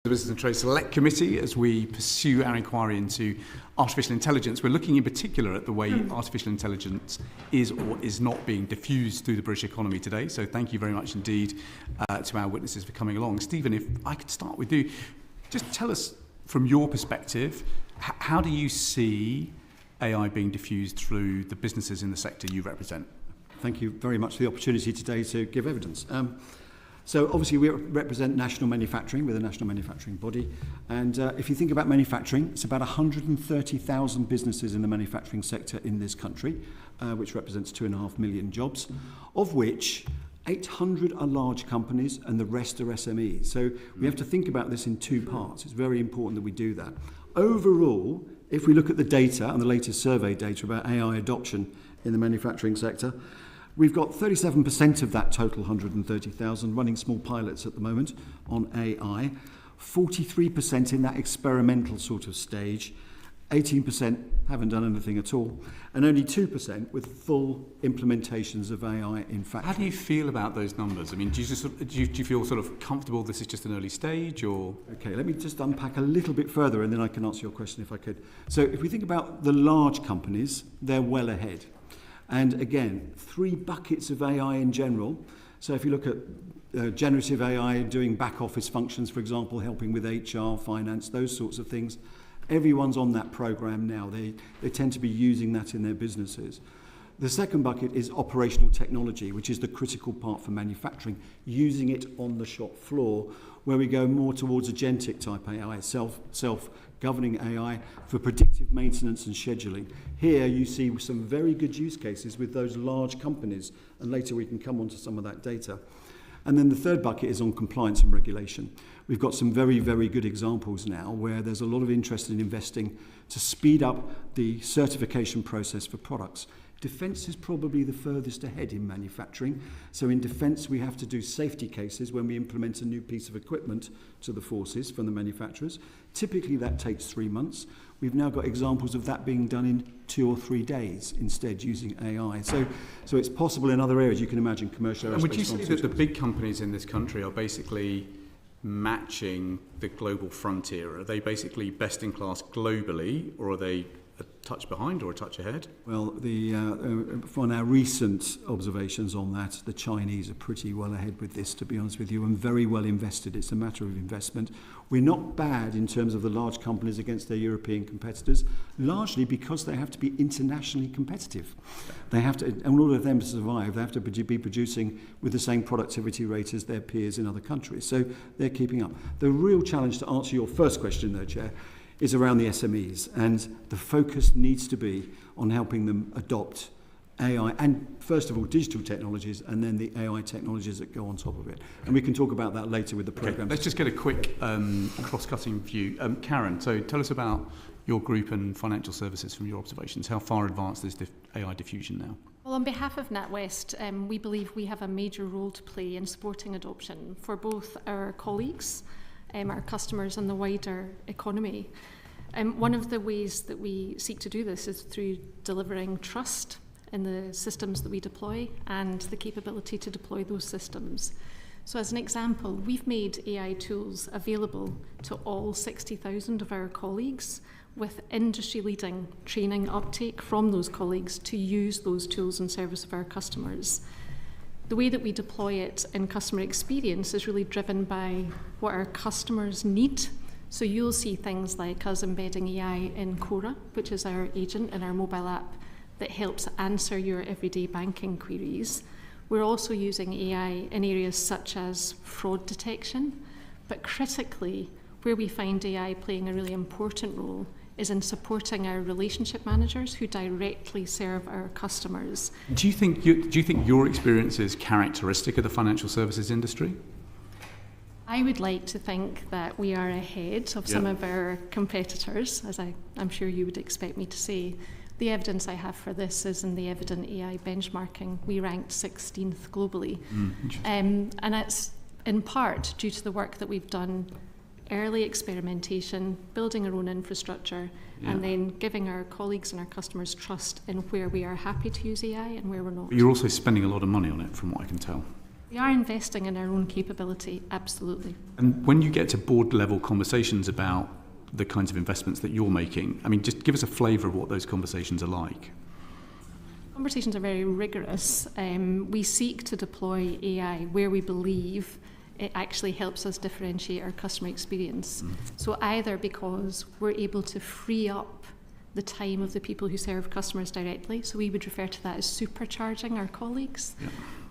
The Business and Trade Select Committee, as we pursue our inquiry into artificial intelligence, we're looking in particular at the way artificial intelligence is or is not being diffused through the British economy today. So thank you very much indeed to our witnesses for coming along. Stephen, if I could start with you, just tell us from your perspective, how do you see AI being diffused through the businesses in the sector you represent? Thank you very much for the opportunity today to give evidence. So obviously we represent national manufacturing, with a national manufacturing body, and if you think about manufacturing, it's about 130,000 businesses in the manufacturing sector in this country, which represents 2.5 million jobs, of which 800 are large companies and the rest are SMEs. So we have to think about this in two parts. It's very important that we do that. Overall, if we look at the data and the latest survey data about AI adoption in the manufacturing sector, we've got 37% of that total 130,000 running small pilots at the moment on AI, 43% in that experimental sort of stage, 18% haven't done anything at all, and only 2% with full implementations of AI in factory. How do you feel about those numbers? I mean, do you feel sort of comfortable this is just an early stage, or? Okay, let me just unpack a little bit further and then I can answer your question if I could. So if we think about the large companies, they're well ahead. And again, 3 buckets of AI in general. So if you look at generative AI doing back office functions, for example, helping with HR, finance, those sorts of things, everyone's on that program now. They tend to be using that in their businesses. The second bucket is operational technology, which is the critical part for manufacturing, using it on the shop floor, where we go more towards agentic type AI, self-governing AI for predictive maintenance and scheduling. Here you see some very good use cases with those large companies, and later we can come on to some of that data. And then the third bucket is on compliance and regulation. We've got some very, very good examples now where there's a lot of interest in investing to speed up the certification process for products. Defence is probably the furthest ahead in manufacturing. So in defence, we have to do safety cases when we implement a new piece of equipment to the forces from the manufacturers. Typically, that takes 3 months. We've now got examples of that being done in 2 or 3 days instead using AI. So it's possible in other areas. You can imagine commercial aerospace. And would you say that the big companies in this country are basically matching the global frontier? Are they basically best in class globally, or are they a touch behind or a touch ahead? Well, from our recent observations on that, the Chinese are pretty well ahead with this, to be honest with you, and very well invested. It's a matter of investment. We're not bad in terms of the large companies against their European competitors, largely because they have to be internationally competitive. They have to, in order for them to survive, they have to be producing with the same productivity rate as their peers in other countries. So they're keeping up. The real challenge, to answer your first question though, Chair, is around the SMEs, and the focus needs to be on helping them adopt AI and, first of all, digital technologies, and then the AI technologies that go on top of it. And we can talk about that later with the programme. Okay, let's just get a quick cross-cutting view. Karen, so tell us about your group and financial services from your observations. How far advanced is AI diffusion now? Well, on behalf of NatWest, we believe we have a major role to play in supporting adoption for both our colleagues, our customers and the wider economy. One of the ways that we seek to do this is through delivering trust in the systems that we deploy and the capability to deploy those systems. So as an example, we've made AI tools available to all 60,000 of our colleagues with industry-leading training uptake from those colleagues to use those tools in service of our customers. The way that we deploy it in customer experience is really driven by what our customers need. So you'll see things like us embedding AI in Cora, which is our agent in our mobile app that helps answer your everyday banking queries. We're also using AI in areas such as fraud detection, but critically, where we find AI playing a really important role is in supporting our relationship managers who directly serve our customers. Do you think your experience is characteristic of the financial services industry? I would like to think that we are ahead of some of our competitors, as I'm sure you would expect me to say. The evidence I have for this is in the Evident AI benchmarking. We ranked 16th globally. And it's in part due to the work that we've done, early experimentation, building our own infrastructure, and then giving our colleagues and our customers trust in where we are happy to use AI and where we're not. But you're also spending a lot of money on it, from what I can tell. We are investing in our own capability, absolutely. And when you get to board level conversations about the kinds of investments that you're making, I mean, just give us a flavour of what those conversations are like. Conversations are very rigorous. We seek to deploy AI where we believe it actually helps us differentiate our customer experience. So either because we're able to free up the time of the people who serve customers directly, so we would refer to that as supercharging our colleagues,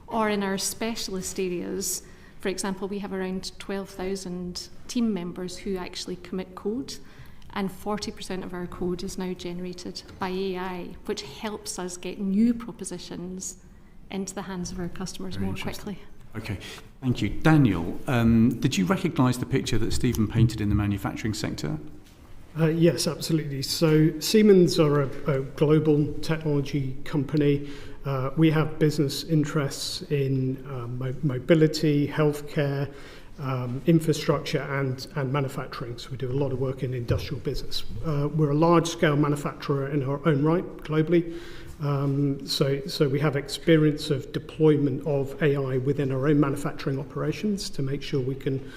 or in our specialist areas, for example, we have around 12,000 team members who actually commit code, and 40% of our code is now generated by AI, which helps us get new propositions into the hands of our customers more quickly. Okay, thank you. Daniel, did you recognise the picture that Stephen painted in the manufacturing sector? Yes, absolutely. So Siemens are a global technology company. We have business interests in mobility, healthcare, infrastructure and manufacturing. So we do a lot of work in industrial business. We're a large-scale manufacturer in our own right globally. So we have experience of deployment of AI within our own manufacturing operations to make sure we can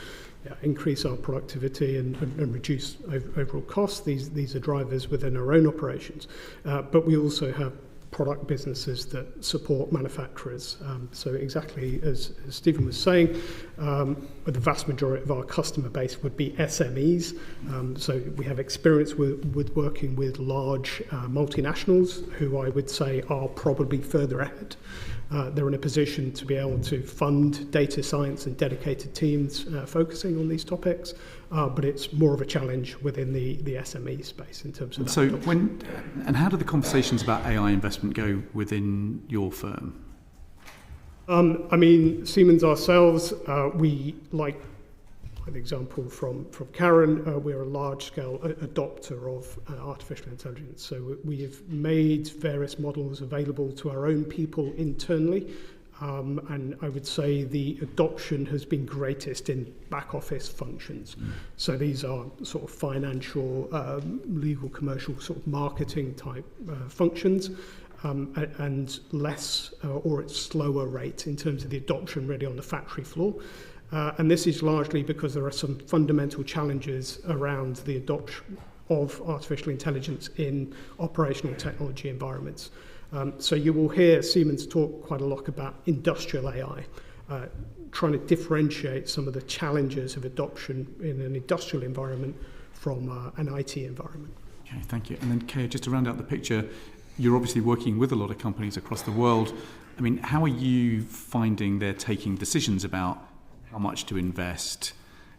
increase our productivity and reduce overall costs. These are drivers within our own operations. But we also have product businesses that support manufacturers. So exactly as Stephen was saying, the vast majority of our customer base would be SMEs. So we have experience with working with large multinationals who I would say are probably further ahead. They're in a position to be able to fund data science and dedicated teams focusing on these topics, but it's more of a challenge within the SME space in terms of that. So and how do the conversations about AI investment go within your firm? I mean, Siemens ourselves, we like an example from Karen, we're a large-scale adopter of artificial intelligence. So we have made various models available to our own people internally, and I would say the adoption has been greatest in back-office functions. So these are sort of financial, legal, commercial, sort of marketing-type functions, and less or at slower rate in terms of the adoption really on the factory floor. And this is largely because there are some fundamental challenges around the adoption of artificial intelligence in operational technology environments. So you will hear Siemens talk quite a lot about industrial AI, trying to differentiate some of the challenges of adoption in an industrial environment from an IT environment. Okay, thank you. And then Kay, just to round out the picture, you're obviously working with a lot of companies across the world. I mean, how are you finding they're taking decisions about how much to invest,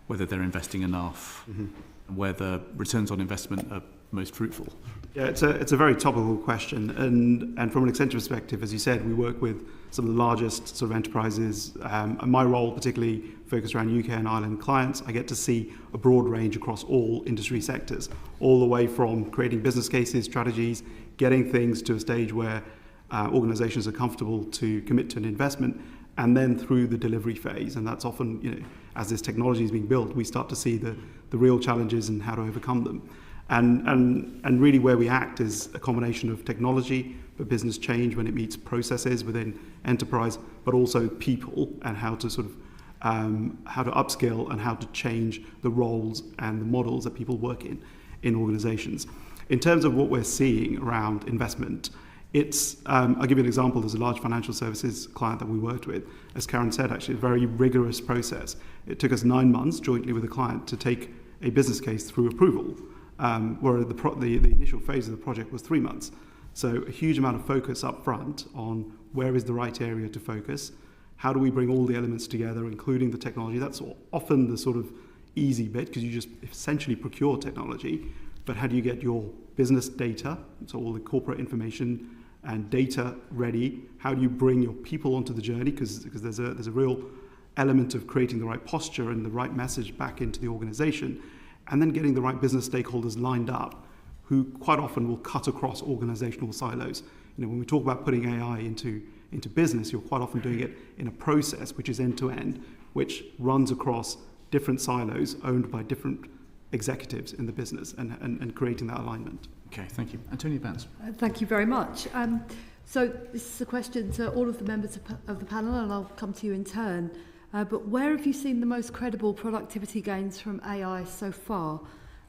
whether they're investing enough, and whether returns on investment are most fruitful? Yeah, it's a very topical question, and from an Accenture perspective, as you said, we work with some of the largest sort of enterprises. And my role, particularly focused around UK and Ireland clients, I get to see a broad range across all industry sectors, all the way from creating business cases, strategies, getting things to a stage where organisations are comfortable to commit to an investment, and then through the delivery phase. And that's often, as this technology is being built, we start to see the real challenges and how to overcome them. And really where we act is a combination of technology for business change when it meets processes within enterprise, but also people and how to sort of how to upskill and how to change the roles and the models that people work in organizations. In terms of what we're seeing around investment, it's, I'll give you an example. There's a large financial services client that we worked with. As Karen said, actually, a very rigorous process. It took us 9 months jointly with the client to take a business case through approval, where the initial phase of the project was 3 months. So a huge amount of focus up front on where is the right area to focus, how do we bring all the elements together, including the technology. That's often the sort of easy bit, because you just essentially procure technology, but how do you get your business data, so all the corporate information and data ready? How do you bring your people onto the journey? Because there's a real element of creating the right posture and the right message back into the organization, and then getting the right business stakeholders lined up, who quite often will cut across organizational silos. When we talk about putting AI into business, you're quite often doing it in a process which is end-to-end, which runs across different silos owned by different executives in the business, and creating that alignment. Okay, thank you. Antonia Vance. Thank you very much. So this is a question to all of the members of the panel, and I'll come to you in turn. But where have you seen the most credible productivity gains from AI so far?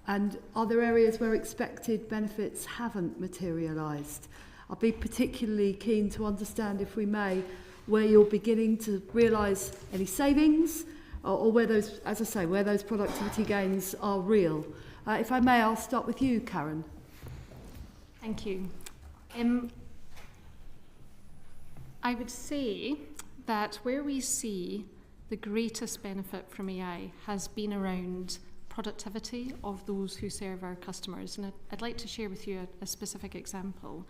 And are there areas where expected benefits haven't materialised? I'll be particularly keen to understand, if we may, where you're beginning to realise any savings, or where those, as I say, where those productivity gains are real. If I may, I'll start with you, Karen. Thank you. I would say that where we see the greatest benefit from AI has been around productivity of those who serve our customers. And I'd like to share with you a specific example.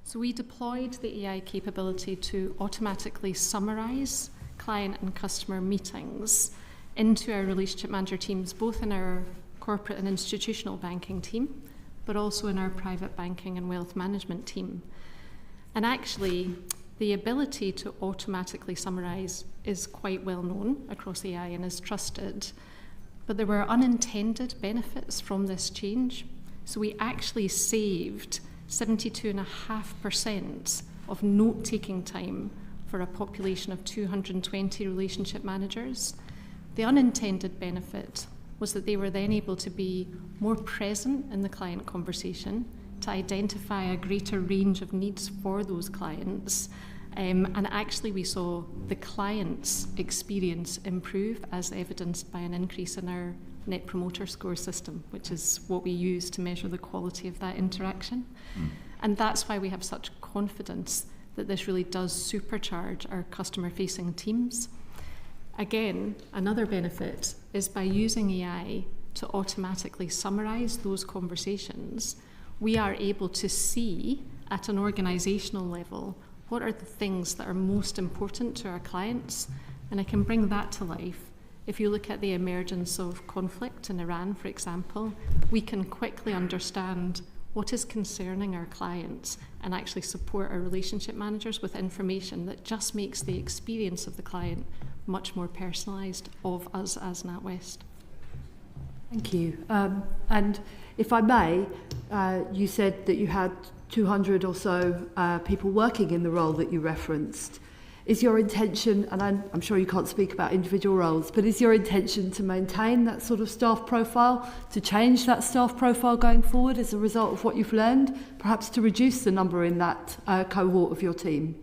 So we deployed the AI capability to automatically summarise client and customer meetings into our relationship manager teams, both in our corporate and institutional banking team, but also in our private banking and wealth management team. And actually, the ability to automatically summarise is quite well known across AI and is trusted. But there were unintended benefits from this change. So we actually saved 72.5% of note-taking time for a population of 220 relationship managers. The unintended benefit was that they were then able to be more present in the client conversation, to identify a greater range of needs for those clients. And actually we saw the client's experience improve, as evidenced by an increase in our Net Promoter Score system, which is what we use to measure the quality of that interaction. And that's why we have such confidence that this really does supercharge our customer-facing teams. Again, another benefit is by using AI to automatically summarise those conversations, we are able to see at an organisational level what are the things that are most important to our clients. And I can bring that to life. If you look at the emergence of conflict in Iran, for example, we can quickly understand what is concerning our clients and actually support our relationship managers with information that just makes the experience of the client much more personalised of us as NatWest. Thank you. And if I may, you said that you had 200 or so people working in the role that you referenced. Is your intention, and I'm sure you can't speak about individual roles, but is your intention to maintain that sort of staff profile, to change that staff profile going forward as a result of what you've learned, perhaps to reduce the number in that cohort of your team?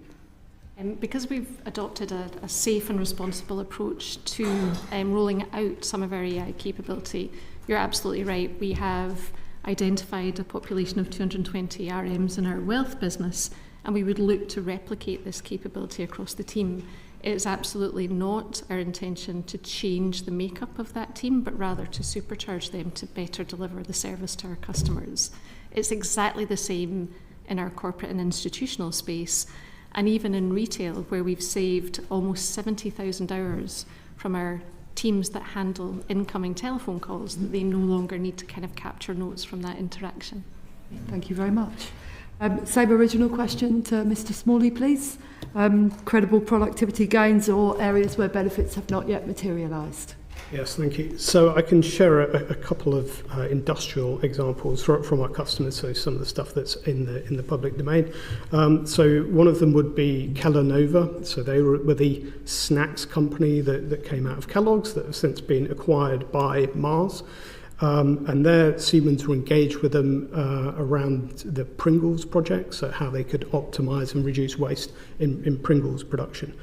Because we've adopted a safe and responsible approach to rolling out some of our AI capability, you're absolutely right. We have identified a population of 220 RMs in our wealth business, and we would look to replicate this capability across the team. It is absolutely not our intention to change the makeup of that team, but rather to supercharge them to better deliver the service to our customers. It's exactly the same in our corporate and institutional space, and even in retail, where we've saved almost 70,000 hours from our teams that handle incoming telephone calls, that they no longer need to kind of capture notes from that interaction. Thank you very much. Same original question to Mr. Smalley, please. Credible productivity gains or areas where benefits have not yet materialised? Yes, thank you. So I can share a couple of industrial examples from our customers, so some of the stuff that's in the public domain. So one of them would be Kellanova. So they were the snacks company that came out of Kellogg's that have since been acquired by Mars. And there Siemens were engaged with them around the Pringles project, so how they could optimise and reduce waste in Pringles production.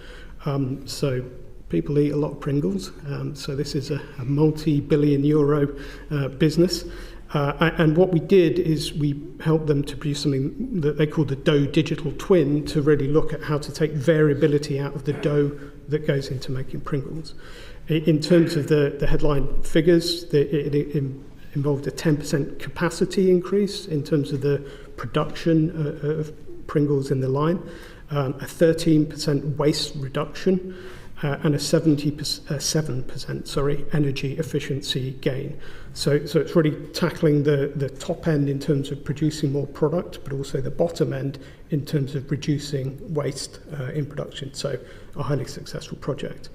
So people eat a lot of Pringles, so this is a multi-billion euro business. And what we did is we helped them to produce something that they call the dough digital twin, to really look at how to take variability out of the dough that goes into making Pringles. In terms of the headline figures, it involved a 10% capacity increase in terms of the production of Pringles in the line, a 13% waste reduction, and a 7% energy efficiency gain. So it's really tackling the top end in terms of producing more product, but also the bottom end in terms of reducing waste in production. So a highly successful project.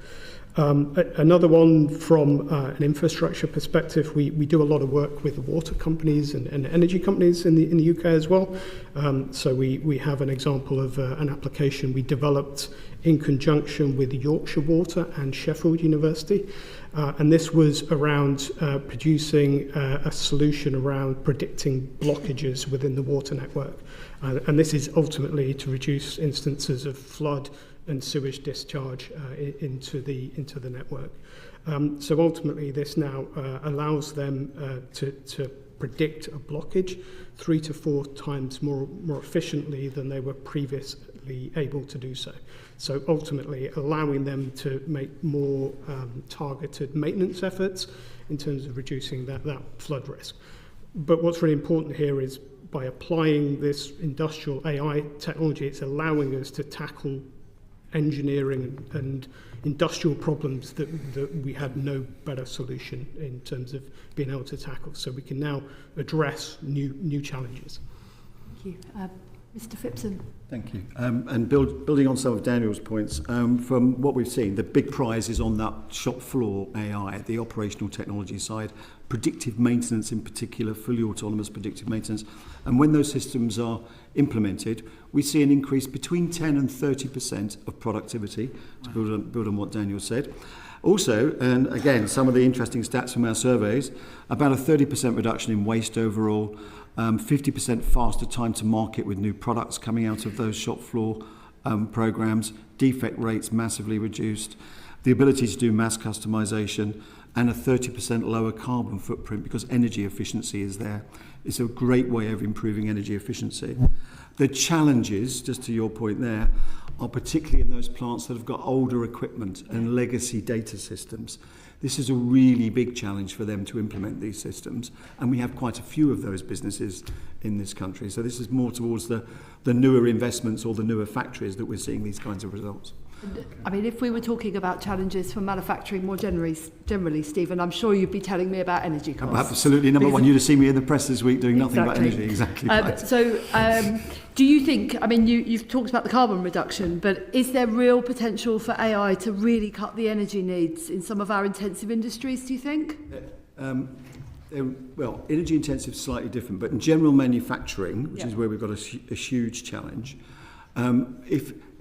Another one from an infrastructure perspective, we do a lot of work with the water companies and energy companies in the UK as well. So we have an example of an application we developed in conjunction with Yorkshire Water and Sheffield University. And this was around producing a solution around predicting blockages within the water network. And this is ultimately to reduce instances of flood and sewage discharge into the network. So ultimately, this now allows them to predict a blockage 3 to 4 times more efficiently than they were previously able to do so. So ultimately, allowing them to make more targeted maintenance efforts in terms of reducing that flood risk. But what's really important here is by applying this industrial AI technology, it's allowing us to tackle engineering and industrial problems that we had no better solution in terms of being able to tackle. So we can now address new challenges. Thank you. Mr. Phipson. Thank you. And building on some of Daniel's points, from what we've seen, the big prize is on that shop floor AI, the operational technology side, predictive maintenance in particular, fully autonomous predictive maintenance. And when those systems are implemented, we see an increase between 10 and 30% of productivity, to build on what Daniel said. Also, and again, some of the interesting stats from our surveys, about a 30% reduction in waste overall, 50% faster time to market with new products coming out of those shop floor programs, defect rates massively reduced, the ability to do mass customization, and a 30% lower carbon footprint because energy efficiency is there. It's a great way of improving energy efficiency. The challenges, just to your point there, are particularly in those plants that have got older equipment and legacy data systems. This is a really big challenge for them to implement these systems, and we have quite a few of those businesses in this country. So this is more towards the newer investments or the newer factories that we're seeing these kinds of results. I mean, if we were talking about challenges for manufacturing more generally, Stephen, I'm sure you'd be telling me about energy costs. Absolutely. Number one, you'd have seen me in the press this week doing nothing about energy. Exactly. Right. So do you think, I mean, you've talked about the carbon reduction, but is there real potential for AI to really cut the energy needs in some of our intensive industries, do you think? Well, energy intensive is slightly different, but in general manufacturing, which is where we've got a huge challenge,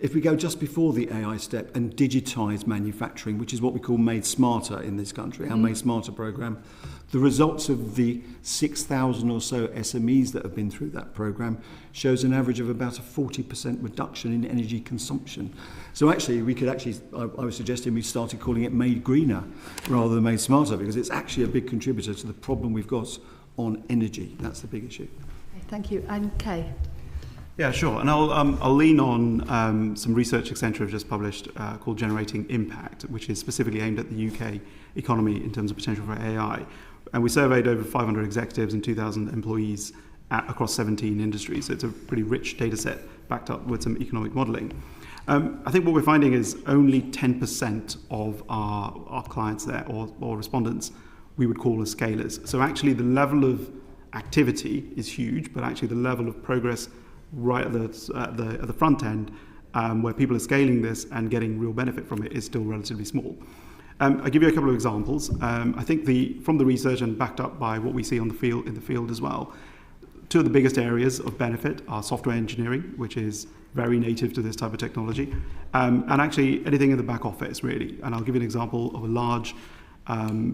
if we go just before the AI step and digitise manufacturing, which is what we call Made Smarter in this country, our Made Smarter programme, the results of the 6,000 or so SMEs that have been through that programme shows an average of about a 40% reduction in energy consumption. So actually, I was suggesting we started calling it Made Greener rather than Made Smarter, because it's actually a big contributor to the problem we've got on energy. That's the big issue. Thank you. And Kay? Yeah, sure. And I'll lean on some research Accenture have just published called Generating Impact, which is specifically aimed at the UK economy in terms of potential for AI. And we surveyed over 500 executives and 2,000 employees across 17 industries. So it's a pretty rich data set backed up with some economic modelling. I think what we're finding is only 10% of our clients there or respondents we would call as scalers. So actually the level of activity is huge, but actually the level of progress right at the front end, where people are scaling this and getting real benefit from it, is still relatively small. I'll give you a couple of examples. I think from the research and backed up by what we see in the field as well, two of the biggest areas of benefit are software engineering, which is very native to this type of technology, and actually anything in the back office, really. And I'll give you an example of a large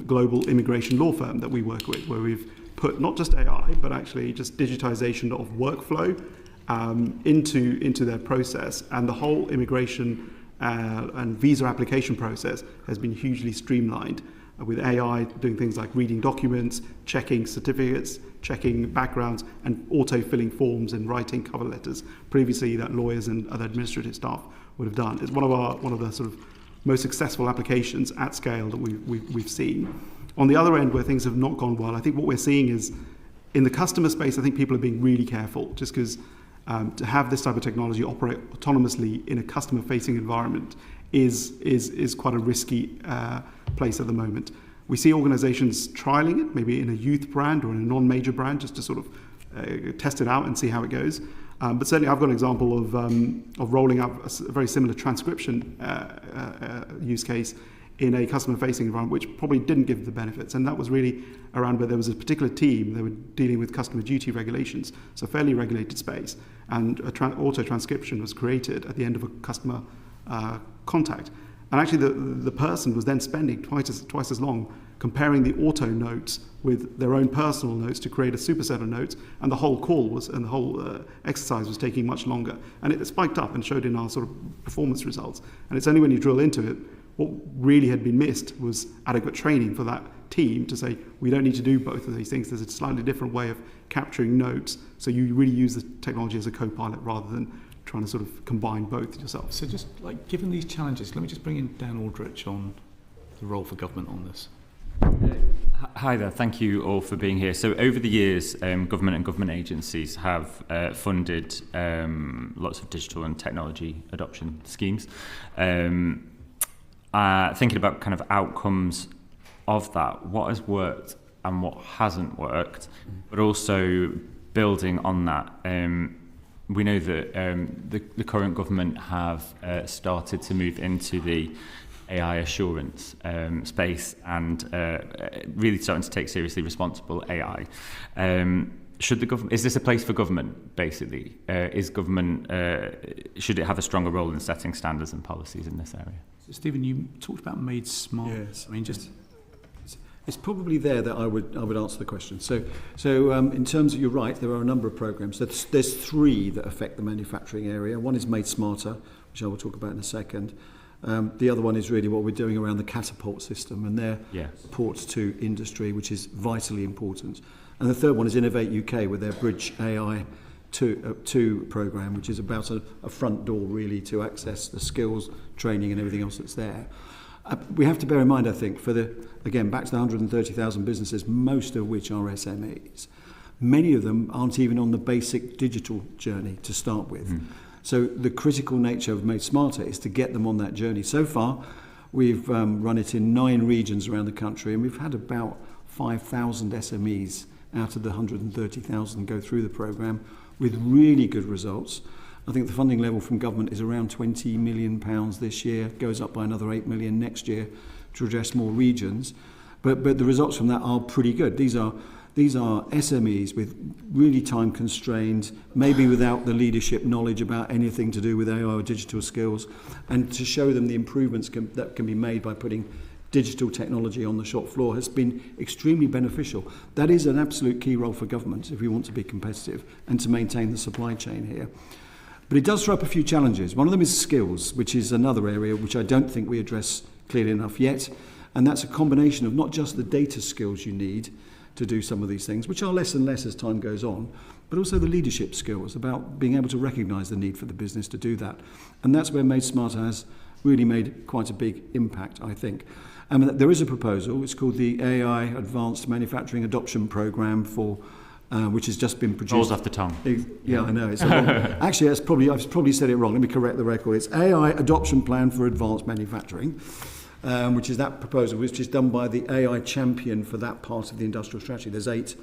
global immigration law firm that we work with, where we've put not just AI, but actually just digitization of workflow into their process, and the whole immigration and visa application process has been hugely streamlined with AI doing things like reading documents, checking certificates, checking backgrounds, and auto-filling forms and writing cover letters. Previously, that lawyers and other administrative staff would have done. It's one of the sort of most successful applications at scale that we've seen. On the other end, where things have not gone well, I think what we're seeing is in the customer space, I think people are being really careful, just because to have this type of technology operate autonomously in a customer-facing environment is quite a risky place at the moment. We see organizations trialing it, maybe in a youth brand or in a non-major brand, just to sort of test it out and see how it goes. But certainly I've got an example of rolling out a very similar transcription use case in a customer-facing environment, which probably didn't give the benefits. And that was really around where there was a particular team that were dealing with customer duty regulations, so fairly regulated space. And auto-transcription was created at the end of a customer contact. And actually the person was then spending twice as long comparing the auto notes with their own personal notes to create a superset of notes, and the whole exercise was taking much longer. And it spiked up and showed in our sort of performance results. And it's only when you drill into it, what really had been missed was adequate training for that team to say, we don't need to do both of these things. There's a slightly different way of capturing notes, so you really use the technology as a co-pilot rather than trying to sort of combine both yourself. So just like given these challenges, let me just bring in Dan Aldrich on the role for government on this. Hi there, thank you all for being here. So over the years, government and government agencies have funded lots of digital and technology adoption schemes. Thinking about kind of outcomes of that, what has worked and what hasn't worked, but also building on that. We know that the current government have started to move into the AI assurance space and really starting to take seriously responsible AI. Should the government? Is this a place for government? Basically, is government should it have a stronger role in setting standards and policies in this area? So Stephen, you talked about Made Smart. Yes. I mean, just it's probably there that I would answer the question. So in terms of, you're right, there are a number of programs. There's three that affect the manufacturing area. One is Made Smarter, which I will talk about in a second. The other one is really what we're doing around the catapult system and their support to industry, which is vitally important. And the third one is Innovate UK with their Bridge AI 2 program, which is about a front door really to access the skills, training and everything else that's there. We have to bear in mind, I think, again, back to the 130,000 businesses, most of which are SMEs. Many of them aren't even on the basic digital journey to start with. So the critical nature of Made Smarter is to get them on that journey. So far, we've run it in 9 regions around the country, and we've had about 5,000 SMEs out of the 130,000 go through the programme with really good results. I think the funding level from government is around £20 million this year, goes up by another 8 million next year to address more regions. But the results from that are pretty good. These are SMEs with really time constrained, maybe without the leadership knowledge about anything to do with AI or digital skills, and to show them the improvements that can be made by putting digital technology on the shop floor has been extremely beneficial. That is an absolute key role for government if we want to be competitive and to maintain the supply chain here. But it does throw up a few challenges. One of them is skills, which is another area which I don't think we address clearly enough yet. And that's a combination of not just the data skills you need to do some of these things, which are less and less as time goes on, but also the leadership skills about being able to recognise the need for the business to do that. And that's where Made Smarter has really made quite a big impact, I think. There is a proposal, it's called the AI Advanced Manufacturing Adoption Programme for which has just been produced. Rolls off the tongue. Yeah, I know. It's actually, I've probably said it wrong. Let me correct the record. It's AI Adoption Plan for Advanced Manufacturing, which is that proposal, which is done by the AI champion for that part of the industrial strategy. There's 8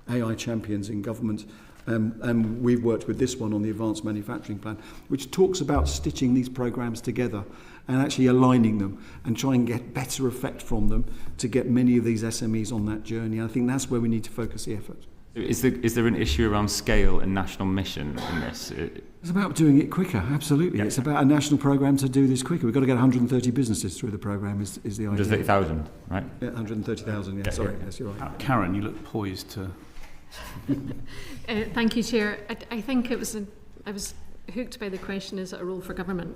AI champions in government, and we've worked with this one on the Advanced Manufacturing Plan, which talks about stitching these programs together and actually aligning them and try and get better effect from them to get many of these SMEs on that journey. I think that's where we need to focus the effort. Is there an issue around scale and national mission in this? It's about doing it quicker, absolutely. Yeah. It's about a national programme to do this quicker. We've got to get 130 businesses through the programme is the idea. 130,000, right? Yeah, 130,000, yeah. Sorry, yes, you're right. Karen, you look poised to... Thank you, Chair. I think I was hooked by the question, is it a role for government?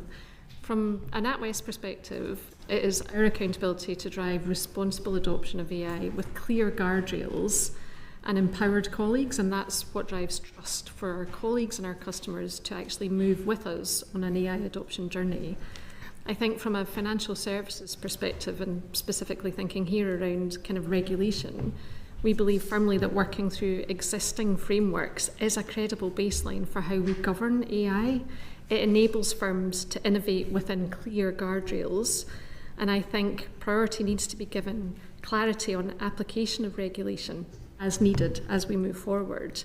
From a NatWest perspective, it is our accountability to drive responsible adoption of AI with clear guardrails and empowered colleagues, and that's what drives trust for our colleagues and our customers to actually move with us on an AI adoption journey. I think from a financial services perspective, and specifically thinking here around kind of regulation, we believe firmly that working through existing frameworks is a credible baseline for how we govern AI. It enables firms to innovate within clear guardrails, and I think priority needs to be given clarity on application of regulation as needed as we move forward.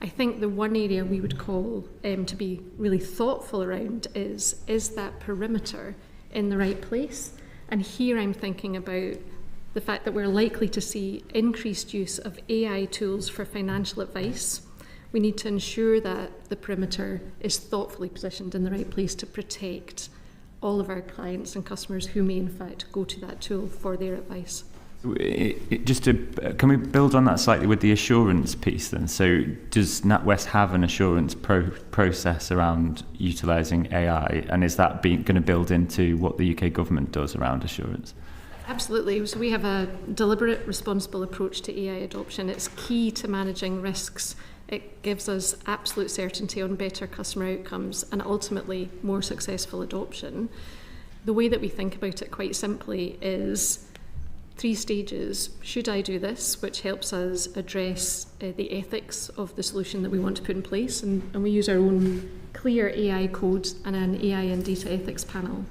I think the one area we would call to be really thoughtful around is that perimeter in the right place? And here I'm thinking about the fact that we're likely to see increased use of AI tools for financial advice. We need to ensure that the perimeter is thoughtfully positioned in the right place to protect all of our clients and customers who may in fact go to that tool for their advice. Can we build on that slightly with the assurance piece then? So does NatWest have an assurance process around utilising AI, and is that going to build into what the UK government does around assurance? Absolutely. So we have a deliberate, responsible approach to AI adoption. It's key to managing risks. It gives us absolute certainty on better customer outcomes and ultimately more successful adoption. The way that we think about it quite simply is 3 stages. Should I do this? Which helps us address the ethics of the solution that we want to put in place. And we use our own clear AI code and an AI and data ethics panel.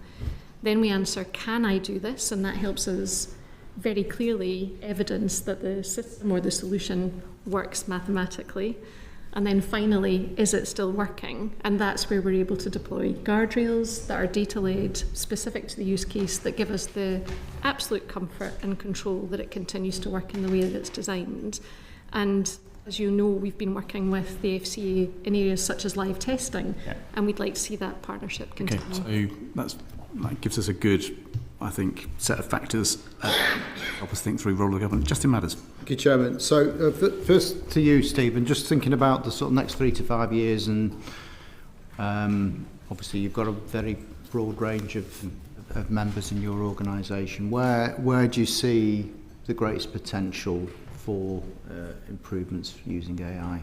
Then we answer, can I do this? And that helps us very clearly evidence that the system or the solution works mathematically. And then finally, is it still working? And that's where we're able to deploy guardrails that are data-led, specific to the use case, that give us the absolute comfort and control that it continues to work in the way that it's designed. And as you know, we've been working with the FCA in areas such as live testing, and we'd like to see that partnership continue. Okay, so that gives us a good, I think, set of factors help us think through role of government. Justin Matters. Thank you, Chairman. So first to you, Stephen, just thinking about the sort of next 3 to 5 years, and obviously you've got a very broad range of members in your organisation. Where do you see the greatest potential for improvements using AI?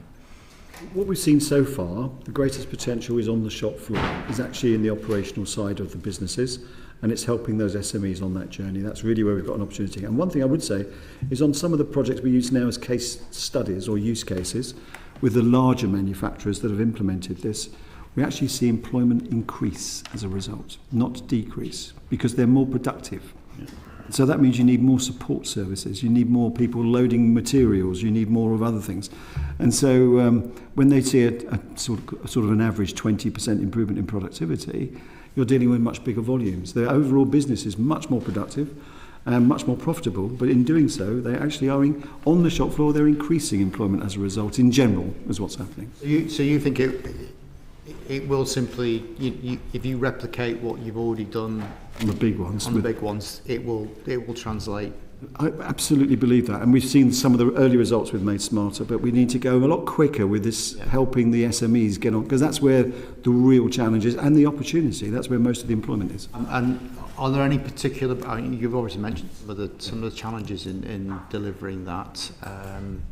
What we've seen so far, the greatest potential is on the shop floor, is actually in the operational side of the businesses, and it's helping those SMEs on that journey. That's really where we've got an opportunity. And one thing I would say is on some of the projects we use now as case studies or use cases with the larger manufacturers that have implemented this, we actually see employment increase as a result, not decrease, because they're more productive. Yeah. So that means you need more support services, you need more people loading materials, you need more of other things. And so when they see a sort of an average 20% improvement in productivity, you're dealing with much bigger volumes. Their overall business is much more productive and much more profitable, but in doing so, they actually are on the shop floor, they're increasing employment as a result in general, is what's happening. So you think it will simply, if you replicate what you've already done on the big ones, it will translate. I absolutely believe that, and we've seen some of the early results with Made Smarter, but we need to go a lot quicker with this, helping the SMEs get on, because that's where the real challenge is and the opportunity. That's where most of the employment is. And are there any particular? I mean, you've already mentioned some of the challenges in delivering that,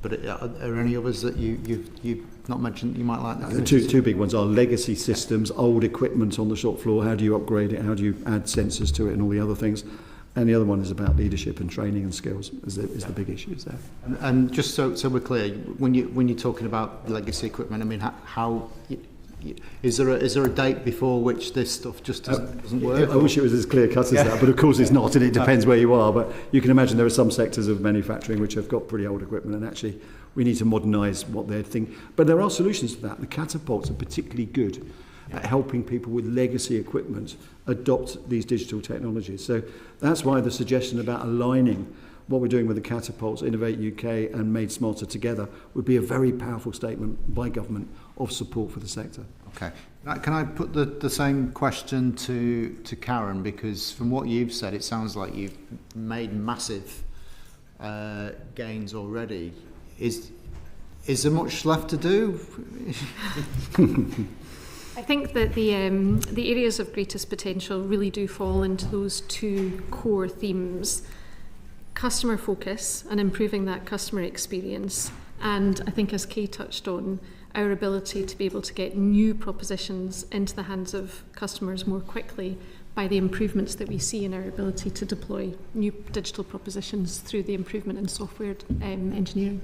but are there any others that you've not mentioned that you might like? The two big ones are legacy systems, old equipment on the shop floor. How do you upgrade it? How do you add sensors to it, and all the other things? And the other one is about leadership and training and skills is the big issues there. And just so we're clear, when you're talking about legacy equipment, I mean, how is there a date before which this stuff just doesn't work? I wish it was as clear cut as that, but of course it's not, and it depends where you are. But you can imagine there are some sectors of manufacturing which have got pretty old equipment, and actually we need to modernise what they're thinking. But there are solutions to that. The catapults are particularly good at helping people with legacy equipment adopt these digital technologies. So that's why the suggestion about aligning what we're doing with the catapults, Innovate UK and Made Smarter together would be a very powerful statement by government of support for the sector. Okay. Can I put the same question to Karen? Because from what you've said, it sounds like you've made massive gains already. Is there much left to do? I think that the areas of greatest potential really do fall into those 2 core themes: customer focus and improving that customer experience, and I think, as Kay touched on, our ability to be able to get new propositions into the hands of customers more quickly by the improvements that we see in our ability to deploy new digital propositions through the improvement in software engineering.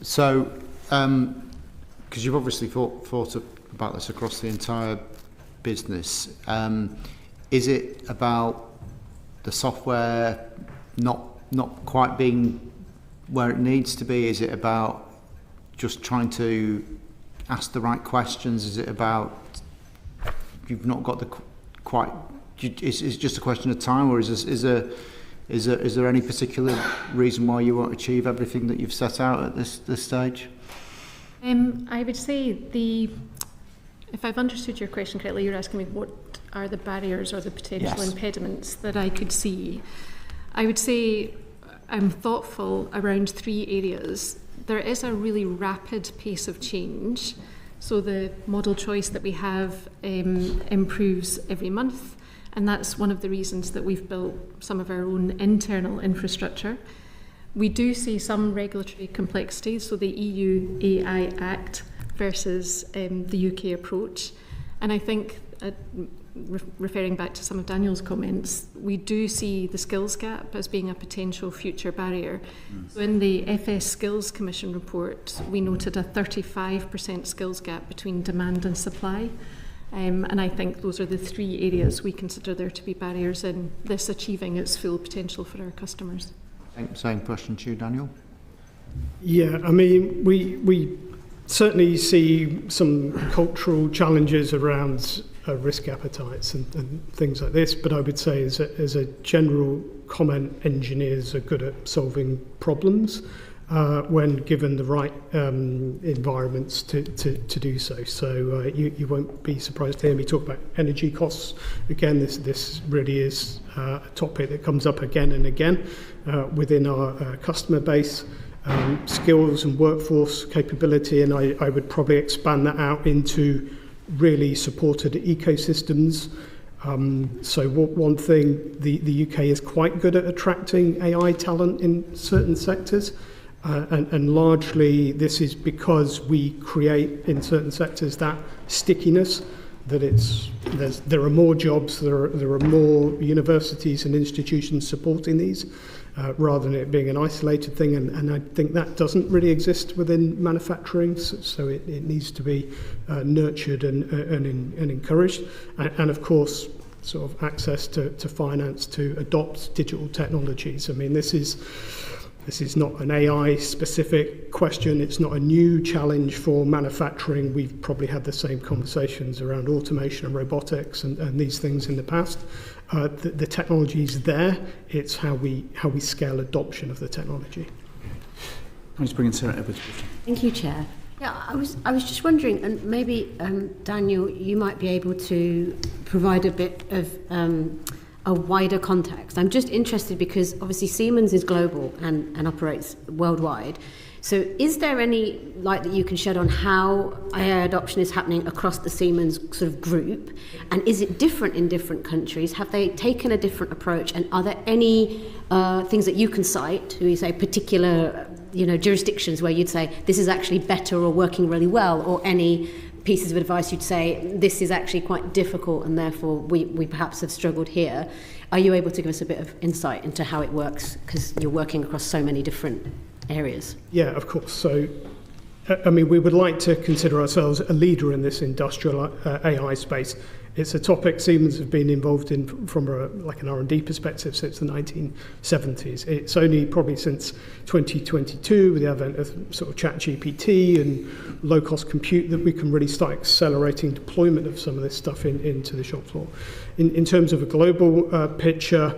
So, because you've obviously thought about this across the entire business, is it about the software not quite being where it needs to be? Is it about just trying to ask the right questions? Is it about you've not got the quite is it just a question of time, or is there any particular reason why you won't achieve everything that you've set out at this stage? I would say if I've understood your question correctly, you're asking me what are the barriers or the potential impediments that I could see. I would say I'm thoughtful around 3 areas. There is a really rapid pace of change. So the model choice that we have improves every month, and that's one of the reasons that we've built some of our own internal infrastructure. We do see some regulatory complexities, so the EU AI Act versus the UK approach. And I think, referring back to some of Daniel's comments, we do see the skills gap as being a potential future barrier. So in the FS Skills Commission report, we noted a 35% skills gap between demand and supply. And I think those are the 3 areas we consider there to be barriers in this achieving its full potential for our customers. Same question to you, Daniel. Yeah, I mean, we certainly see some cultural challenges around risk appetites and things like this, but I would say as a general comment, engineers are good at solving problems when given the right environments to do so. So you won't be surprised to hear me talk about energy costs. Again, this really is a topic that comes up again and again within our customer base. Skills and workforce capability, and I would probably expand that out into really supported ecosystems. So one thing, the UK is quite good at attracting AI talent in certain sectors, and largely this is because we create in certain sectors that stickiness, that there are more jobs, there are more universities and institutions supporting these, rather than it being an isolated thing, and I think that doesn't really exist within manufacturing, so it needs to be nurtured and encouraged, and of course sort of access to finance to adopt digital technologies. I mean, this is not an AI specific question, it's not a new challenge for manufacturing. We've probably had the same conversations around automation and robotics and these things in the past. The technology is there, it's how we scale adoption of the technology. I'm just bringing Sarah Edwards. Thank you, Chair. Yeah, I was just wondering, and maybe Daniel, you might be able to provide a bit of a wider context. I'm just interested because obviously Siemens is global and operates worldwide. So is there any light that you can shed on how AI adoption is happening across the Siemens sort of group? And is it different in different countries? Have they taken a different approach? And are there any things that you can cite, who you say particular jurisdictions where you'd say this is actually better or working really well, or any pieces of advice you'd say this is actually quite difficult and therefore we perhaps have struggled here? Are you able to give us a bit of insight into how it works, because you're working across so many different areas? Yeah, of course. So, I mean, we would like to consider ourselves a leader in this industrial AI space. It's a topic Siemens have been involved in from an R&D perspective since the 1970s. It's only probably since 2022, with the advent of sort of ChatGPT and low-cost compute, that we can really start accelerating deployment of some of this stuff into the shop floor. In terms of a global picture,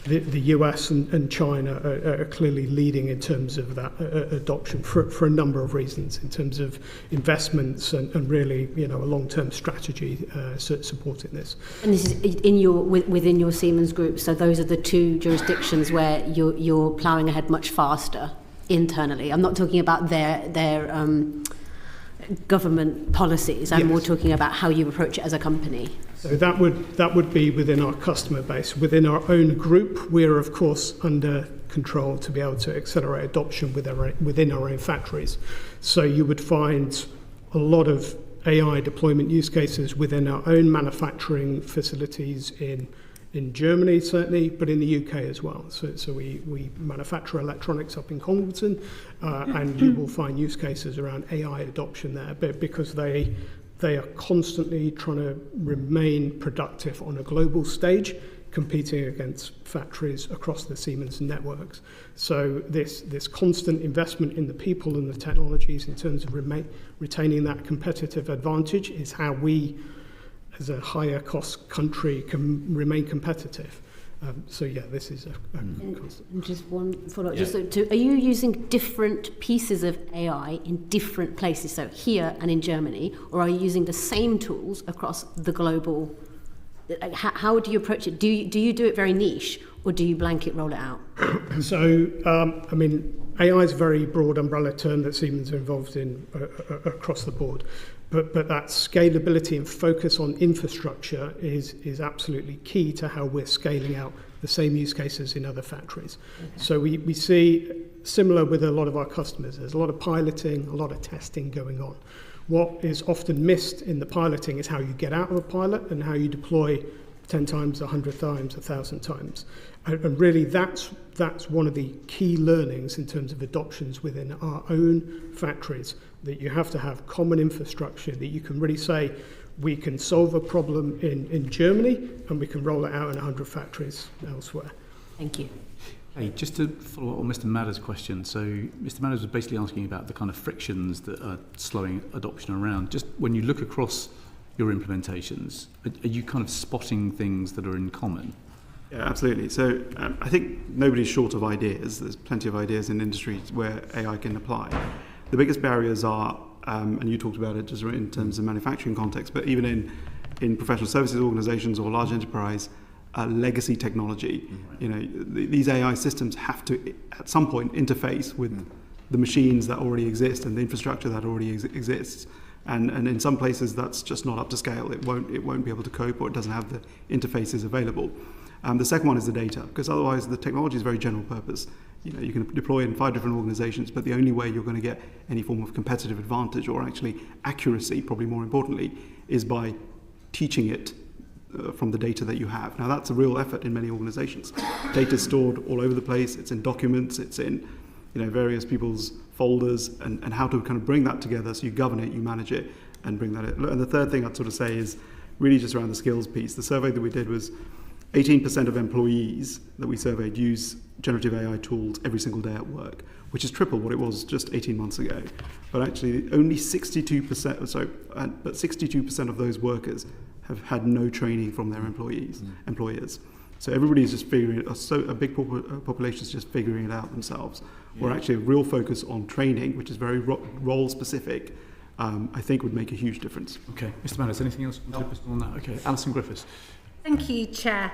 the US and China are clearly leading in terms of that adoption for a number of reasons, in terms of investments and really a long-term strategy supporting this. And this is within your Siemens group, so those are the 2 jurisdictions where you're ploughing ahead much faster internally. I'm not talking about their government policies. I'm more talking about how you approach it as a company. So that would be within our customer base. Within our own group, we're of course under control to be able to accelerate adoption within our own factories. So you would find a lot of AI deployment use cases within our own manufacturing facilities in Germany certainly, but in the UK as well. So we manufacture electronics up in Congleton, and you will find use cases around AI adoption there, but because they are constantly trying to remain productive on a global stage, competing against factories across the Siemens networks. So this constant investment in the people and the technologies in terms of retaining that competitive advantage is how we as a higher cost country can remain competitive. So yeah, this is a constant. And just one follow-up. Yeah. Are you using different pieces of AI in different places, so here and in Germany, or are you using the same tools across the global? How do you approach it? Do you do it very niche, or do you blanket roll it out? So, I mean, AI is a very broad umbrella term that Siemens are involved in across the board. But that scalability and focus on infrastructure is absolutely key to how we're scaling out the same use cases in other factories. Okay. So we see similar with a lot of our customers. There's a lot of piloting, a lot of testing going on. What is often missed in the piloting is how you get out of a pilot and how you deploy 10 times, 100 times, 1,000 times. And really that's one of the key learnings in terms of adoptions within our own factories, that you have to have common infrastructure that you can really say, we can solve a problem in Germany and we can roll it out in 100 factories elsewhere. Thank you. Hey, just to follow up on Mr. Madder's question. So Mr. Madders was basically asking about the kind of frictions that are slowing adoption around. Just when you look across your implementations, are you kind of spotting things that are in common? Yeah, absolutely. So I think nobody's short of ideas. There's plenty of ideas in industries where AI can apply. The biggest barriers are, and you talked about it just in terms of manufacturing context, but even in professional services organizations or large enterprise, legacy technology. Right. You know, these AI systems have to, at some point, interface with the machines that already exist and the infrastructure that already exists. And in some places, that's just not up to scale. It won't be able to cope, or it doesn't have the interfaces available. The second one is the data, because otherwise the technology is very general purpose. You know, you can deploy in 5 different organizations, but the only way you're going to get any form of competitive advantage, or actually accuracy, probably more importantly, is by teaching it from the data that you have. Now, that's a real effort in many organizations. Data is stored all over the place. It's in documents. It's in, you know, various people's folders, and how to kind of bring that together so you govern it, you manage it, and bring that in. And the third thing I'd sort of say is really just around the skills piece. The survey that we did was 18% of employees that we surveyed use generative AI tools every single day at work, which is triple what it was just 18 months ago. But actually, only 62% of those workers have had no training from their employers. So everybody is just figuring it. So a big population is just figuring it out themselves. Where actually a real focus on training, which is very role specific, I think would make a huge difference. Okay, Mr. Manners, anything else on that? Okay, Alison Griffiths. Thank you, Chair.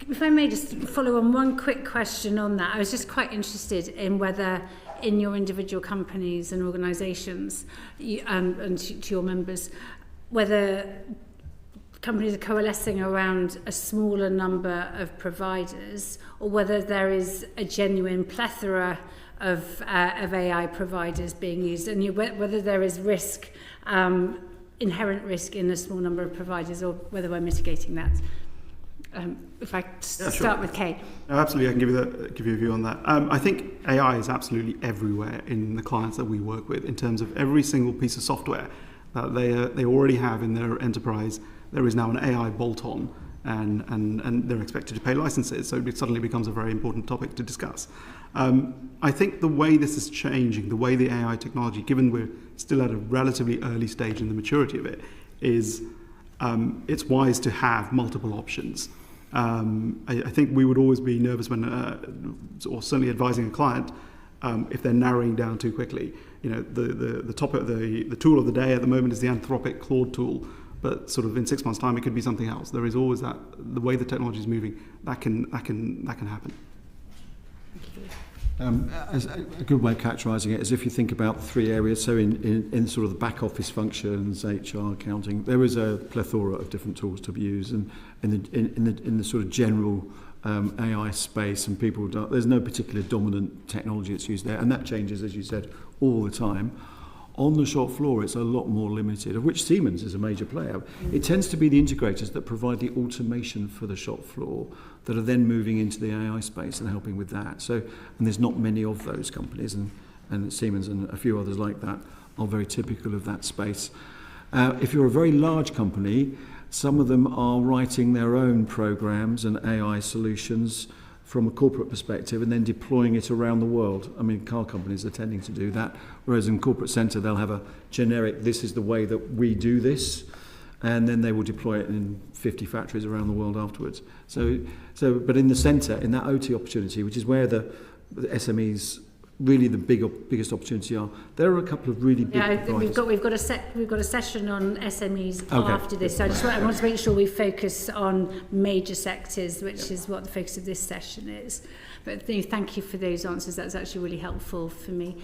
If I may just follow on one quick question on that. I was just quite interested in whether in your individual companies and organisations and to your members, whether companies are coalescing around a smaller number of providers, or whether there is a genuine plethora of AI providers being used, and whether there is risk, inherent risk in a small number of providers, or whether we're mitigating that. If I start with Kay. No, absolutely, I can give you a view on that. I think AI is absolutely everywhere in the clients that we work with, in terms of every single piece of software that they already have in their enterprise. There is now an AI bolt-on, and they're expected to pay licenses, so it suddenly becomes a very important topic to discuss. I think the way this is changing, the way the AI technology, given we're still at a relatively early stage in the maturity of it, is it's wise to have multiple options. I think we would always be nervous when, or certainly advising a client, if they're narrowing down too quickly. You know, the tool of the day at the moment is the Anthropic Claude tool, but sort of in 6 months' time it could be something else. There is always that, the way the technology is moving, that can happen. As a good way of characterising it is if you think about 3 areas. So in sort of the back office functions, HR, accounting, there is a plethora of different tools to be used, and in the sort of general AI space, and people there's no particular dominant technology that's used there, and that changes, as you said, all the time. On the shop floor, it's a lot more limited, of which Siemens is a major player. It tends to be the integrators that provide the automation for the shop floor that are then moving into the AI space and helping with that. So, and there's not many of those companies, and Siemens and a few others like that are very typical of that space. If you're a very large company, some of them are writing their own programs and AI solutions from a corporate perspective and then deploying it around the world. I mean, car companies are tending to do that, whereas in corporate centre they'll have a generic, this is the way that we do this, and then they will deploy it in 50 factories around the world afterwards. But in the centre, in that OT opportunity, which is where the SMEs really the biggest opportunity are. There are a couple of really big providers. We've got a session on SMEs after this. So I want to make sure we focus on major sectors, which is what the focus of this session is. But thank you for those answers. That's actually really helpful for me.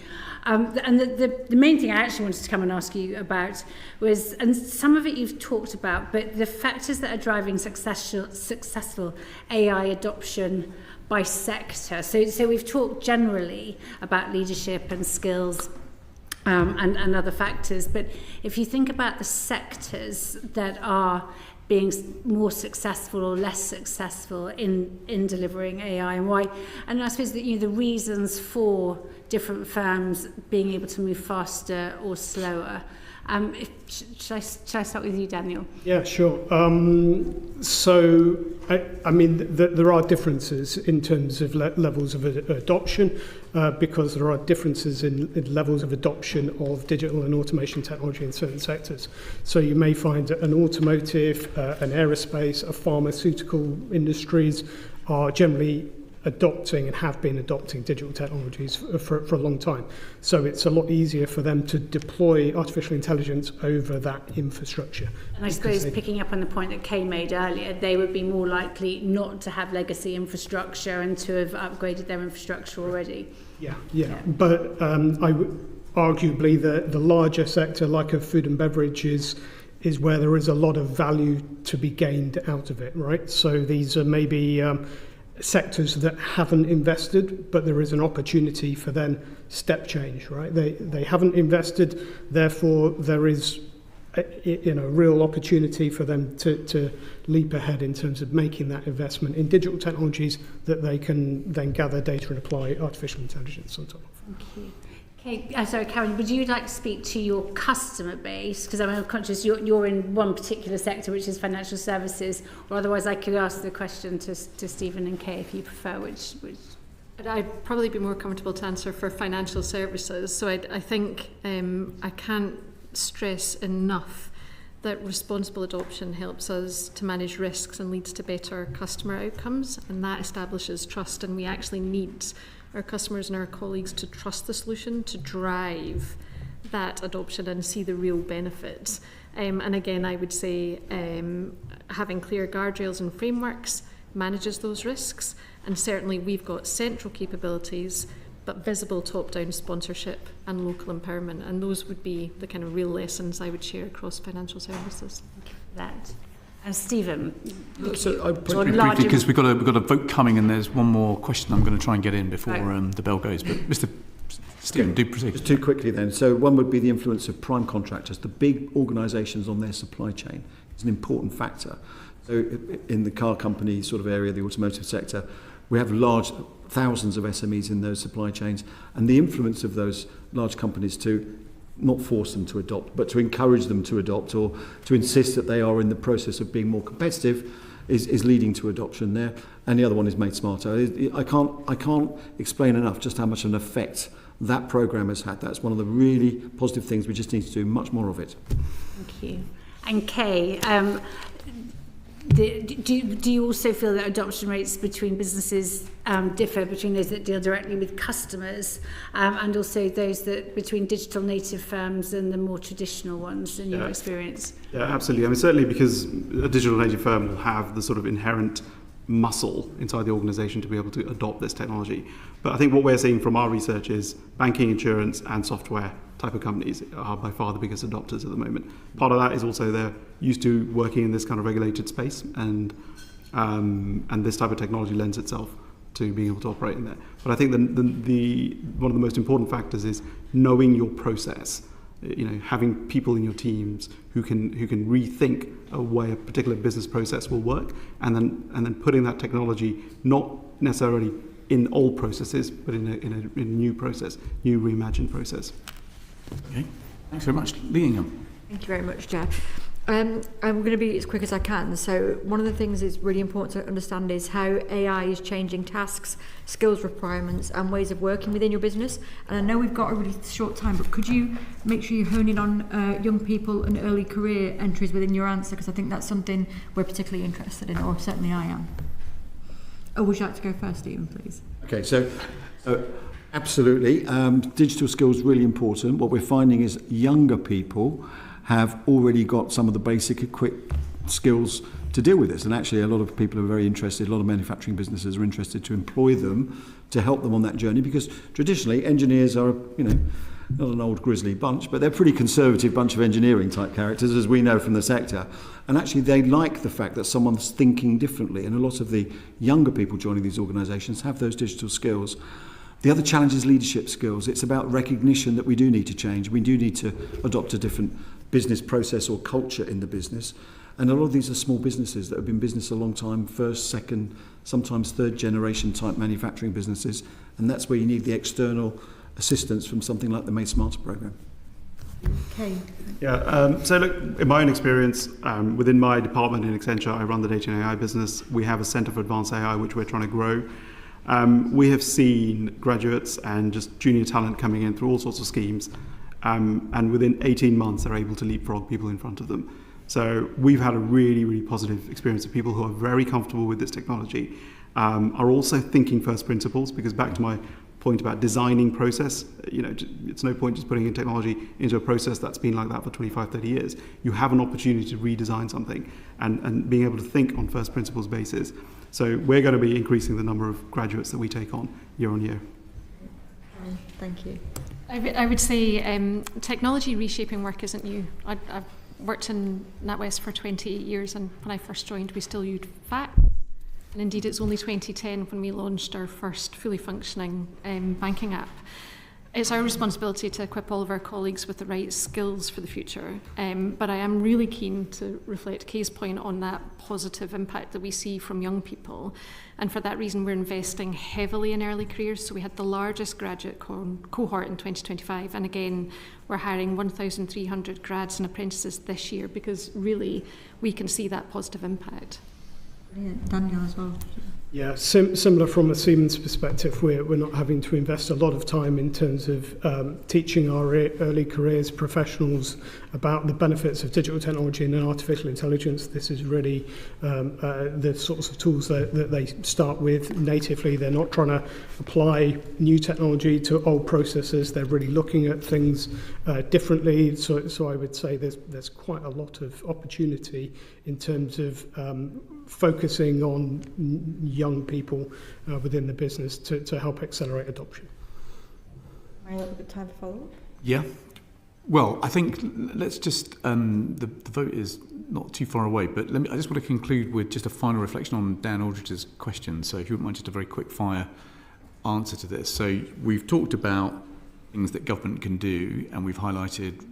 And the main thing I actually wanted to come and ask you about was, and some of it you've talked about, but the factors that are driving successful AI adoption by sector. So we've talked generally about leadership and skills and other factors, but if you think about the sectors that are being more successful or less successful in delivering AI, and why, and I suppose that the reasons for different firms being able to move faster or slower. Should I start with you, Daniel? Yeah, sure. So, I mean, there are differences in terms of levels of adoption because there are differences in levels of adoption of digital and automation technology in certain sectors. So you may find that an automotive, an aerospace, a pharmaceutical industries are generally adopting and have been adopting digital technologies for a long time. So it's a lot easier for them to deploy artificial intelligence over that infrastructure. And I suppose picking up on the point that Kay made earlier, they would be more likely not to have legacy infrastructure and to have upgraded their infrastructure already. Yeah. But arguably the larger sector, like a food and beverage, is where there is a lot of value to be gained out of it, right? So these are maybe sectors that haven't invested, but there is an opportunity for then step change, right? They haven't invested, therefore there is a real opportunity for them to leap ahead in terms of making that investment in digital technologies that they can then gather data and apply artificial intelligence on top of. Thank you. Okay, sorry, Karen, would you like to speak to your customer base? Because I'm conscious you're in one particular sector, which is financial services, or otherwise I could ask the question to Stephen and Kay if you prefer, which... I'd probably be more comfortable to answer for financial services. So I think I can't stress enough that responsible adoption helps us to manage risks and leads to better customer outcomes, and that establishes trust, and we actually need our customers and our colleagues to trust the solution to drive that adoption and see the real benefits. And again, I would say having clear guardrails and frameworks manages those risks, and certainly we've got central capabilities but visible top-down sponsorship and local empowerment, and those would be the kind of real lessons I would share across financial services. Thank you for that. And Stephen, so I briefly, because we've got a vote coming, and there's one more question I'm going to try and get in before the bell goes. But Mr. Stephen, do proceed. Just too quickly then. So one would be the influence of prime contractors, the big organisations on their supply chain. It's an important factor. So in the car company sort of area, the automotive sector, we have thousands of SMEs in those supply chains, and the influence of those large companies to not force them to adopt, but to encourage them to adopt, or to insist that they are in the process of being more competitive, is leading to adoption there. And the other one is Made Smarter. I can't explain enough just how much of an effect that programme has had. That's one of the really positive things. We just need to do much more of it. Thank you. And Kay, do you also feel that adoption rates between businesses differ between those that deal directly with customers and also those that between digital native firms and the more traditional ones in your experience? Yeah, absolutely. I mean, certainly because a digital native firm will have the sort of inherent muscle inside the organisation to be able to adopt this technology. But I think what we're seeing from our research is banking, insurance and software type of companies are by far the biggest adopters at the moment. Part of that is also they're used to working in this kind of regulated space, and this type of technology lends itself to being able to operate in there. But I think the one of the most important factors is knowing your process. Having people in your teams who can rethink a way a particular business process will work, and then putting that technology not necessarily in old processes, but in a new process, new reimagined process. Okay, thanks very much, Lee Ingham. Thank you very much, Jeff. I'm going to be as quick as I can. So one of the things that's really important to understand is how AI is changing tasks, skills requirements and ways of working within your business. And I know we've got a really short time, but could you make sure you hone in on young people and early career entries within your answer? Because I think that's something we're particularly interested in, or certainly I am. Oh, would you like to go first, Stephen, please? Okay, so absolutely. Digital skills really important. What we're finding is younger people have already got some of the basic equipped skills to deal with this. And actually a lot of people are very interested, a lot of manufacturing businesses are interested to employ them to help them on that journey, because traditionally engineers are, not an old grizzly bunch, but they're a pretty conservative bunch of engineering type characters, as we know from the sector. And actually they like the fact that someone's thinking differently. And a lot of the younger people joining these organisations have those digital skills. The other challenge is leadership skills. It's about recognition that we do need to change. We do need to adopt a different business process or culture in the business. And a lot of these are small businesses that have been in business a long time, first, second, sometimes third generation type manufacturing businesses. And that's where you need the external assistance from something like the Made Smarter programme. Okay. Yeah, so look, in my own experience, within my department in Accenture, I run the data and AI business. We have a Centre for Advanced AI, which we're trying to grow. We have seen graduates and just junior talent coming in through all sorts of schemes, and within 18 months they're able to leapfrog people in front of them. So we've had a really, really positive experience of people who are very comfortable with this technology, are also thinking first principles, because back to my point about designing process, it's no point just putting in technology into a process that's been like that for 25, 30 years. You have an opportunity to redesign something and being able to think on first principles basis. So we're going to be increasing the number of graduates that we take on year on year. Thank you. I would say technology reshaping work isn't new. I've worked in NatWest for 28 years, and when I first joined we still used fax. And indeed it's only 2010 when we launched our first fully functioning banking app. It's our responsibility to equip all of our colleagues with the right skills for the future. But I am really keen to reflect Kay's point on that positive impact that we see from young people. And for that reason, we're investing heavily in early careers. So we had the largest graduate cohort in 2025. And again, we're hiring 1,300 grads and apprentices this year, because really we can see that positive impact. Brilliant. Daniel as well. Yeah, similar from a Siemens perspective, we're not having to invest a lot of time in terms of teaching our early careers professionals about the benefits of digital technology and artificial intelligence. This is really the sorts of tools that they start with natively. They're not trying to apply new technology to old processes. They're really looking at things differently. So I would say there's quite a lot of opportunity in terms of focusing on young people within the business to help accelerate adoption. I have a bit of time for follow-up. Yeah. Well, I think let's just, the vote is not too far away, but I just want to conclude with just a final reflection on Dan Aldridge's question. So if you wouldn't mind, just a very quick fire answer to this. So we've talked about things that government can do, and we've highlighted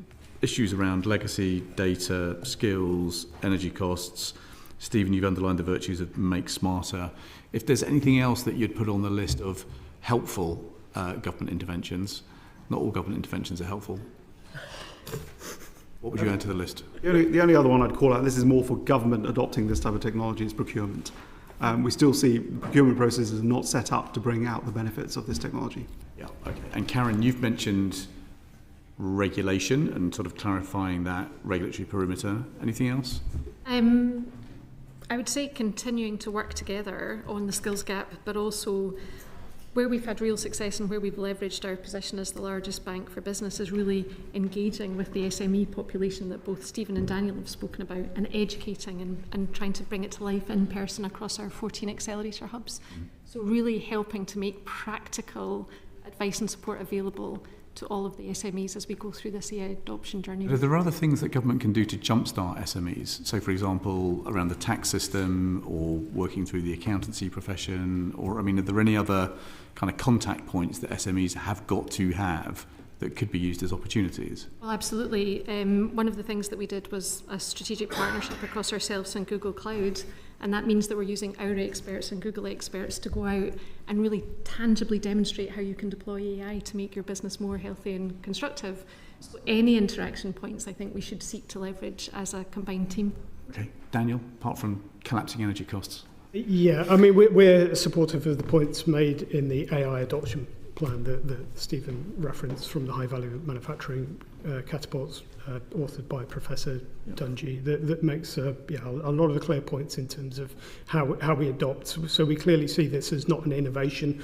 issues around legacy, data, skills, energy costs. Stephen, you've underlined the virtues of Make Smarter. If there's anything else that you'd put on the list of helpful government interventions, not all government interventions are helpful, what would you add to the list? The only other one I'd call out, this is more for government adopting this type of technology, is procurement. We still see procurement processes are not set up to bring out the benefits of this technology. Yeah, okay. And Karen, you've mentioned regulation and sort of clarifying that regulatory perimeter. Anything else? I would say continuing to work together on the skills gap, but also where we've had real success and where we've leveraged our position as the largest bank for business is really engaging with the SME population that both Stephen and Daniel have spoken about, and educating and trying to bring it to life in person across our 14 accelerator hubs. So really helping to make practical advice and support available to all of the SMEs as we go through this AI adoption journey. Are there other things that government can do to jumpstart SMEs? So, for example, around the tax system or working through the accountancy profession, or, are there any other kind of contact points that SMEs have got to have that could be used as opportunities? Well, absolutely. One of the things that we did was a strategic partnership across ourselves and Google Cloud, and that means that we're using our experts and Google experts to go out and really tangibly demonstrate how you can deploy AI to make your business more healthy and constructive. So any interaction points I think we should seek to leverage as a combined team. Okay, Daniel, apart from collapsing energy costs. Yeah, I mean, we're supportive of the points made in the AI adoption plan that Stephen referenced from the high value manufacturing catapults authored by Professor Dungy that makes a lot of the clear points in terms of how we adopt. So we clearly see this as not an innovation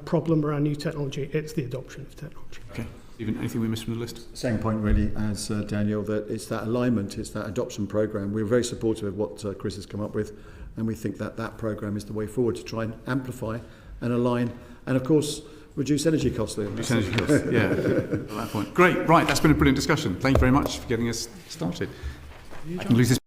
problem around new technology, it's the adoption of technology. Okay. Stephen, anything we missed from the list? Same point really as Daniel, that it's that alignment, it's that adoption programme. We're very supportive of what Chris has come up with, and we think that programme is the way forward to try and amplify and align, and of course reduce energy costs. Reduce energy costs, yeah, at that point. Great, right, that's been a brilliant discussion. Thank you very much for getting us started. I can lose this.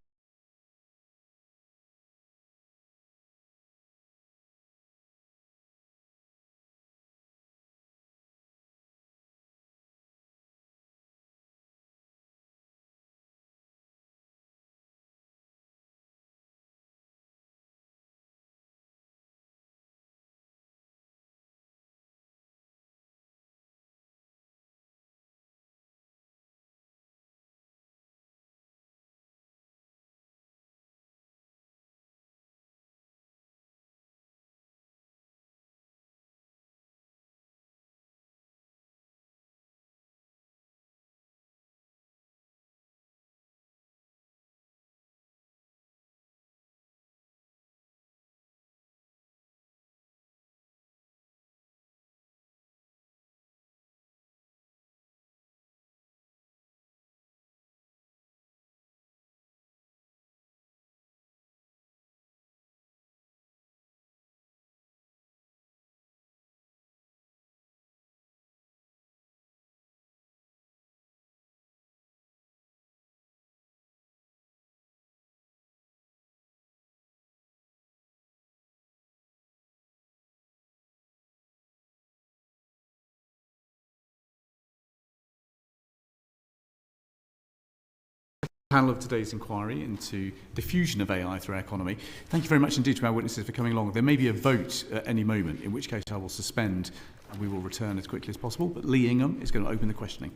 Panel of today's inquiry into diffusion of AI through our economy. Thank you very much indeed to our witnesses for coming along. There may be a vote at any moment, in which case I will suspend and we will return as quickly as possible. But Lee Ingham is going to open the questioning.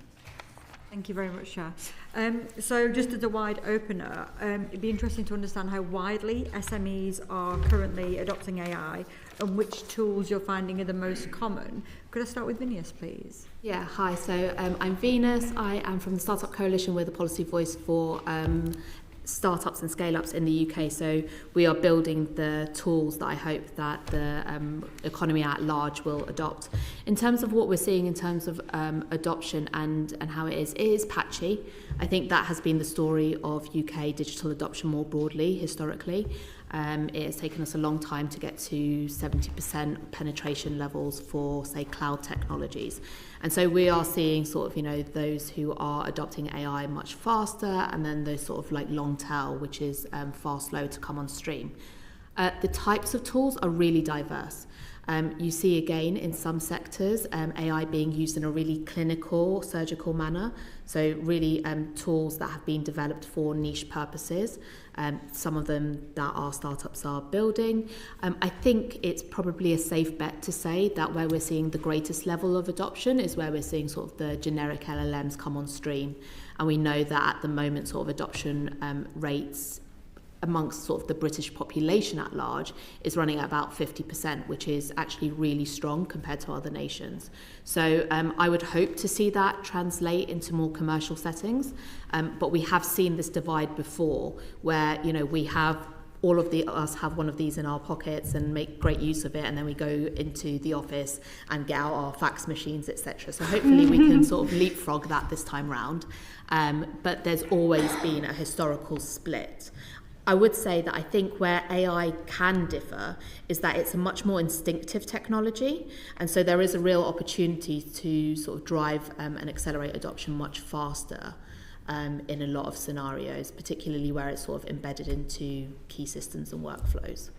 Thank you very much, Chair. So just as a wide opener, it'd be interesting to understand how widely SMEs are currently adopting AI and which tools you're finding are the most common. Could I start with Vinous, please? Yeah, hi. So I'm Vinous. I am from the Startup Coalition. We're the policy voice for startups and scale-ups in the UK. So we are building the tools that I hope that the economy at large will adopt. In terms of what we're seeing in terms of adoption and how it is patchy. I think that has been the story of UK digital adoption more broadly, historically. It has taken us a long time to get to 70% penetration levels for, say, cloud technologies. And so we are seeing sort of, those who are adopting AI much faster, and then those sort of like long tail, which is far slower to come on stream. The types of tools are really diverse. You see again in some sectors AI being used in a really clinical, surgical manner. So really tools that have been developed for niche purposes. Some of them that our startups are building. I think it's probably a safe bet to say that where we're seeing the greatest level of adoption is where we're seeing sort of the generic LLMs come on stream. And we know that at the moment sort of adoption rates amongst sort of the British population at large is running at about 50%, which is actually really strong compared to other nations. So I would hope to see that translate into more commercial settings. But we have seen this divide before where, we have all of us have one of these in our pockets and make great use of it, and then we go into the office and get out our fax machines, etc. So hopefully we can sort of leapfrog that this time round. But there's always been a historical split. I would say that I think where AI can differ is that it's a much more instinctive technology, and so there is a real opportunity to sort of drive and accelerate adoption much faster in a lot of scenarios, particularly where it's sort of embedded into key systems and workflows.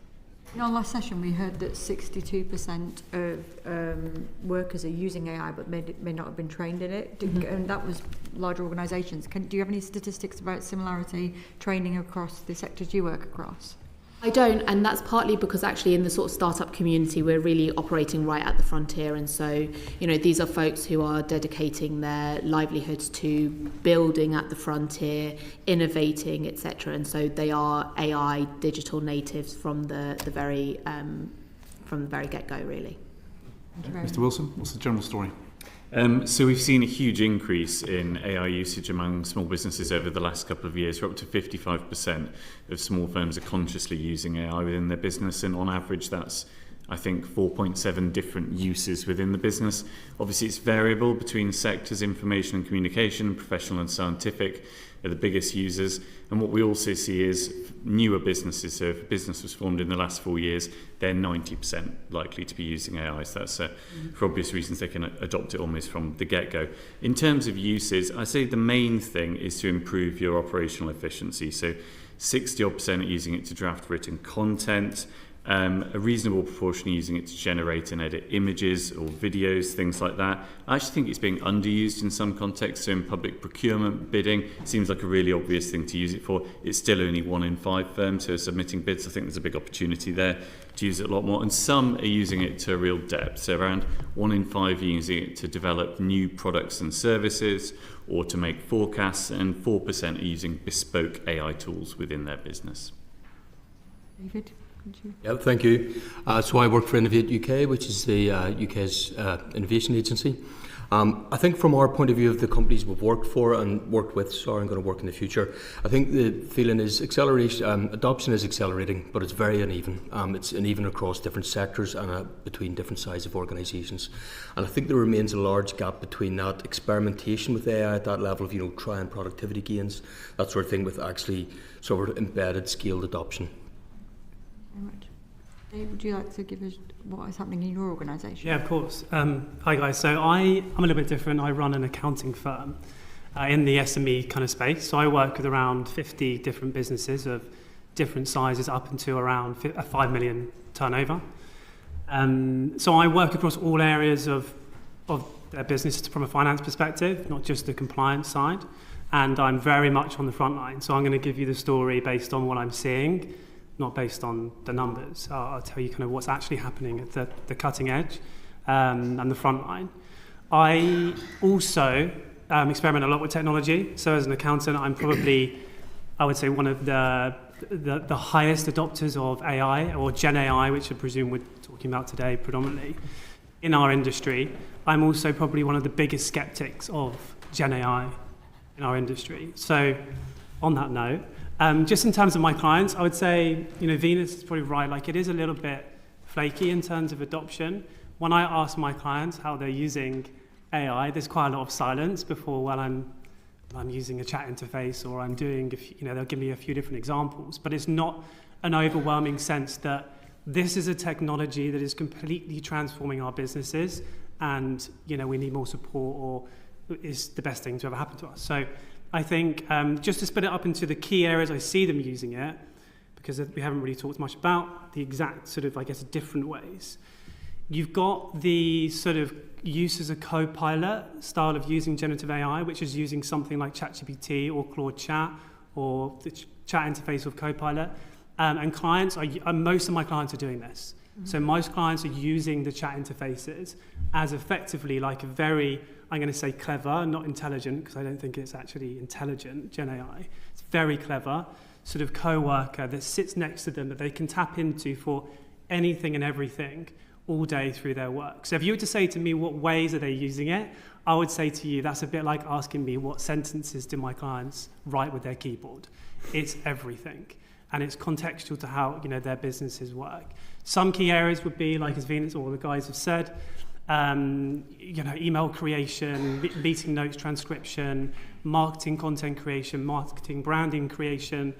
In our last session, we heard that 62% of workers are using AI but may not have been trained in it, and that was larger organisations. Do you have any statistics about similarity training across the sectors you work across? I don't, and that's partly because actually in the sort of startup community we're really operating right at the frontier, and so these are folks who are dedicating their livelihoods to building at the frontier, innovating, etc. And so they are AI digital natives from the very get-go, really. Mr. Wilson, what's the general story? So we've seen a huge increase in AI usage among small businesses over the last couple of years. We're up to 55% of small firms are consciously using AI within their business, and on average that's, I think, 4.7 different uses within the business. Obviously it's variable between sectors. Information and communication, professional and scientific are the biggest users, and what we also see is newer businesses. So if a business was formed in the last 4 years, they're 90% likely to be using AI. So that's for obvious reasons they can adopt it almost from the get-go. In terms of uses, I say the main thing is to improve your operational efficiency. So 60% are using it to draft written content. A reasonable proportion are using it to generate and edit images or videos, things like that. I actually think it's being underused in some contexts. So in public procurement bidding, it seems like a really obvious thing to use it for. It's still only 1 in 5 firms who are submitting bids. I think there's a big opportunity there to use it a lot more. And some are using it to a real depth. So around 1 in 5 are using it to develop new products and services or to make forecasts, and 4% are using bespoke AI tools within their business. David? Yeah, thank you. So I work for Innovate UK, which is the UK's innovation agency. I think from our point of view of the companies we've worked for and worked with, and going to work in the future, I think the feeling is adoption is accelerating, but it's very uneven. It's uneven across different sectors and between different sizes of organisations. And I think there remains a large gap between that experimentation with AI at that level of trying productivity gains, that sort of thing, with actually sort of embedded, scaled adoption. Very much. Dave, would you like to give us what is happening in your organisation? Yeah, of course. Hi guys. So I'm a little bit different. I run an accounting firm in the SME kind of space. So I work with around 50 different businesses of different sizes up into around 5 million turnover. So I work across all areas of their business from a finance perspective, not just the compliance side. And I'm very much on the front line. So I'm going to give you the story based on what I'm seeing, not based on the numbers. I'll tell you kind of what's actually happening at the cutting edge and the front line. I also experiment a lot with technology. So as an accountant, I'm probably, I would say, one of the highest adopters of AI, or Gen AI, which I presume we're talking about today predominantly, in our industry. I'm also probably one of the biggest skeptics of Gen AI in our industry. So on that note, just in terms of my clients, I would say, Vinous is probably right. Like, it is a little bit flaky in terms of adoption. When I ask my clients how they're using AI, there's quite a lot of silence before, I'm using a chat interface, or I'm doing, they'll give me a few different examples. But it's not an overwhelming sense that this is a technology that is completely transforming our businesses, and, we need more support, or is the best thing to ever happen to us. So I think just to split it up into the key areas I see them using it, because we haven't really talked much about the exact sort of, different ways. You've got the sort of use as a co-pilot style of using generative AI, which is using something like ChatGPT or Claude Chat or the chat interface of Copilot. And clients, most of my clients are doing this. Mm-hmm. So most clients are using the chat interfaces as effectively like a very, I'm going to say clever, not intelligent, because I don't think it's actually intelligent, Gen AI. It's very clever, sort of co-worker that sits next to them that they can tap into for anything and everything all day through their work. So if you were to say to me, what ways are they using it? I would say to you, that's a bit like asking me what sentences do my clients write with their keyboard. It's everything. And it's contextual to how their businesses work. Some key areas would be, like as Vinous or the guys have said, email creation, meeting notes transcription, marketing content creation, marketing branding creation,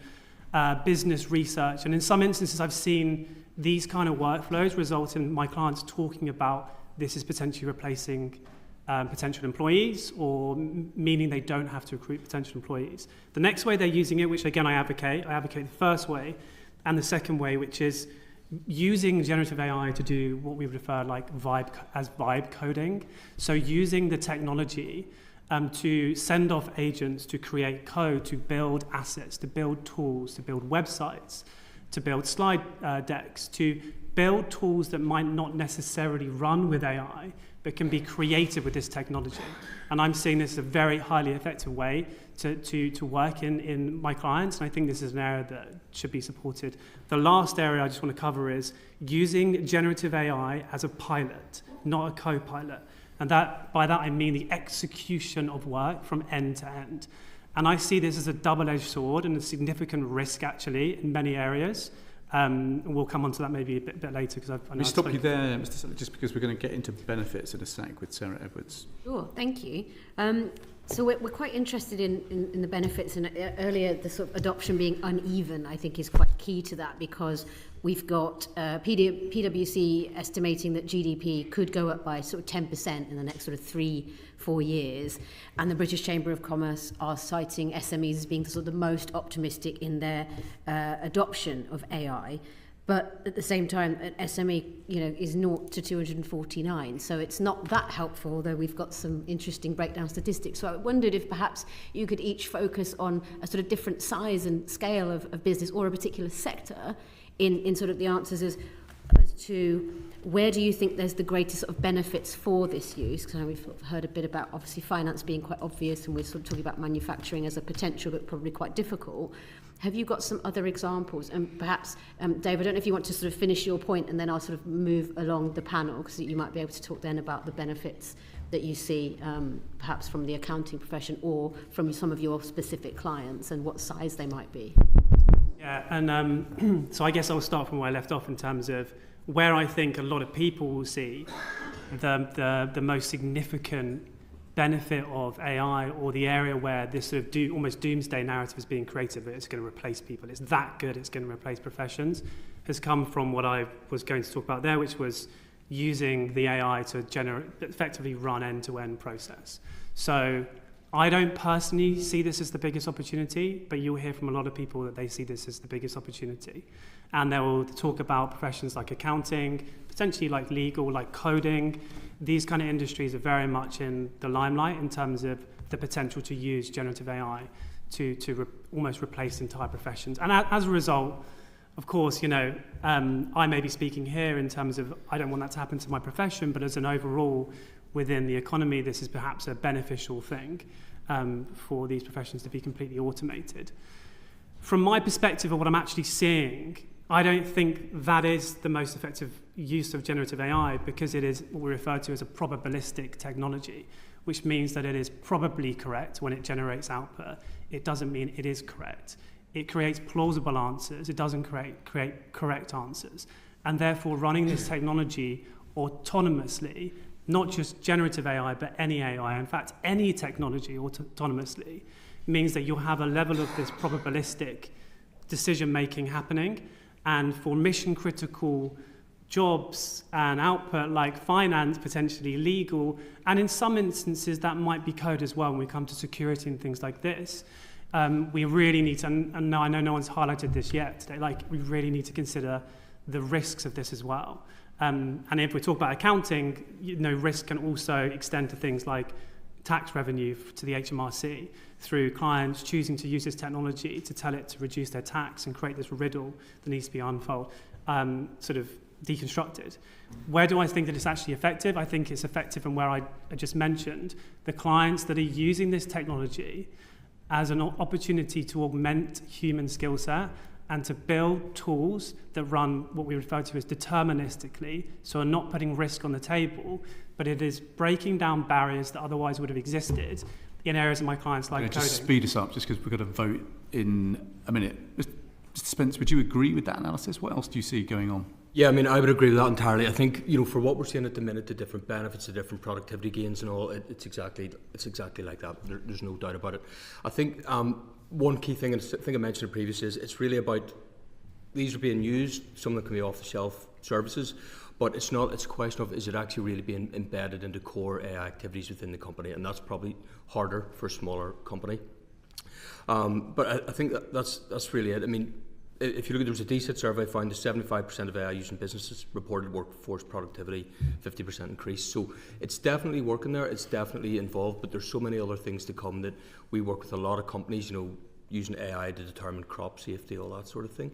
business research. And in some instances, I've seen these kind of workflows result in my clients talking about this is potentially replacing potential employees, or meaning they don't have to recruit potential employees. The next way they're using it, which again I advocate the first way, and the second way, which is using generative AI to do what we refer like vibe coding. So using the technology to send off agents to create code, to build assets, to build tools, to build websites to build slide decks, to build tools that might not necessarily run with AI, but can be created with this technology. And I'm seeing this as a very highly effective way to work in my clients, and I think this is an area that should be supported. The last area I just want to cover is using generative AI as a pilot, not a co-pilot. And by that I mean the execution of work from end to end. And I see this as a double-edged sword and a significant risk, actually, in many areas. We'll come on to that maybe a bit later. Let me stop you there, Mr. Sellick, just because we're going to get into benefits in a sec with Sarah Edwards. Sure, thank you. So we're quite interested in the benefits, and earlier the sort of adoption being uneven, I think, is quite key to that, because we've got PwC estimating that GDP could go up by sort of 10% in the next sort of 3-4 years, and the British Chamber of Commerce are citing SMEs as being sort of the most optimistic in their adoption of AI. But at the same time, an SME, is 0 to 249. So it's not that helpful, although we've got some interesting breakdown statistics. So I wondered if perhaps you could each focus on a sort of different size and scale of business, or a particular sector, in sort of the answers as to where do you think there's the greatest sort of benefits for this use? Because we've heard a bit about, obviously, finance being quite obvious, and we're sort of talking about manufacturing as a potential, but probably quite difficult. Have you got some other examples? And perhaps, Dave, I don't know if you want to sort of finish your point, and then I'll sort of move along the panel, because you might be able to talk then about the benefits that you see, perhaps from the accounting profession or from some of your specific clients, and what size they might be. Yeah, and so I guess I'll start from where I left off in terms of where I think a lot of people will see the most significant benefit of AI, or the area where this sort of almost doomsday narrative is being created, that it's going to replace people, it's that good, it's going to replace professions, has come from what I was going to talk about there, which was using the AI to effectively run end-to-end process. So I don't personally see this as the biggest opportunity, but you'll hear from a lot of people that they see this as the biggest opportunity. And they will talk about professions like accounting, potentially like legal, like coding. These kind of industries are very much in the limelight in terms of the potential to use generative AI to almost replace entire professions. And as a result, of course, I may be speaking here in terms of I don't want that to happen to my profession, but as an overall within the economy, this is perhaps a beneficial thing for these professions to be completely automated. From my perspective of what I'm actually seeing, I don't think that is the most effective use of generative AI, because it is what we refer to as a probabilistic technology, which means that it is probably correct when it generates output. It doesn't mean it is correct. It creates plausible answers. It doesn't create correct answers. And therefore, running this technology autonomously, not just generative AI, but any AI, in fact, any technology autonomously, means that you'll have a level of this probabilistic decision-making happening. And for mission-critical jobs and output like finance, potentially legal, and in some instances that might be code as well when we come to security and things like this, we really need to, and no, I know no one's highlighted this yet today, we really need to consider the risks of this as well. And if we talk about accounting, risk can also extend to things like tax revenue to the HMRC through clients choosing to use this technology to tell it to reduce their tax and create this riddle that needs to be sort of deconstructed. Where do I think that it's actually effective? I think it's effective in where I just mentioned, the clients that are using this technology as an opportunity to augment human skill set and to build tools that run what we refer to as deterministically, so are not putting risk on the table, but it is breaking down barriers that otherwise would have existed in areas of my clients like coding. Just speed us up, just because we've got to vote in a minute. Mr. Spence, would you agree with that analysis? What else do you see going on? Yeah, I would agree with that entirely. I think, for what we're seeing at the minute, the different benefits, the different productivity gains and all, it's exactly like that. There's no doubt about it. I think one key thing, and I think I mentioned it previously, is it's really about these are being used, some of them can be off-the-shelf services, but it's a question of, is it actually really being embedded into core AI activities within the company? And that's probably harder for a smaller company. But I think that's really it. If you look at, there was a DCIT survey found that 75% of AI using businesses reported workforce productivity, 50% increase. So it's definitely working there, it's definitely involved, but there's so many other things to come that we work with a lot of companies, using AI to determine crop safety, all that sort of thing.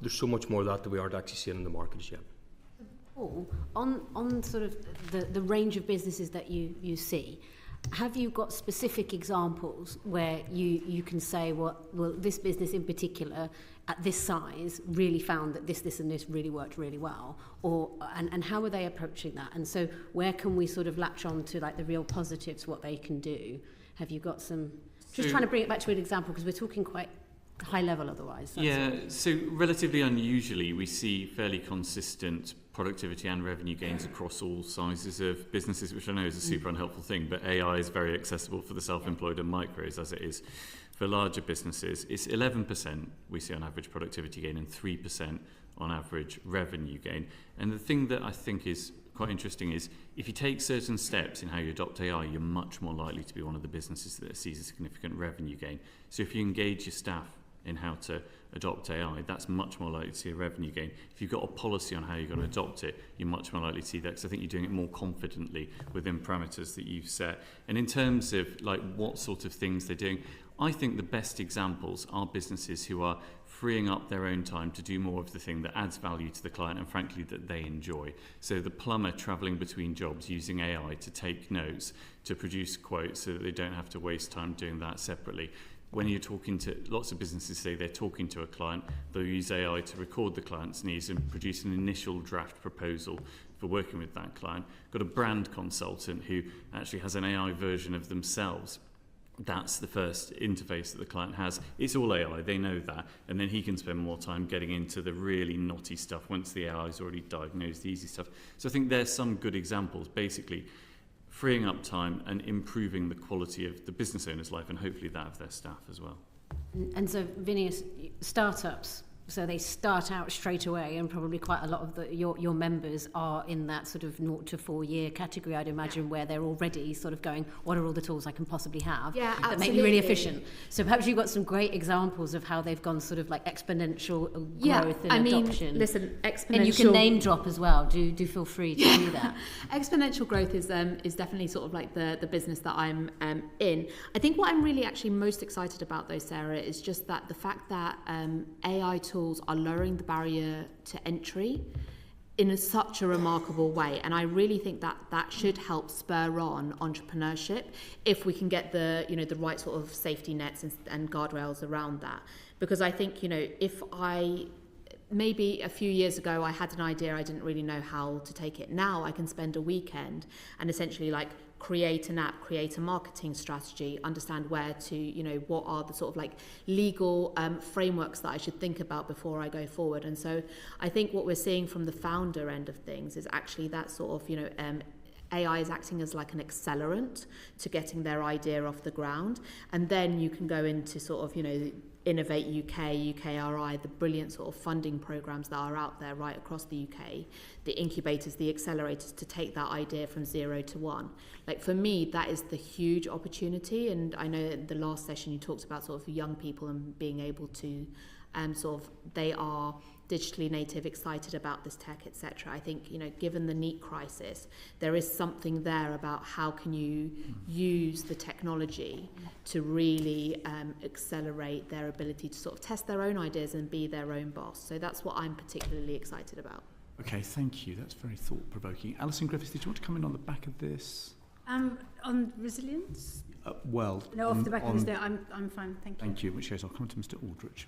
There's so much more of that we aren't actually seeing in the market as yet. Paul, on sort of the range of businesses that you see, have you got specific examples where you can say, well, this business in particular at this size really found that this and this really worked really well, and how are they approaching that? And so where can we sort of latch on to like the real positives, what they can do? Have you got some? Just trying to bring it back to an example because we're talking quite high level otherwise. So relatively unusually, we see fairly consistent productivity and revenue gains across all sizes of businesses, which I know is a super unhelpful thing, but AI is very accessible for the self-employed and micros as it is for larger businesses. It's 11% we see on average productivity gain and 3% on average revenue gain. And the thing that I think is quite interesting is if you take certain steps in how you adopt AI, you're much more likely to be one of the businesses that sees a significant revenue gain. So if you engage your staff in how to adopt AI, that's much more likely to see a revenue gain. If you've got a policy on how you're going to adopt it, you're much more likely to see that because I think you're doing it more confidently within parameters that you've set. And in terms of like what sort of things they're doing, I think the best examples are businesses who are freeing up their own time to do more of the thing that adds value to the client and frankly that they enjoy. So the plumber travelling between jobs using AI to take notes, to produce quotes so that they don't have to waste time doing that separately. When you're talking to lots of businesses, say they're talking to a client, they'll use AI to record the client's needs and produce an initial draft proposal for working with that client. Got a brand consultant who actually has an AI version of themselves. That's the first interface that the client has. It's all AI, they know that. And then he can spend more time getting into the really knotty stuff once the AI has already diagnosed the easy stuff. So I think there's some good examples, basically freeing up time and improving the quality of the business owner's life and hopefully that of their staff as well. And so, Vinous, startups, so they start out straight away and probably quite a lot of your members are in that sort of 0 to 4 year category, I'd imagine, where they're already sort of going, what are all the tools I can possibly have that make me really efficient? So perhaps you've got some great examples of how they've gone sort of like exponential growth and adoption. Listen, exponential... And you can name drop as well, do feel free to do that. Exponential growth is definitely sort of like the business that I'm in. I think what I'm really actually most excited about though, Sarah, is just that the fact that AI tools are lowering the barrier to entry in such a remarkable way, and I really think that should help spur on entrepreneurship if we can get the right sort of safety nets and guardrails around that. Because I think if maybe a few years ago I had an idea, I didn't really know how to take it. Now I can spend a weekend and essentially like create an app, create a marketing strategy, understand where to, what are the sort of like legal frameworks that I should think about before I go forward. And so I think what we're seeing from the founder end of things is actually that sort of, AI is acting as like an accelerant to getting their idea off the ground. And then you can go into sort of, Innovate UK, UKRI, the brilliant sort of funding programs that are out there right across the UK, the incubators, the accelerators to take that idea from 0 to 1. Like for me, that is the huge opportunity. And I know in the last session you talked about sort of young people and being able to sort of, they are digitally native, excited about this tech, etc. I think, given the NEET crisis, there is something there about how can you use the technology to really accelerate their ability to sort of test their own ideas and be their own boss. So that's what I'm particularly excited about. Okay, thank you. That's very thought-provoking. Alison Griffiths, did you want to come in on the back of this? On resilience? No, off the back of this, no, I'm fine, thank you. Thank you, in which case I'll come to Mr. Aldrich.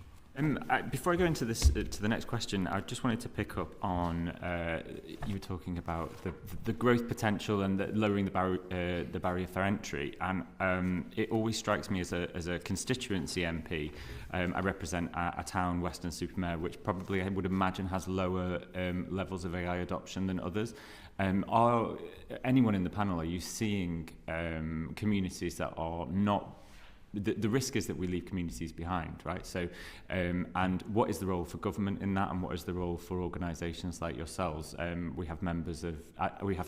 Before I go into this, to the next question, I just wanted to pick up on you were talking about the growth potential and lowering the barrier for entry, and it always strikes me as a constituency MP. I represent a town, Weston-super-Mare, which probably I would imagine has lower levels of AI adoption than others. Are anyone in the panel, are you seeing communities that are not? The risk is that we leave communities behind, right? So, and what is the role for government in that, and what is the role for organisations like yourselves? We have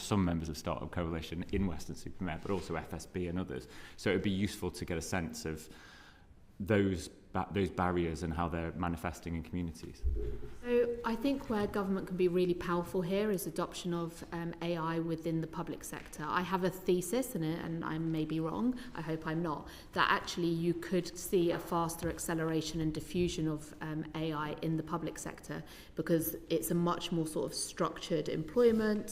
some members of Startup Coalition in Weston-super-Mare, but also FSB and others. So it would be useful to get a sense of those those barriers and how they're manifesting in communities? So I think where government can be really powerful here is adoption of AI within the public sector. I have a thesis, and I may be wrong, I hope I'm not, that actually you could see a faster acceleration and diffusion of AI in the public sector, because it's a much more sort of structured employer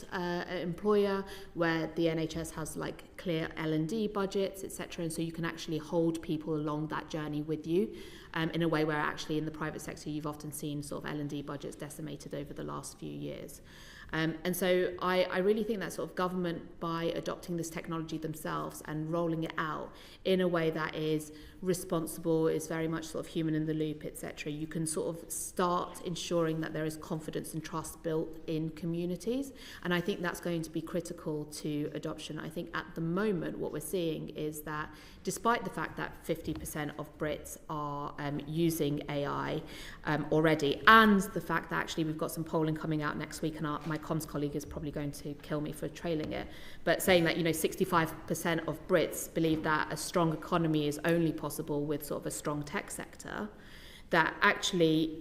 where the NHS has like clear L&D budgets, etc. And so you can actually hold people along that journey with you in a way where actually in the private sector you've often seen sort of L&D budgets decimated over the last few years. And so I really think that sort of government, by adopting this technology themselves and rolling it out in a way that is responsible, is very much sort of human in the loop, etc., you can sort of start ensuring that there is confidence and trust built in communities. And I think that's going to be critical to adoption. I think at the moment what we're seeing is that despite the fact that 50% of Brits are using AI already, and the fact that actually we've got some polling coming out next week, and my comms colleague is probably going to kill me for trailing it, but saying that 65% of Brits believe that a strong economy is only possible with sort of a strong tech sector, that actually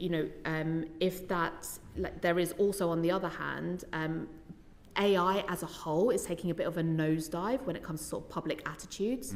if that's there is also on the other hand AI as a whole is taking a bit of a nosedive when it comes to sort of public attitudes.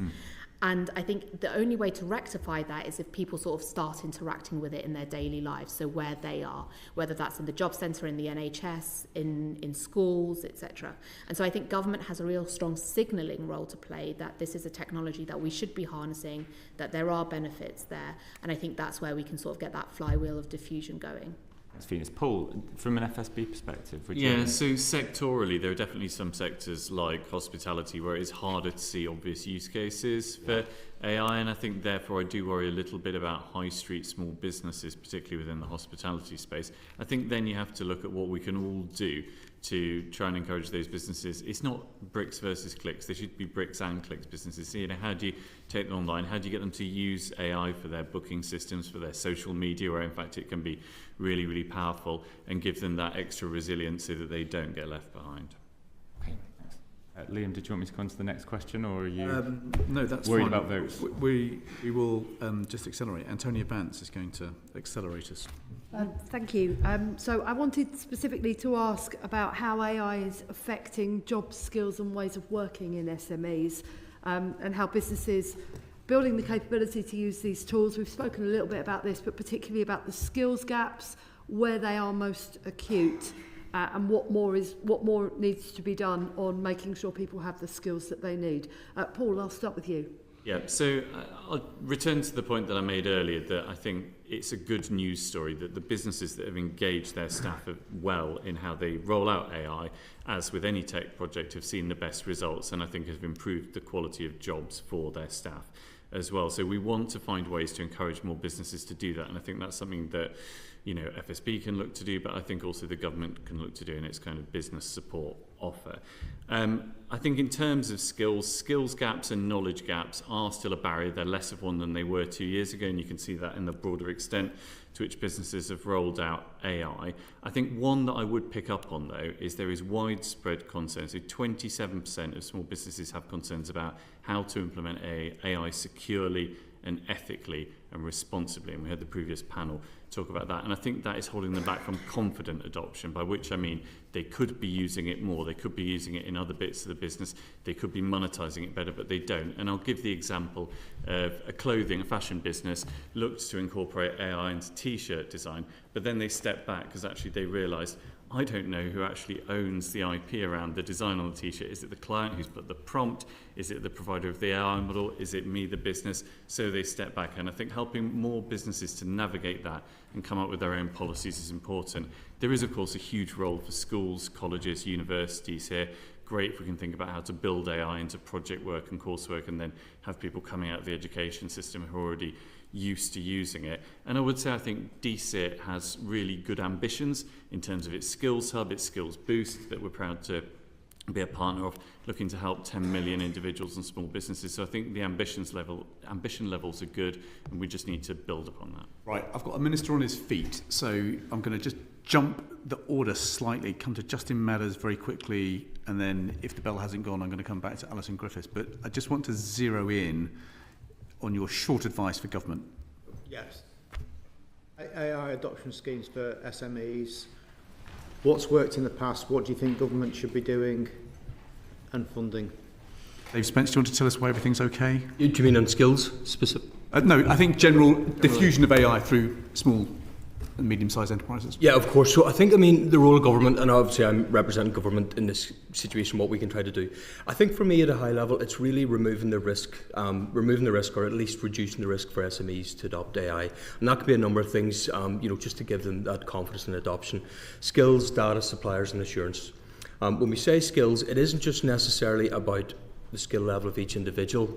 And I think the only way to rectify that is if people sort of start interacting with it in their daily lives, so where they are, whether that's in the job centre, in the NHS, in schools, etc. And so I think government has a real strong signalling role to play that this is a technology that we should be harnessing, that there are benefits there, and I think that's where we can sort of get that flywheel of diffusion going. Thanks, Vinous. Paul, from an FSB perspective, would you? Yeah, so sectorally, there are definitely some sectors like hospitality where it's harder to see obvious use cases for AI, and I think therefore I do worry a little bit about high street small businesses, particularly within the hospitality space. I think then you have to look at what we can all do to try and encourage those businesses. It's not bricks versus clicks. There should be bricks and clicks businesses. So, how do you take them online? How do you get them to use AI for their booking systems, for their social media, where in fact it can be really, really powerful, and give them that extra resilience so that they don't get left behind? Okay. Liam, did you want me to go on to the next question, or are you no, that's worried fine. about votes? We will just accelerate. Antonia Vance is going to accelerate us. Thank you. So I wanted specifically to ask about how AI is affecting jobs, skills and ways of working in SMEs, and how businesses building the capability to use these tools. We've spoken a little bit about this, but particularly about the skills gaps, where they are most acute, and what more needs to be done on making sure people have the skills that they need. Paul, I'll start with you. Yeah, so I'll return to the point that I made earlier, that I think it's a good news story that the businesses that have engaged their staff well in how they roll out AI, as with any tech project, have seen the best results, and I think have improved the quality of jobs for their staff as well. So we want to find ways to encourage more businesses to do that, and I think that's something that FSB can look to do, but I think also the government can look to do in its kind of business support offer. I think in terms of skills gaps and knowledge gaps are still a barrier. They're less of one than they were 2 years ago, and you can see that in the broader extent to which businesses have rolled out AI. I think one that I would pick up on, though, is there is widespread concern. So 27% of small businesses have concerns about how to implement AI securely and ethically and responsibly, and we had the previous panel talk about that, and I think that is holding them back from confident adoption, by which I mean they could be using it more, they could be using it in other bits of the business, they could be monetizing it better, but they don't. And I'll give the example of a fashion business looked to incorporate AI into t-shirt design, but then they stepped back because actually they realized, I don't know who actually owns the IP around the design on the t-shirt. Is it the client who's put the prompt? Is it the provider of the AI model? Is it me, the business? So they step back, and I think helping more businesses to navigate that and come up with their own policies is important. There is, of course, a huge role for schools, colleges, universities here. Great if we can think about how to build AI into project work and coursework, and then have people coming out of the education system who are already used to using it. And I would say I think DCIT has really good ambitions in terms of its skills hub, its skills boost that we're proud to be a partner of, looking to help 10 million individuals and small businesses. So I think the ambition levels are good, and we just need to build upon that. Right, I've got a minister on his feet, so I'm going to just jump the order slightly, come to Justin Matters very quickly, and then if the bell hasn't gone, I'm going to come back to Alison Griffiths. But I just want to zero in on your short advice for government. Yes. AI adoption schemes for SMEs. What's worked in the past? What do you think government should be doing and funding? Dave Spence, do you want to tell us why everything's okay? Do you mean on skills specific? No, I think general diffusion of AI through small and medium-sized enterprises. Yeah, of course. So I think, the role of government, and obviously I'm representing government in this situation, what we can try to do. I think for me at a high level, it's really removing the risk, or at least reducing the risk for SMEs to adopt AI. And that could be a number of things, just to give them that confidence in adoption. Skills, data, suppliers and assurance. When we say skills, it isn't just necessarily about the skill level of each individual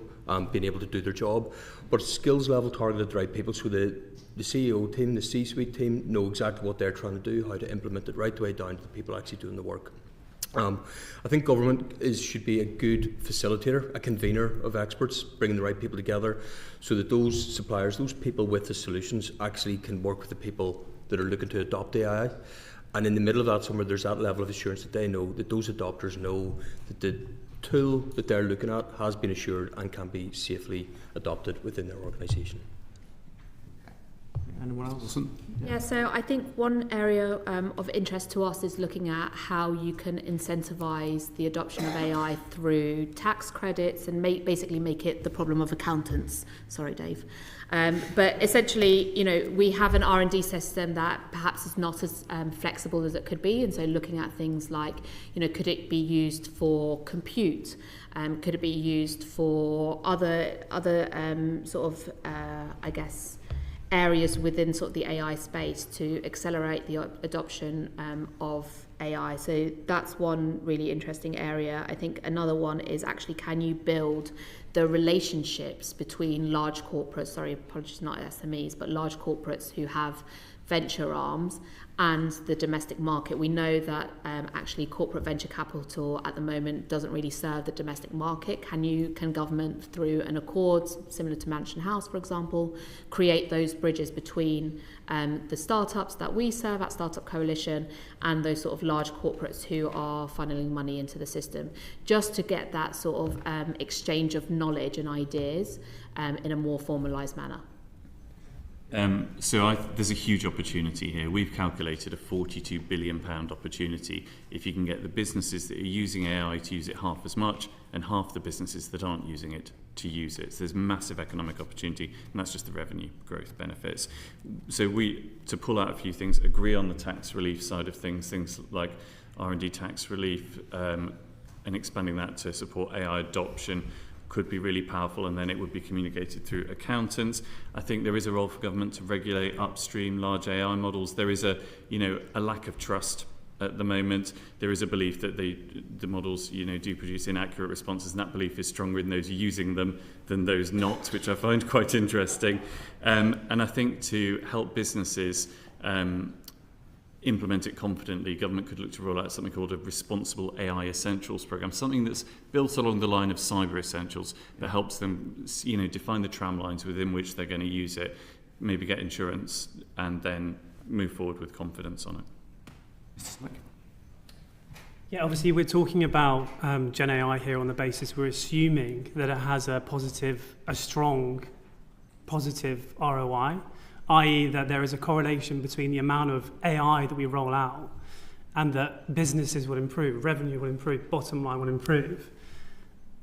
being able to do their job, but skills level targeted at the right people, so the CEO team, the C-suite team know exactly what they're trying to do, how to implement it right the way down to the people actually doing the work. I think government should be a good facilitator, a convener of experts, bringing the right people together so that those suppliers, those people with the solutions actually can work with the people that are looking to adopt AI. And in the middle of that somewhere, there's that level of assurance that they know, that those adopters know that the tool that they're looking at has been assured and can be safely adopted within their organisation. Anyone else? Yeah, so I think one area of interest to us is looking at how you can incentivise the adoption of AI through tax credits and basically make it the problem of accountants. Sorry, Dave. But essentially, we have an R&D system that perhaps is not as flexible as it could be. And so looking at things like, could it be used for compute? Could it be used for other areas within sort of the AI space to accelerate the adoption of AI. So that's one really interesting area. I think another one is actually, can you build the relationships between large corporates, apologies, not SMEs, but large corporates who have venture arms and the domestic market. We know that actually corporate venture capital at the moment doesn't really serve the domestic market. Can government, through an accord similar to Mansion House, for example, create those bridges between the startups that we serve at Startup Coalition and those sort of large corporates who are funneling money into the system, just to get that sort of exchange of knowledge and ideas in a more formalised manner? There's a huge opportunity here. We've calculated a £42 billion opportunity if you can get the businesses that are using AI to use it half as much and half the businesses that aren't using it to use it. So there's massive economic opportunity, and that's just the revenue growth benefits. So to pull out a few things, agree on the tax relief side of things like R&D tax relief and expanding that to support AI adoption could be really powerful, and then it would be communicated through accountants. I think there is a role for government to regulate upstream large AI models. There is a lack of trust at the moment. There is a belief that the models do produce inaccurate responses, and that belief is stronger in those using them than those not, which I find quite interesting. And I think to help businesses implement it confidently, government could look to roll out something called a Responsible AI Essentials program, something that's built along the line of Cyber Essentials that helps them, define the tram lines within which they're going to use it, maybe get insurance, and then move forward with confidence on it. Yeah, obviously we're talking about Gen AI here on the basis we're assuming that it has a strong positive ROI. i.e. that there is a correlation between the amount of AI that we roll out and that businesses will improve, revenue will improve, bottom line will improve.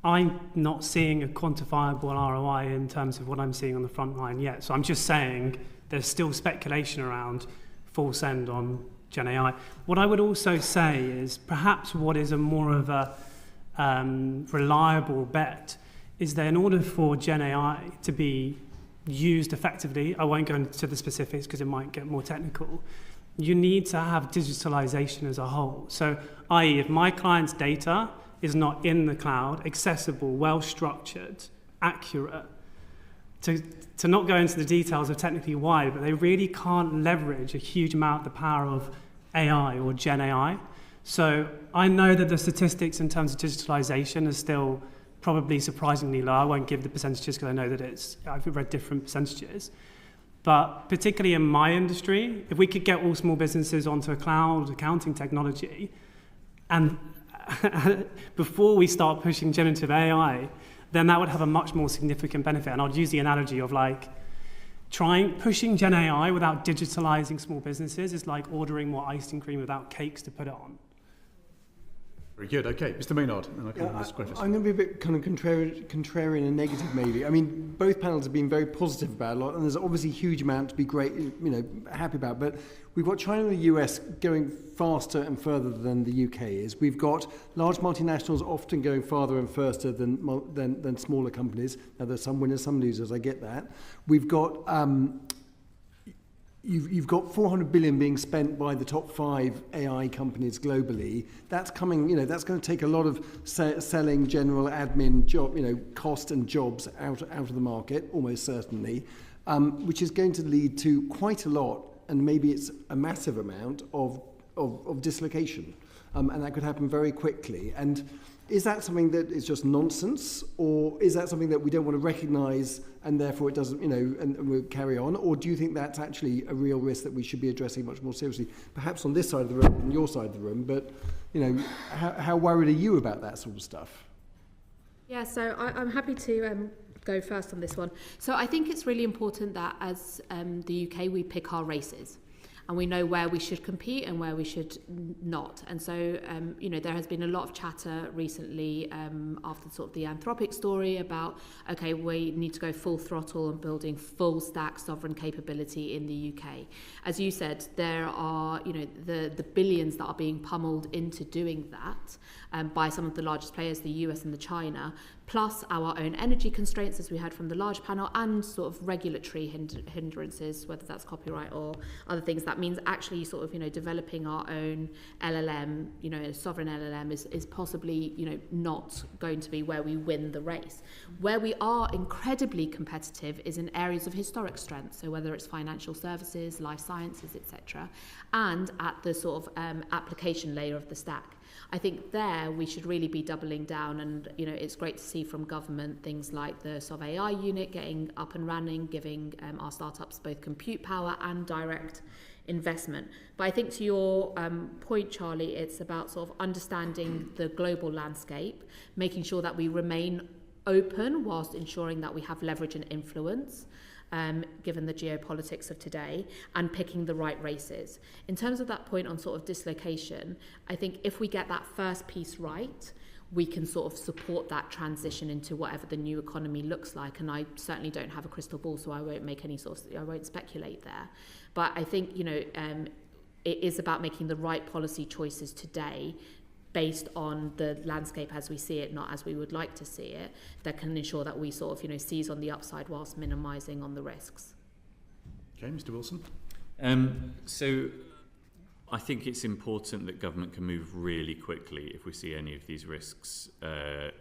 I'm not seeing a quantifiable ROI in terms of what I'm seeing on the front line yet. So I'm just saying there's still speculation around full send on Gen AI. What I would also say is perhaps what is a more of a reliable bet is that in order for Gen AI to be used effectively, I won't go into the specifics because it might get more technical, you need to have digitalisation as a whole. So, i.e. if my client's data is not in the cloud, accessible, well-structured, accurate, to not go into the details of technically why, but they really can't leverage a huge amount of the power of AI or Gen AI. So I know that the statistics in terms of digitalisation are still probably surprisingly low. I won't give the percentages because I know that I've read different percentages. But particularly in my industry, if we could get all small businesses onto a cloud accounting technology, and before we start pushing generative AI, then that would have a much more significant benefit. And I'd use the analogy of pushing Gen AI without digitalising small businesses is like ordering more icing cream without cakes to put it on. Very good. Okay, Mr. Maynard. And I'm going to be a bit kind of contrarian and negative, maybe. I mean, both panels have been very positive about a lot, and there's obviously a huge amount to be happy about. But we've got China and the US going faster and further than the UK is. We've got large multinationals often going farther and faster than smaller companies. Now, there's some winners, some losers. I get that. We've got You've got 400 billion being spent by the top 5 AI companies globally. That's coming, that's going to take a lot of selling, general admin, job, cost and jobs out of the market, almost certainly, which is going to lead to quite a lot, and maybe it's a massive amount of dislocation, and that could happen very quickly. And is that something that is just nonsense, or is that something that we don't want to recognise and therefore it doesn't, and we'll carry on? Or do you think that's actually a real risk that we should be addressing much more seriously, perhaps on this side of the room than your side of the room? But, how worried are you about that sort of stuff? Yeah, so I'm happy to go first on this one. So I think it's really important that as the UK, we pick our races. And we know where we should compete and where we should not. And so, there has been a lot of chatter recently after sort of the Anthropic story about, okay, we need to go full throttle and building full stack sovereign capability in the UK. As you said, there are, the billions that are being pummeled into doing that by some of the largest players, the US and the China, plus our own energy constraints, as we heard from the large panel, and sort of regulatory hindrances, whether that's copyright or other things. That means actually sort of, developing our own LLM, a sovereign LLM is possibly, not going to be where we win the race. Where we are incredibly competitive is in areas of historic strength, so whether it's financial services, life sciences, etc., and at the sort of application layer of the stack. I think there we should really be doubling down, and it's great to see from government things like the Sov AI unit getting up and running, giving our startups both compute power and direct investment. But I think to your point, Charlie, it's about sort of understanding the global landscape, making sure that we remain open whilst ensuring that we have leverage and influence. Given the geopolitics of today, and picking the right races. In terms of that point on sort of dislocation, I think if we get that first piece right, we can sort of support that transition into whatever the new economy looks like. And I certainly don't have a crystal ball, so I won't make any I won't speculate there. But I think, it is about making the right policy choices today based on the landscape as we see it, not as we would like to see it, that can ensure that we sort of, seize on the upside whilst minimising on the risks. Okay, Mr. Wilson. So I think it's important that government can move really quickly if we see any of these risks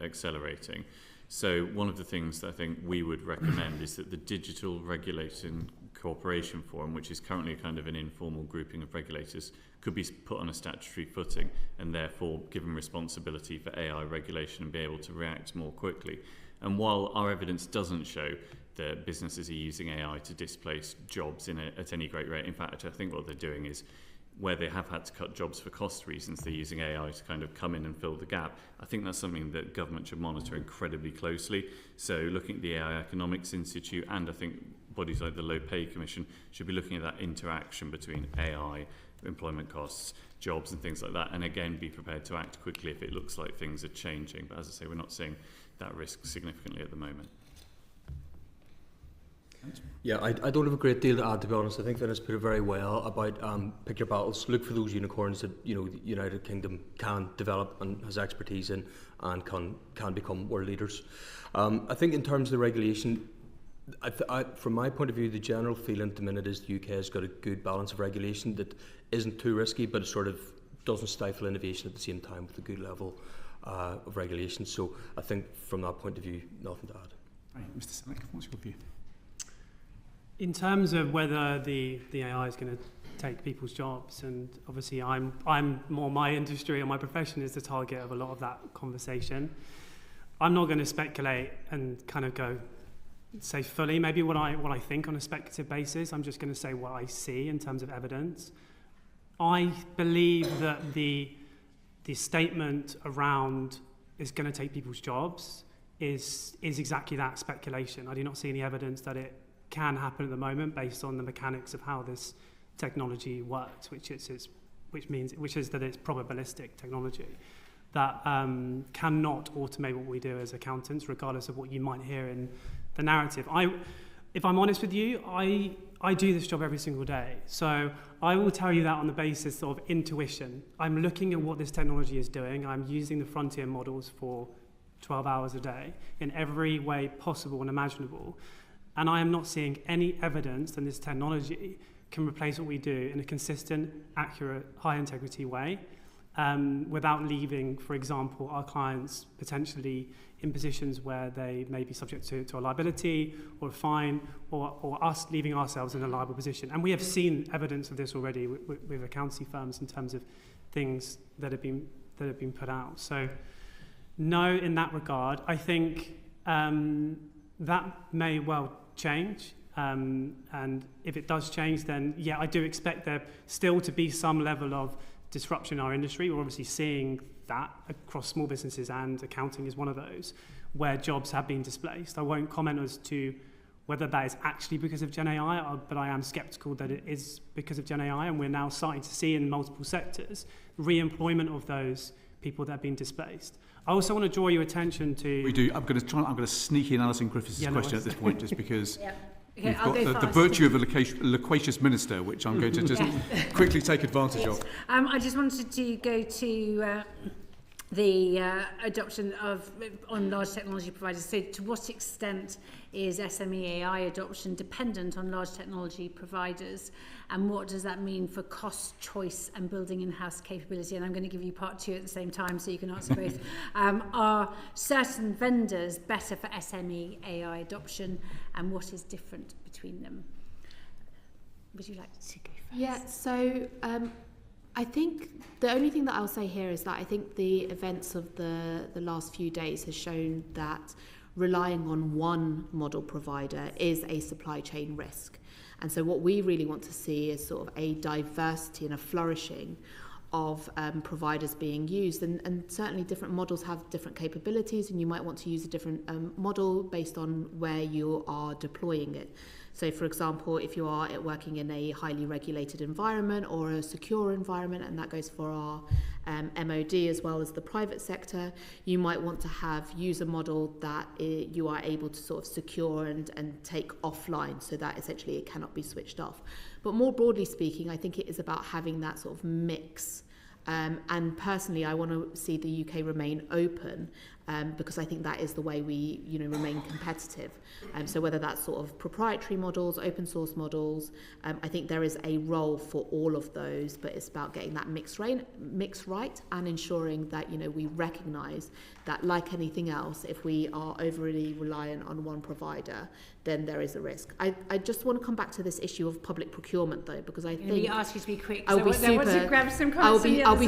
accelerating. So one of the things that I think we would recommend is that the Digital Regulation Cooperation Forum, which is currently kind of an informal grouping of regulators, could be put on a statutory footing and therefore given responsibility for AI regulation and be able to react more quickly. And while our evidence doesn't show that businesses are using AI to displace jobs at any great rate, in fact, I think what they're doing is where they have had to cut jobs for cost reasons, they're using AI to kind of come in and fill the gap. I think that's something that government should monitor incredibly closely. So looking at the AI Economics Institute, and I think bodies like the Low Pay Commission should be looking at that interaction between AI, employment costs, jobs and things like that, and again be prepared to act quickly if it looks like things are changing. But as I say, we're not seeing that risk significantly at the moment. Yeah, I don't have a great deal to add, to be honest. I think Vinous put it very well about pick your battles, look for those unicorns that the United Kingdom can develop and has expertise in, and can become world leaders. I think in terms of the regulation, from my point of view, the general feeling at the minute is the UK has got a good balance of regulation that isn't too risky, but it sort of doesn't stifle innovation at the same time with a good level of regulation. So I think from that point of view, nothing to add. Right, Mr. Sellick, what's your view? In terms of whether the AI is going to take people's jobs, and obviously I'm more, my industry or my profession is the target of a lot of that conversation. I'm not going to speculate and kind of say fully maybe what I think on a speculative basis. I'm just going to say what I see in terms of evidence. I believe that the statement around is going to take people's jobs is exactly that, speculation. I do not see any evidence that it can happen at the moment based on the mechanics of how this technology works, which is that it's probabilistic technology that cannot automate what we do as accountants, regardless of what you might hear in the narrative. If I'm honest with you, I do this job every single day. So I will tell you that on the basis of intuition. I'm looking at what this technology is doing. I'm using the frontier models for 12 hours a day in every way possible and imaginable. And I am not seeing any evidence that this technology can replace what we do in a consistent, accurate, high integrity way, without leaving, for example, our clients potentially in positions where they may be subject to a liability or a fine, or us leaving ourselves in a liable position. And we have seen evidence of this already with accountancy firms in terms of things that have been put out. So no, in that regard, I think that may well change. And if it does change, then yeah, I do expect there still to be some level of disruption in our industry. We're obviously seeing that across small businesses, and accounting is one of those where jobs have been displaced. I won't comment as to whether that is actually because of Gen AI, but I am skeptical that it is because of Gen AI, and we're now starting to see in multiple sectors re-employment of those people that have been displaced. I also want to draw your attention to... We do. I'm going to sneak in Alison Griffiths' question at this point, just because... Yeah. Okay, we've got the virtue of a loquacious minister, which I'm going to just quickly take advantage of. I just wanted to go to the adoption on large technology providers. So to what extent is SME AI adoption dependent on large technology providers, and what does that mean for cost, choice and building in-house capability? And I'm going to give you part two at the same time so you can answer both. Are certain vendors better for SME AI adoption, and what is different between them? Would you like to go first? Yeah, so I think the only thing that I'll say here is that I think the events of the last few days has shown that relying on one model provider is a supply chain risk. And so what we really want to see is sort of a diversity and a flourishing of providers being used, and certainly different models have different capabilities, and you might want to use a different model based on where you are deploying it. So for example, if you are working in a highly regulated environment or a secure environment, and that goes for our MOD as well as the private sector, you might want to use a model that you are able to sort of secure and take offline, so that essentially it cannot be switched off. But more broadly speaking, I think it is about having that sort of mix. And personally, I want to see the UK remain open, because I think that is the way we, remain competitive. So whether that's sort of proprietary models, open source models, I think there is a role for all of those, but it's about getting that mix right and ensuring that, we recognise that, like anything else, if we are overly reliant on one provider, then there is a risk. I just want to come back to this issue of public procurement, though, because I think... We ask you to be quick. I'll be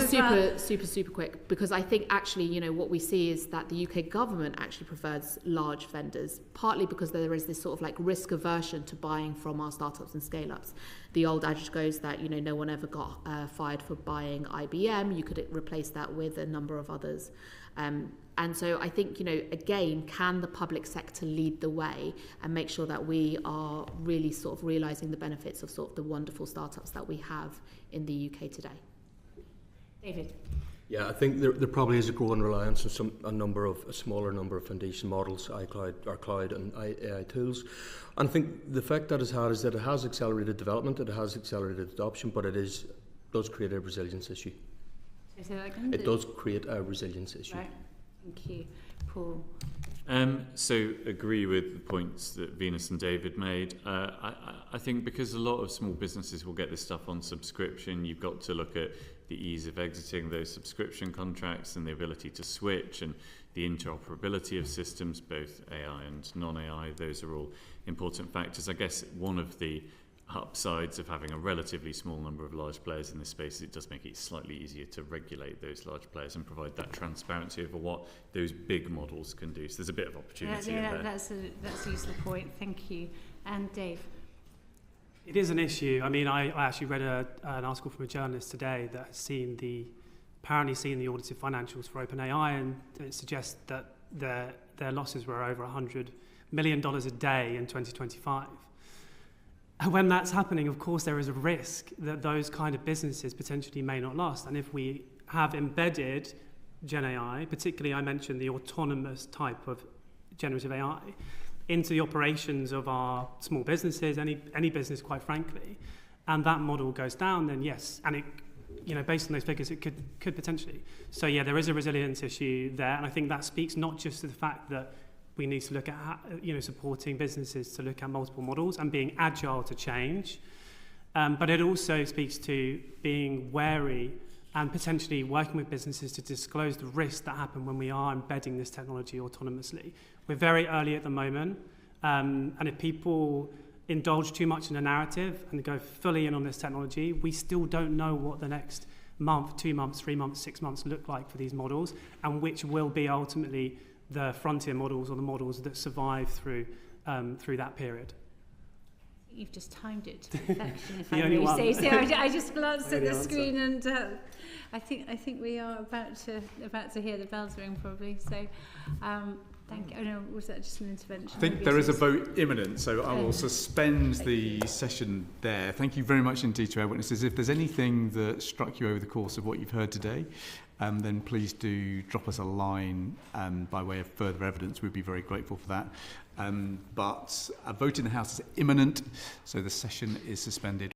super super quick, because I think actually, what we see is that the UK government actually prefers large vendors, partly because there is this sort of like risk aversion to buying from our startups and scale-ups. The old adage goes that, no one ever got fired for buying IBM. You could replace that with a number of others. And so I think, again, can the public sector lead the way and make sure that we are really sort of realising the benefits of sort of the wonderful startups that we have in the UK today? David. Yeah, I think there probably is a growing reliance on a smaller number of foundation models, cloud and AI tools. And I think the effect that it's had is that it has accelerated development, it has accelerated adoption, but does create a resilience issue. Say that again? It does create a resilience issue. Right. Thank you. Paul. So agree with the points that Vinous and David made. I think because a lot of small businesses will get this stuff on subscription, you've got to look at the ease of exiting those subscription contracts and the ability to switch and the interoperability of systems, both AI and non-AI. Those are all important factors. I guess one of the upsides of having a relatively small number of large players in this space, it does make it slightly easier to regulate those large players and provide that transparency over what those big models can do. So there's a bit of opportunity in there. That's a useful point. Thank you. And Dave. It is an issue. I mean, I actually read an article from a journalist today that has apparently seen the audited financials for OpenAI, and it suggests that their losses were over $100 million a day in 2025. when that's happening, of course, there is a risk that those kind of businesses potentially may not last. And if we have embedded Gen AI, particularly I mentioned the autonomous type of generative AI, into the operations of our small businesses, any business, quite frankly, and that model goes down, then yes, and it, based on those figures, it could potentially. So yeah, there is a resilience issue there, and I think that speaks not just to the fact that we need to look at, supporting businesses to look at multiple models and being agile to change, but it also speaks to being wary and potentially working with businesses to disclose the risks that happen when we are embedding this technology autonomously. We're very early at the moment, and if people indulge too much in a narrative and go fully in on this technology, we still don't know what the next month, 2 months, 3 months, 6 months look like for these models, and which will be ultimately the frontier models or the models that survive through that period. You've just timed it to perfection, if I may say so. I just glanced at the screen, and I think we are about to hear the bells ring, probably. So, thank you. Oh no, was that just an intervention? I think there is a vote imminent, so I will suspend the session there. Thank you very much indeed to our witnesses. If there's anything that struck you over the course of what you've heard today, then please do drop us a line by way of further evidence. We'd be very grateful for that. But a vote in the House is imminent, so the session is suspended.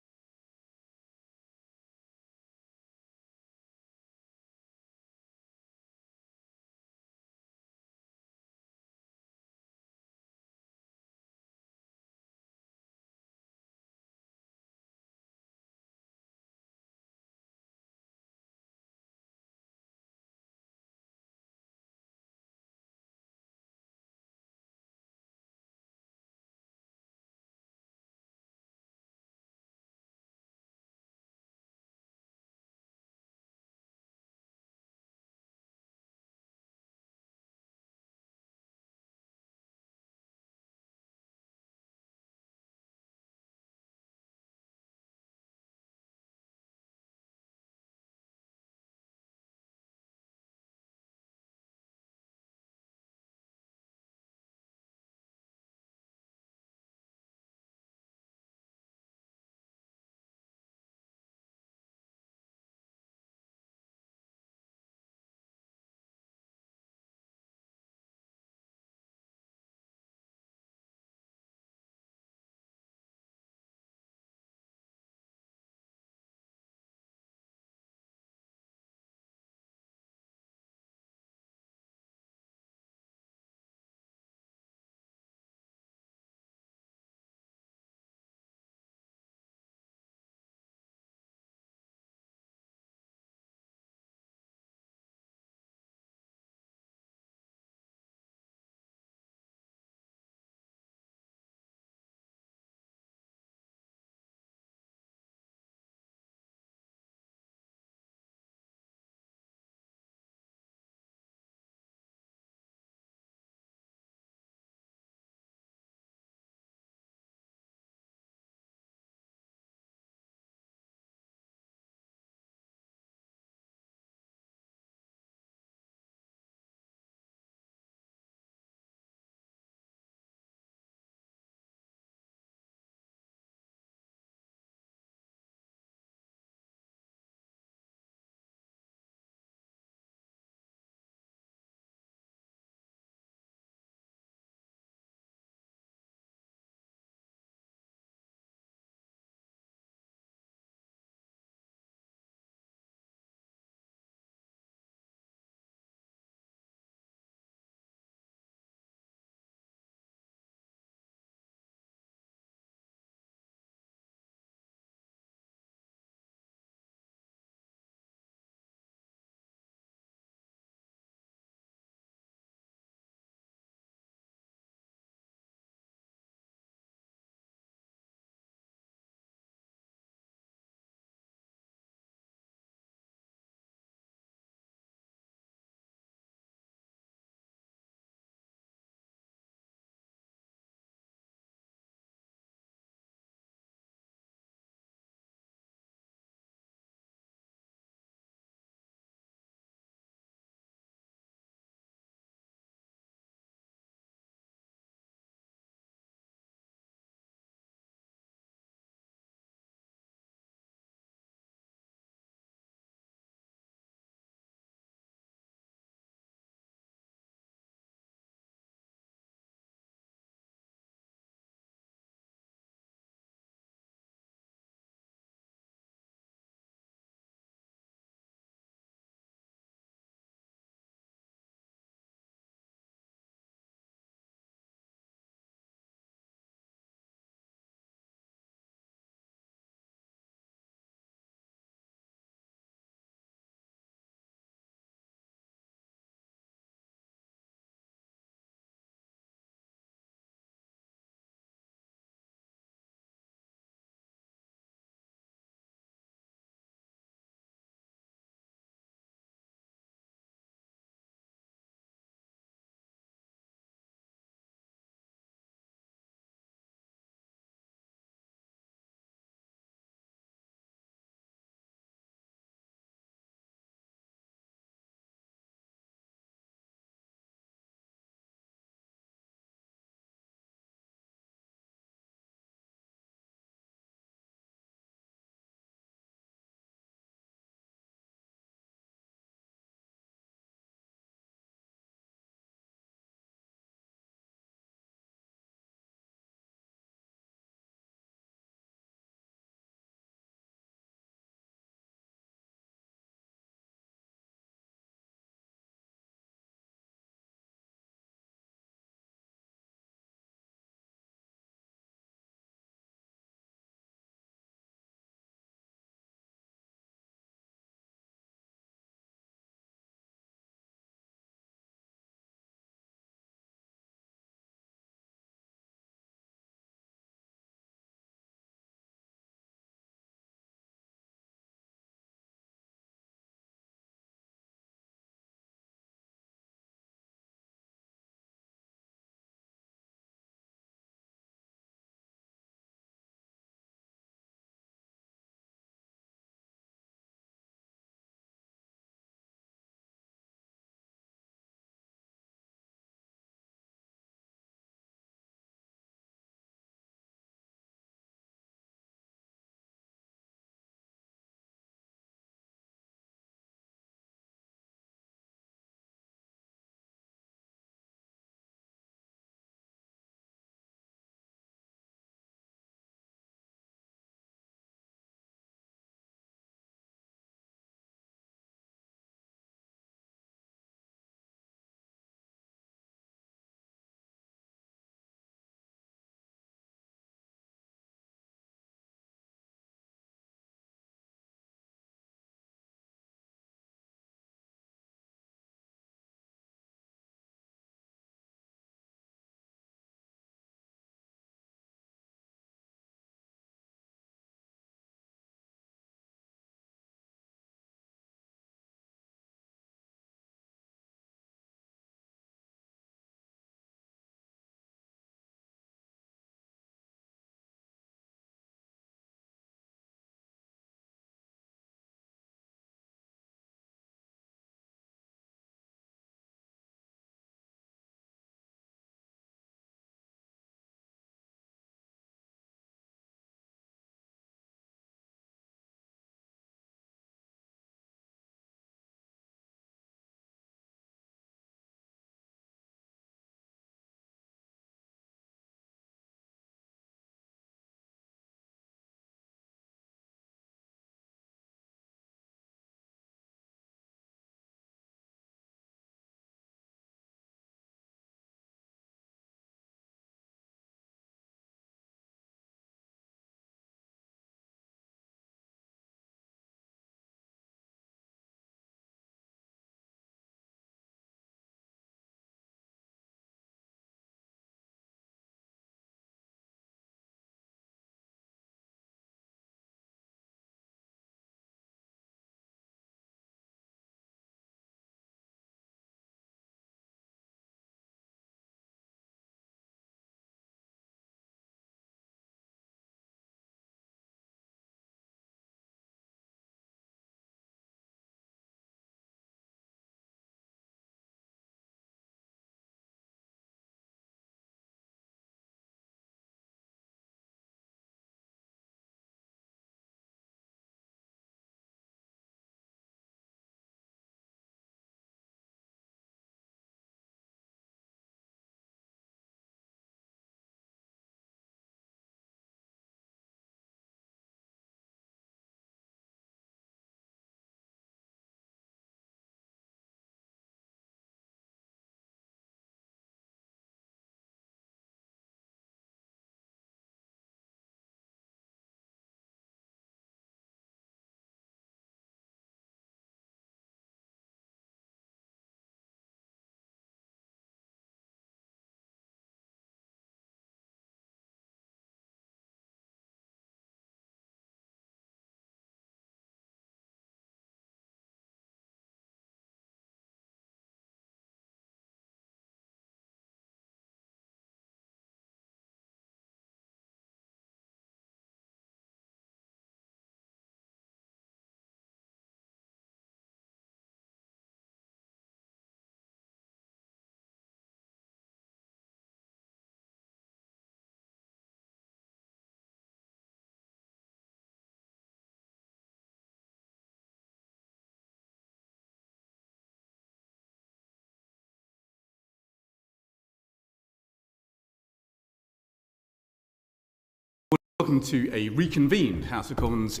welcome to a reconvened House of Commons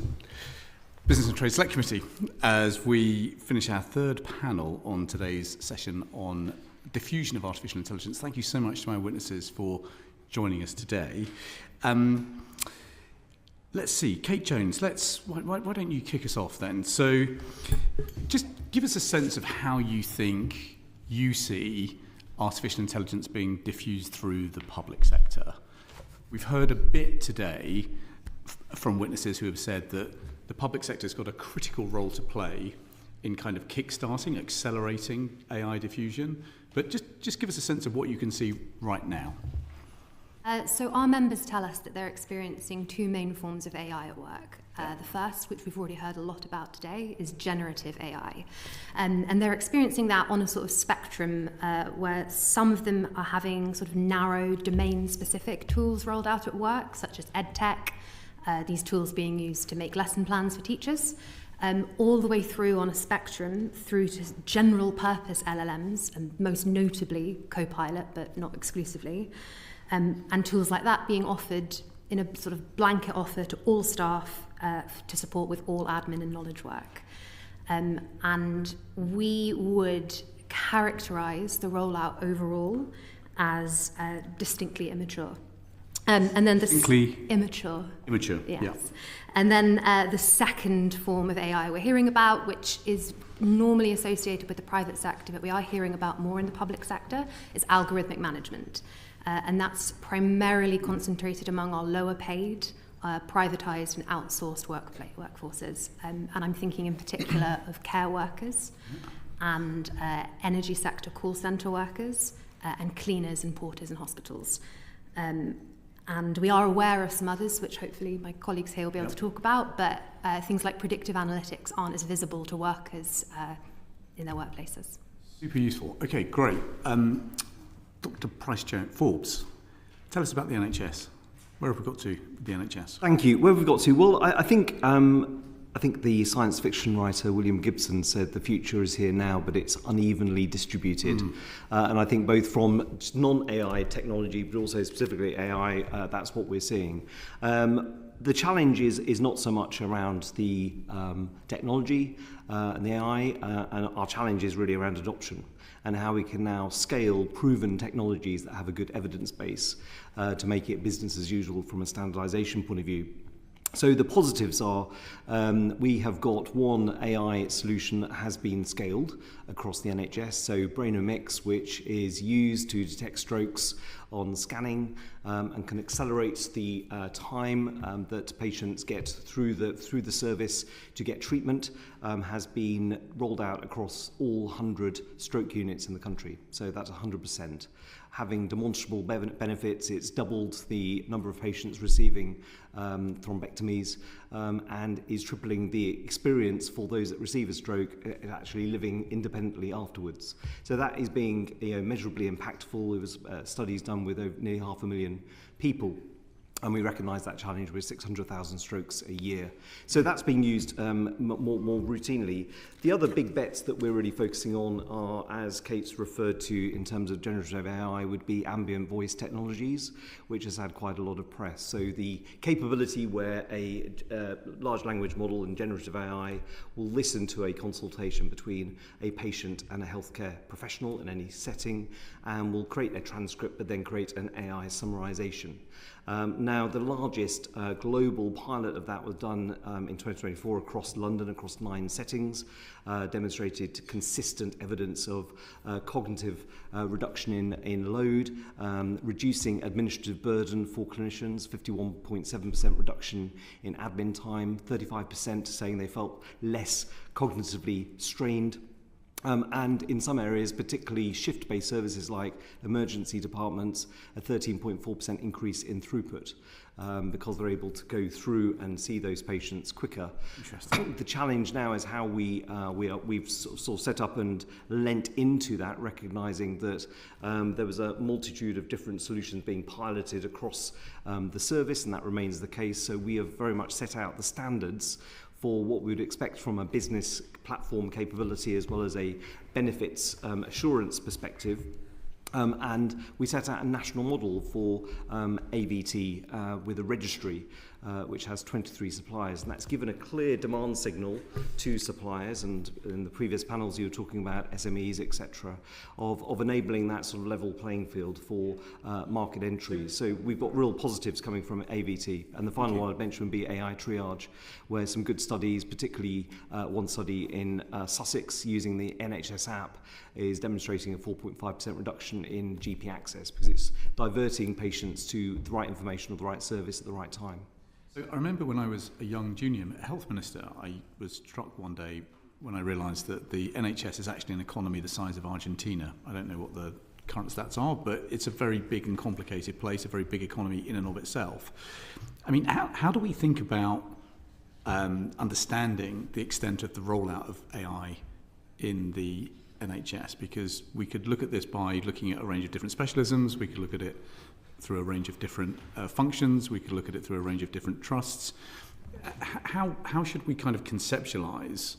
Business and Trade Select Committee as we finish our third panel on today's session on diffusion of artificial intelligence. Thank you so much to my witnesses for joining us today. Let's see, Kate Jones, why don't you kick us off then? So just give us a sense of how you think you see artificial intelligence being diffused through the public sector. We've heard a bit today from witnesses who have said that the public sector's got a critical role to play in kind of kickstarting, accelerating AI diffusion. But just give us a sense of what you can see right now. So our members tell us that they're experiencing two main forms of AI at work. The first, which we've already heard a lot about today, is generative AI. And they're experiencing that on a sort of spectrum where some of them are having sort of narrow domain-specific tools rolled out at work, such as EdTech, these tools being used to make lesson plans for teachers, all the way through on a spectrum through to general-purpose LLMs, and most notably Copilot, but not exclusively. And tools like that being offered in a sort of blanket offer to all staff to support with all admin and knowledge work. And we would characterise the rollout overall as distinctly immature. And then immature. Immature, yes. Yeah. And then the second form of AI we're hearing about, which is normally associated with the private sector, but we are hearing about more in the public sector, is algorithmic management. And that's primarily concentrated among our lower paid, privatised and outsourced workforces. And I'm thinking in particular of care workers and energy sector call centre workers and cleaners and porters in hospitals. And we are aware of some others, which hopefully my colleagues here will be able to talk about, but things like predictive analytics aren't as visible to workers in their workplaces. Super useful. Okay, great. Dr. Price-Forbes, tell us about the NHS. Where have we got to with the NHS? Thank you. Where have we got to? Well, I think the science fiction writer William Gibson said the future is here now, but it's unevenly distributed. And I think both from non-AI technology, but also specifically AI, that's what we're seeing. The challenge is not so much around the technology and the AI, and our challenge is really around adoption and how we can now scale proven technologies that have a good evidence base to make it business as usual from a standardization point of view. So the positives are we have got one AI solution that has been scaled across the NHS, so Brainomix, which is used to detect strokes on scanning and can accelerate the time that patients get through the service to get treatment, has been rolled out across all 100 stroke units in the country. So that's 100%. Having demonstrable benefits, it's doubled the number of patients receiving thrombectomies and is tripling the experience for those that receive a stroke actually living independently afterwards. So that is being measurably impactful. There was studies done with nearly 500,000 people. And we recognise that challenge with 600,000 strokes a year. So that's being used more routinely. The other big bets that we're really focusing on are, as Kate's referred to in terms of generative AI, would be ambient voice technologies, which has had quite a lot of press. So the capability where a large language model and generative AI will listen to a consultation between a patient and a healthcare professional in any setting and will create a transcript but then create an AI summarization. Now, the largest global pilot of that was done in 2024 across London, across 9 settings, demonstrated consistent evidence of cognitive reduction in load, reducing administrative burden for clinicians, 51.7% reduction in admin time, 35% saying they felt less cognitively strained. And in some areas, particularly shift-based services like emergency departments, a 13.4% increase in throughput because they're able to go through and see those patients quicker. Interesting. The challenge now is how we've sort of set up and lent into that, recognising that there was a multitude of different solutions being piloted across the service, and that remains the case. So we have very much set out the standards for what we would expect from a business platform capability as well as a benefits assurance perspective. And we set out a national model for AVT with a registry which has 23 suppliers, and that's given a clear demand signal to suppliers, and in the previous panels you were talking about SMEs, etc., of enabling that sort of level playing field for market entry. So we've got real positives coming from AVT, and the final one I'd mention would be AI triage, where some good studies, particularly one study in Sussex using the NHS app, is demonstrating a 4.5% reduction in GP access because it's diverting patients to the right information or the right service at the right time. So I remember when I was a young junior health minister, I was struck one day when I realised that the NHS is actually an economy the size of Argentina. I don't know what the current stats are, but it's a very big and complicated place, a very big economy in and of itself. I mean, how do we think about understanding the extent of the rollout of AI in the NHS? Because we could look at this by looking at a range of different specialisms, we could look at it through a range of different functions, we could look at it through a range of different trusts. How should we kind of conceptualise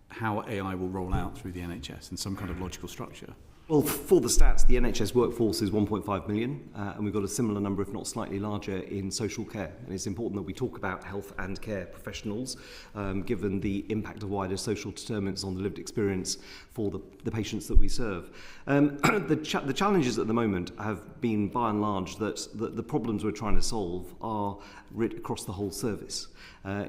how AI will roll out through the NHS in some kind of logical structure? Well, for the stats, the NHS workforce is 1.5 million, and we've got a similar number, if not slightly larger, in social care. And it's important that we talk about health and care professionals, given the impact of wider social determinants on the lived experience for the patients that we serve. The challenges at the moment have been, by and large, that the problems we're trying to solve are writ across the whole service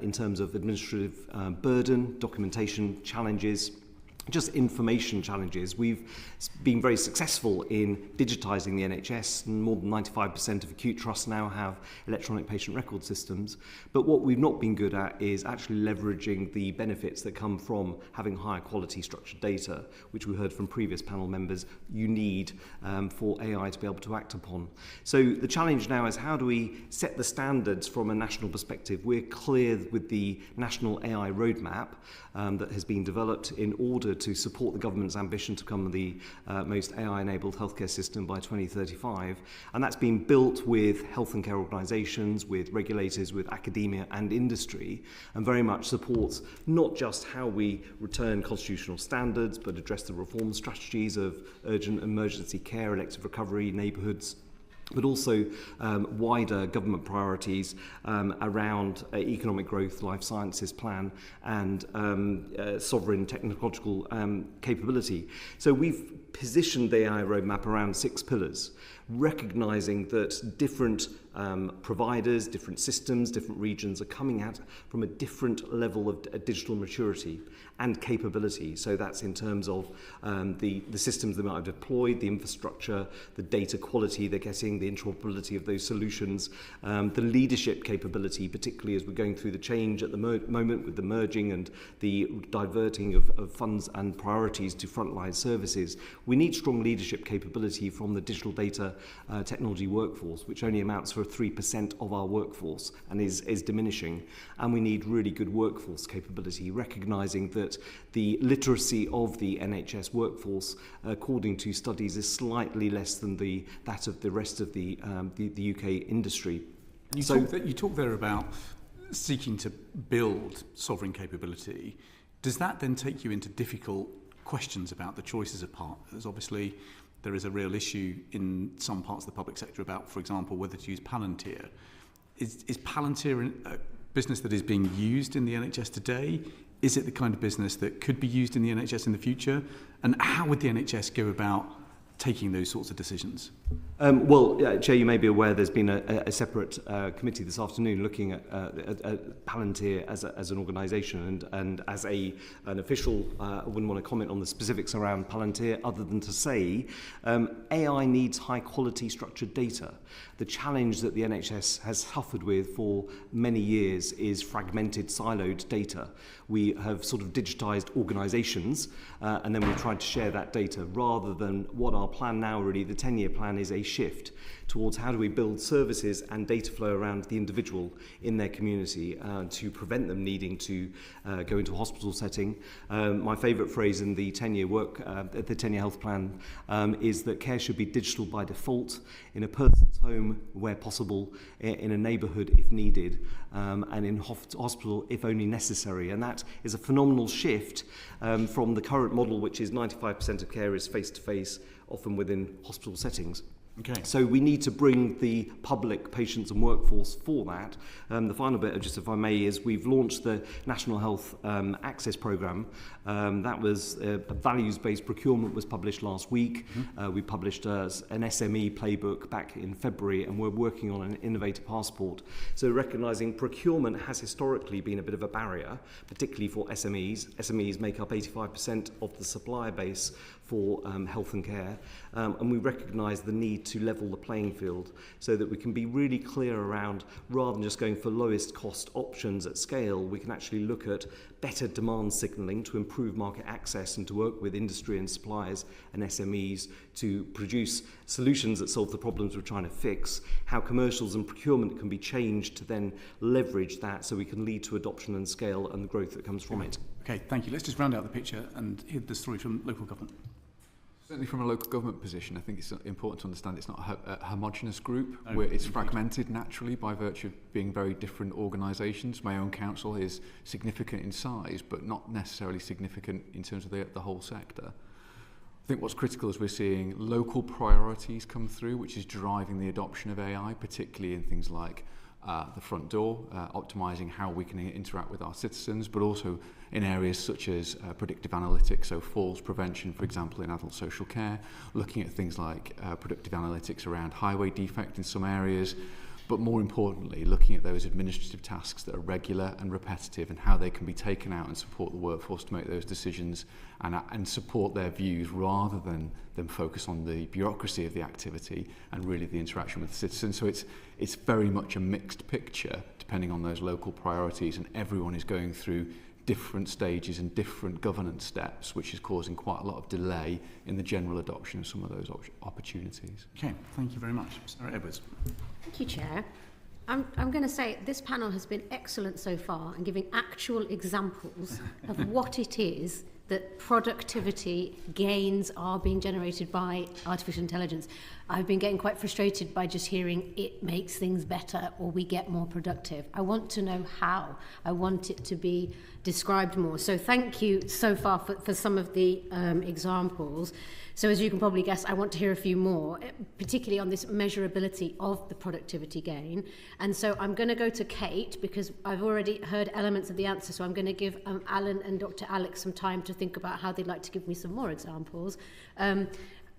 in terms of administrative burden, documentation challenges, just information challenges. We've been very successful in digitising the NHS, and more than 95% of acute trusts now have electronic patient record systems. But what we've not been good at is actually leveraging the benefits that come from having higher quality structured data, which we heard from previous panel members you need for AI to be able to act upon. So the challenge now is how do we set the standards from a national perspective? We're clear with the National AI Roadmap that has been developed in order to support the government's ambition to become the most AI-enabled healthcare system by 2035. And that's been built with health and care organisations, with regulators, with academia and industry, and very much supports not just how we return constitutional standards, but address the reform strategies of urgent emergency care, elective recovery, neighbourhoods, but also wider government priorities around economic growth, life sciences plan, and sovereign technological capability. So we've positioned the AI roadmap around 6 pillars, recognising that different providers, different systems, different regions are coming at from a different level of digital maturity and capability. So that's in terms of the systems they might have deployed, the infrastructure, the data quality they're getting, the interoperability of those solutions, the leadership capability, particularly as we're going through the change at the moment with the merging and the diverting of funds and priorities to frontline services. We need strong leadership capability from the digital data technology workforce, which only amounts for 3% of our workforce and is diminishing. And we need really good workforce capability, recognising that the literacy of the NHS workforce, according to studies, is slightly less than that of the rest of the UK industry. You talk there about seeking to build sovereign capability. Does that then take you into difficult questions about the choices of partners? Obviously, there is a real issue in some parts of the public sector about, for example, whether to use Palantir. Is Palantir a business that is being used in the NHS today? Is it the kind of business that could be used in the NHS in the future? And how would the NHS go about taking those sorts of decisions? Chair, you may be aware there's been a separate committee this afternoon looking at Palantir as an organisation, and as an official, I wouldn't want to comment on the specifics around Palantir other than to say AI needs high quality structured data. The challenge that the NHS has suffered with for many years is fragmented, siloed data. We have sort of digitised organisations and then we've tried to share that data rather than what our plan now really, the 10-year plan, is a shift towards how do we build services and data flow around the individual in their community to prevent them needing to go into a hospital setting. My favourite phrase in the 10-year the 10-year health plan is that care should be digital by default, in a person's home where possible, in a neighbourhood if needed, and in hospital if only necessary. And that is a phenomenal shift from the current model, which is 95% of care is face-to-face, often within hospital settings. Okay. So we need to bring the public, patients and workforce for that. The final bit, just if I may, is we've launched the National Health Access Programme. That was a values-based procurement was published last week. We published an SME playbook back in February, and we're working on an innovator passport. So recognising procurement has historically been a bit of a barrier, particularly for SMEs. SMEs make up 85% of the supplier base for health and care, and we recognise the need to level the playing field so that we can be really clear around, rather than just going for lowest cost options at scale, we can actually look at better demand signalling to improve market access and to work with industry and suppliers and SMEs to produce solutions that solve the problems we're trying to fix, how commercials and procurement can be changed to then leverage that so we can lead to adoption and scale and the growth that comes from it. Okay, thank you. Let's just round out the picture and hear the story from local government. Certainly from a local government position, I think it's important to understand it's not a homogenous group where it's fragmented naturally by virtue of being very different organisations. My own council is significant in size, but not necessarily significant in terms of the whole sector. I think what's critical is we're seeing local priorities come through, which is driving the adoption of AI, particularly in things like the front door, optimising how we can interact with our citizens, but also in areas such as predictive analytics, so falls prevention, for example, in adult social care, looking at things like predictive analytics around highway defect in some areas, but more importantly, looking at those administrative tasks that are regular and repetitive and how they can be taken out and support the workforce to make those decisions and support their views rather than focus on the bureaucracy of the activity and really the interaction with the citizens. So it's very much a mixed picture depending on those local priorities, and everyone is going through different stages and different governance steps, which is causing quite a lot of delay in the general adoption of some of those opportunities. Okay, thank you very much. Sarah Edwards. Thank you, Chair. I'm going to say this panel has been excellent so far in giving actual examples of what it is that productivity gains are being generated by artificial intelligence. I've been getting quite frustrated by just hearing it makes things better or we get more productive. I want to know how. I want it to be described more. So thank you so far for some of the examples. So as you can probably guess, I want to hear a few more, particularly on this measurability of the productivity gain. And so I'm going to go to Kate because I've already heard elements of the answer. So I'm going to give Alyn and Dr. Alec some time to think about how they'd like to give me some more examples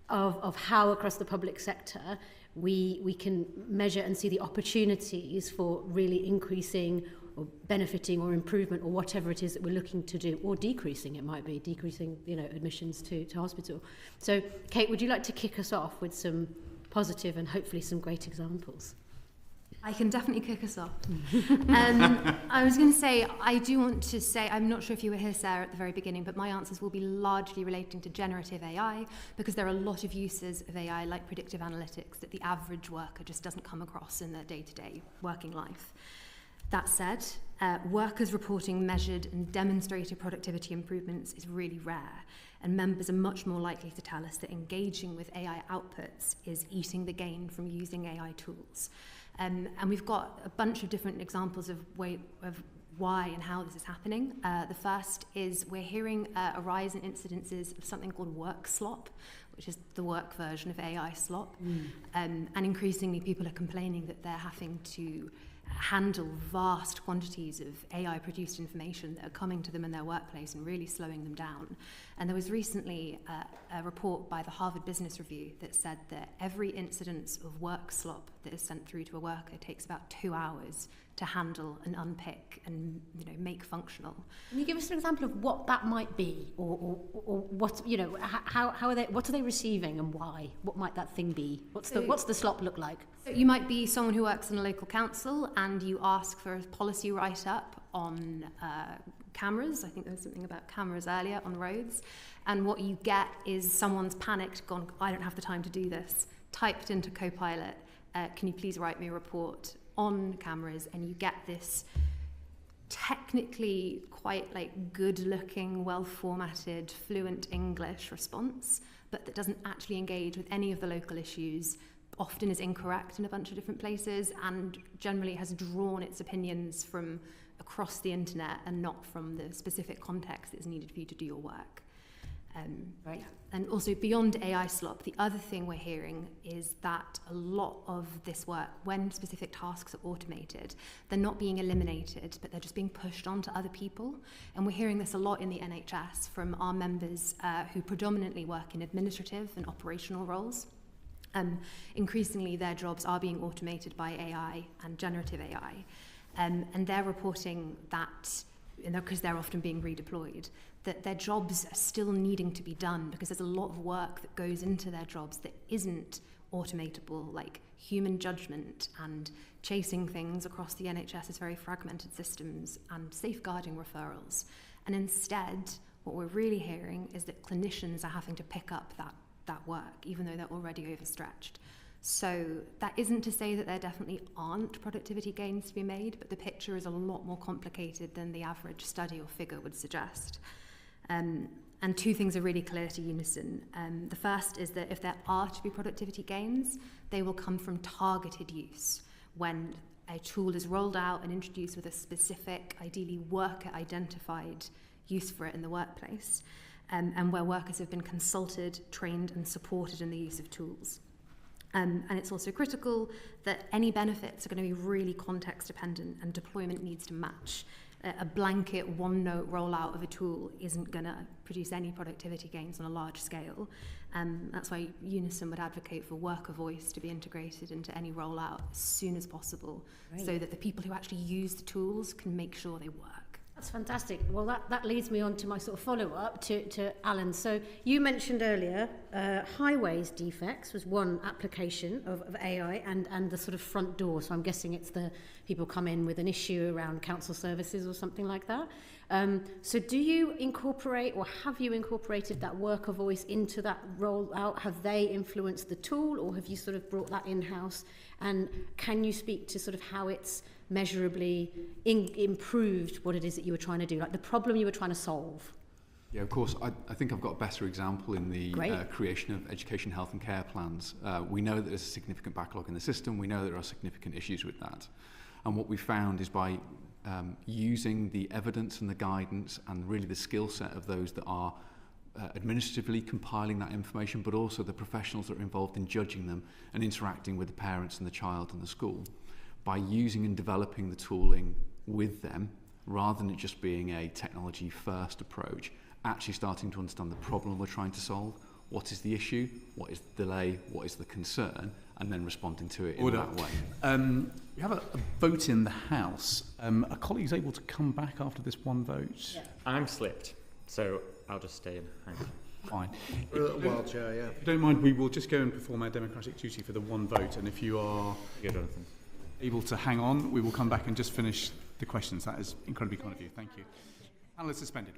of how across the public sector we can measure and see the opportunities for really increasing or benefiting or improvement or whatever it is that we're looking to do, or decreasing, it might be, decreasing, admissions to hospital. So, Kate, would you like to kick us off with some positive and hopefully some great examples? I can definitely kick us off. I was going to say, I do want to say, I'm not sure if you were here, Sarah, at the very beginning, but my answers will be largely relating to generative AI, because there are a lot of uses of AI, like predictive analytics, that the average worker just doesn't come across in their day-to-day working life. That said, workers reporting measured and demonstrated productivity improvements is really rare, and members are much more likely to tell us that engaging with AI outputs is eating the gain from using AI tools. And we've got a bunch of different examples of why and how this is happening. The first is we're hearing a rise in incidences of something called work slop, which is the work version of AI slop. And increasingly people are complaining that they're having to handle vast quantities of AI-produced information that are coming to them in their workplace and really slowing them down. And there was recently a report by the Harvard Business Review that said that every incidence of work slop that is sent through to a worker takes about 2 hours to handle and unpick and make functional. Can you give us an example of what that might be, or what how are they? What are they receiving and why? What might that thing be? What's the slop look like? So you might be someone who works in a local council and you ask for a policy write-up on cameras. I think there was something about cameras earlier on roads, and what you get is someone's panicked, gone, I don't have the time to do this, typed into Copilot, can you please write me a report on cameras, and you get this technically quite good-looking, well-formatted, fluent English response, but that doesn't actually engage with any of the local issues, often is incorrect in a bunch of different places, and generally has drawn its opinions from across the internet and not from the specific context that's needed for you to do your work. Right. And also beyond AI slop, the other thing we're hearing is that a lot of this work, when specific tasks are automated, they're not being eliminated, but they're just being pushed on to other people. And we're hearing this a lot in the NHS from our members who predominantly work in administrative and operational roles. Increasingly, their jobs are being automated by AI and generative AI. And they're reporting that, because they're often being redeployed, that their jobs are still needing to be done because there's a lot of work that goes into their jobs that isn't automatable, like human judgment and chasing things across the NHS's very fragmented systems and safeguarding referrals. And instead, what we're really hearing is that clinicians are having to pick up that work, even though they're already overstretched. So that isn't to say that there definitely aren't productivity gains to be made, but the picture is a lot more complicated than the average study or figure would suggest. And two things are really clear to UNISON. The first is that if there are to be productivity gains, they will come from targeted use, when a tool is rolled out and introduced with a specific, ideally worker-identified use for it in the workplace, and where workers have been consulted, trained, and supported in the use of tools. And it's also critical that any benefits are going to be really context dependent and deployment needs to match. A blanket one-note rollout of a tool isn't going to produce any productivity gains on a large scale. That's why UNISON would advocate for worker voice to be integrated into any rollout as soon as possible, so that the people who actually use the tools can make sure they work. That's fantastic. Well, that leads me on to my sort of follow-up to Alyn. So you mentioned earlier highways defects was one application of AI and the sort of front door. So I'm guessing it's the people come in with an issue around council services or something like that. So do you incorporate, or have you incorporated that worker voice into that rollout? Have they influenced the tool, or have you sort of brought that in-house? And can you speak to sort of how it's measurably improved what it is that you were trying to do, like the problem you were trying to solve? Yeah, of course. I think I've got a better example in the creation of education, health and care plans. We know that there's a significant backlog in the system. We know there are significant issues with that. And what we found is by using the evidence and the guidance and really the skill set of those that are administratively compiling that information, but also the professionals that are involved in judging them and interacting with the parents and the child and the school, by using and developing the tooling with them, rather than it just being a technology-first approach, actually starting to understand the problem we're trying to solve, what is the issue, what is the delay, what is the concern, and then responding to it in that way. We have a vote in the House. Are colleagues able to come back after this one vote? Yeah. I'm slipped, so I'll just stay and hang on. Fine. Well, Chair, yeah. If you don't mind, we will just go and perform our democratic duty for the one vote, and if you are able to hang on, we will come back and just finish the questions. That is incredibly kind of you. Thank you. Panel is suspended.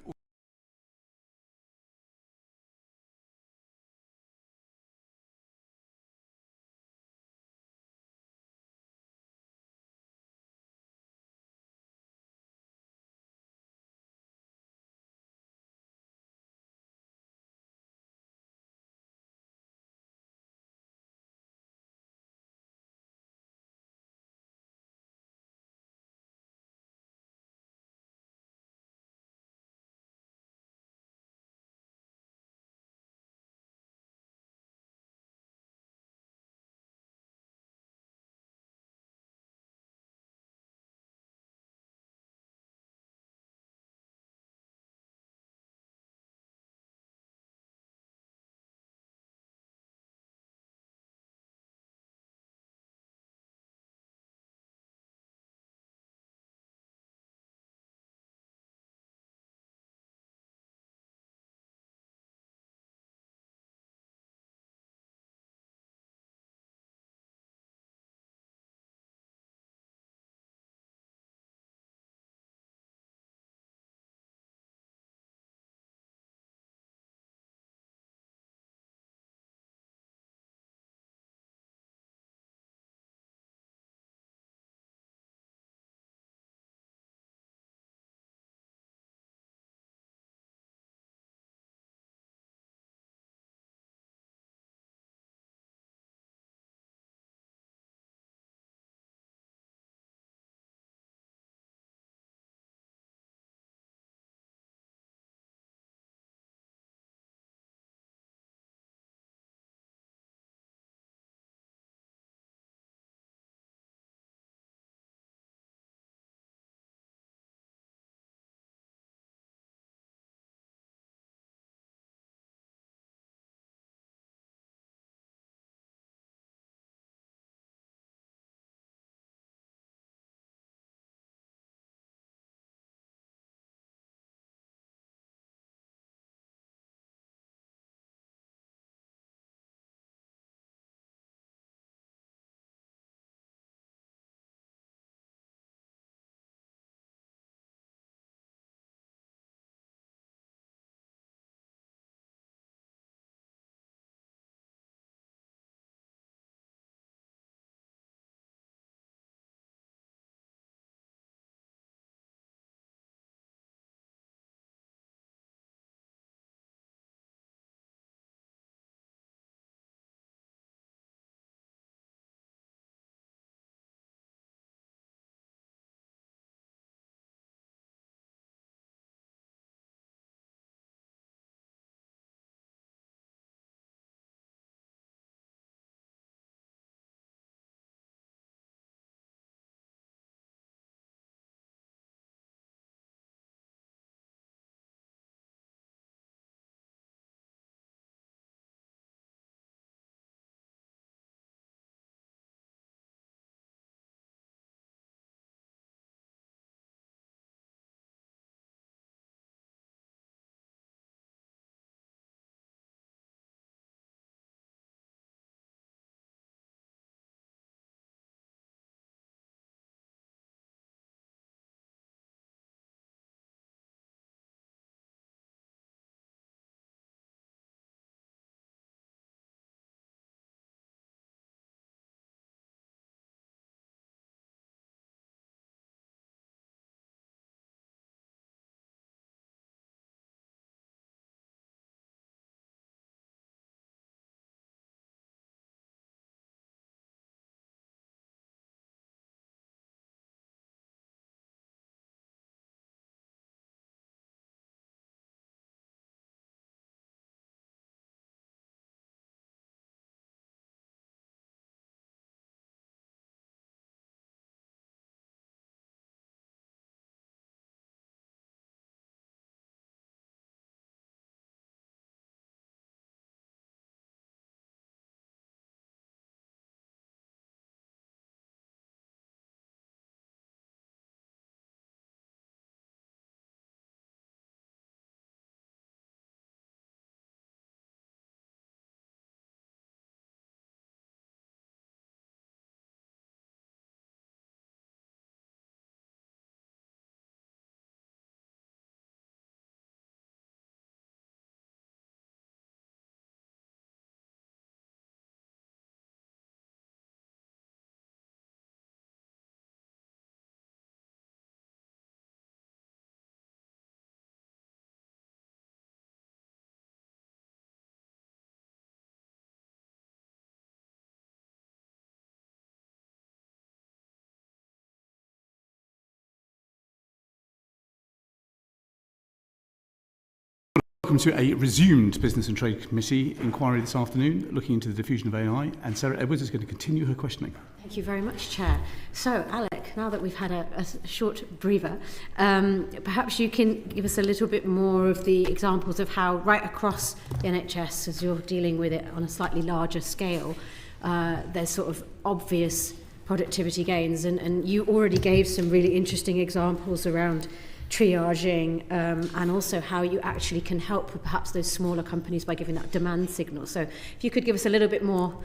Welcome to a resumed Business and Trade Committee inquiry this afternoon, looking into the diffusion of AI, and Sarah Edwards is going to continue her questioning. Thank you very much, Chair. So, Alec, now that we've had a short breather, perhaps you can give us a little bit more of the examples of how right across the NHS, as you're dealing with it on a slightly larger scale, there's sort of obvious productivity gains, and you already gave some really interesting examples around triaging and also how you actually can help with perhaps those smaller companies by giving that demand signal. So if you could give us a little bit more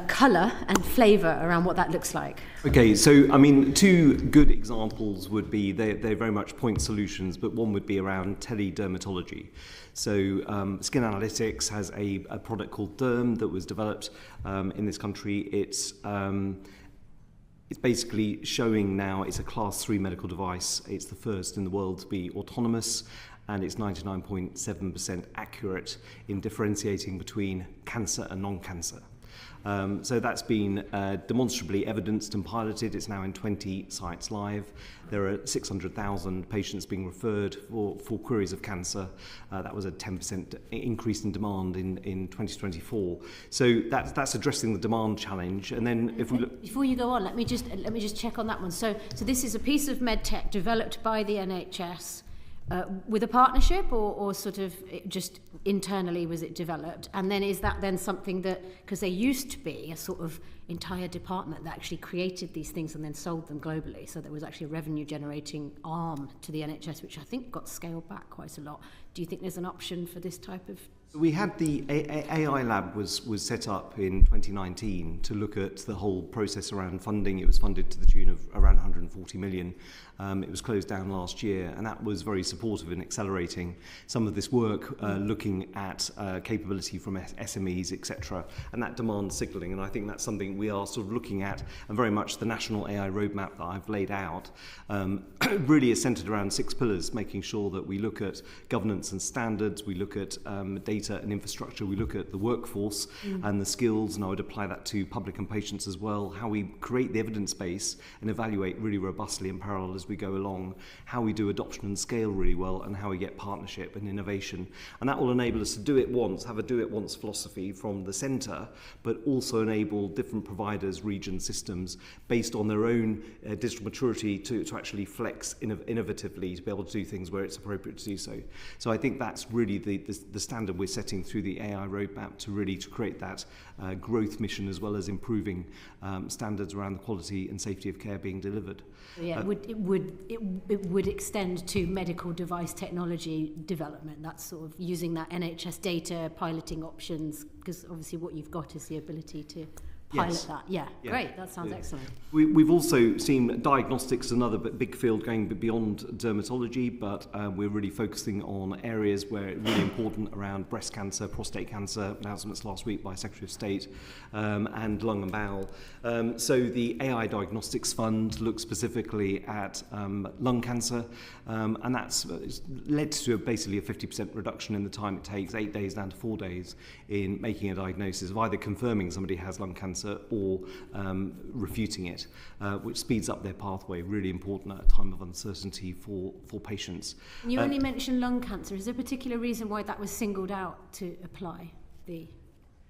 colour and flavour around what that looks like. Okay, so I mean, two good examples would be, they're very much point solutions, but one would be around teledermatology. So Skin Analytics has a product called Derm that was developed in this country. It's basically showing now it's a class 3 medical device. It's the first in the world to be autonomous, and it's 99.7% accurate in differentiating between cancer and non-cancer. So that's been demonstrably evidenced and piloted. It's now in 20 sites live. There are 600,000 patients being referred for queries of cancer. That was a 10% increase in demand in 2024. So that's addressing the demand challenge. And then if we look... Before you go on, let me just check on that one. So this is a piece of medtech developed by the NHS. With a partnership or sort of just internally was it developed? And then is that then something that, because there used to be a sort of entire department that actually created these things and then sold them globally, so there was actually a revenue generating arm to the NHS, which I think got scaled back quite a lot. Do you think there's an option for this type of... We had the AI lab was set up in 2019 to look at the whole process around funding. It was funded to the tune of around 140 million. It was closed down last year, and that was very supportive in accelerating some of this work, looking at capability from SMEs, etc., and that demand signalling. And I think that's something we are sort of looking at, and very much the national AI roadmap that I've laid out really is centred around 6 pillars, making sure that we look at governance and standards, we look at data and infrastructure, we look at the workforce and the skills, and I would apply that to public and patients as well, how we create the evidence base and evaluate really robustly in parallel as we go along, how we do adoption and scale really well, and how we get partnership and innovation. And that will enable us to do it once, have a do it once philosophy from the centre, but also enable different providers, regions, systems based on their own digital maturity to actually flex innovatively to be able to do things where it's appropriate to do so. So I think that's really the standard we're setting through the AI roadmap to create that growth mission, as well as improving standards around the quality and safety of care being delivered. Yeah, it would extend to medical device technology development. That's sort of using that NHS data, piloting options, because obviously what you've got is the ability to pilot that. Yeah, great. That sounds excellent. We've also seen diagnostics, another big field going beyond dermatology, but we're really focusing on areas where it's really important around breast cancer, prostate cancer, announcements last week by Secretary of State, and lung and bowel. So the AI Diagnostics Fund looks specifically at lung cancer, and that's led to basically a 50% reduction in the time it takes, 8 days down to 4 days, in making a diagnosis of either confirming somebody has lung cancer or refuting it, which speeds up their pathway, really important at a time of uncertainty for patients. You only mentioned lung cancer. Is there a particular reason why that was singled out to apply the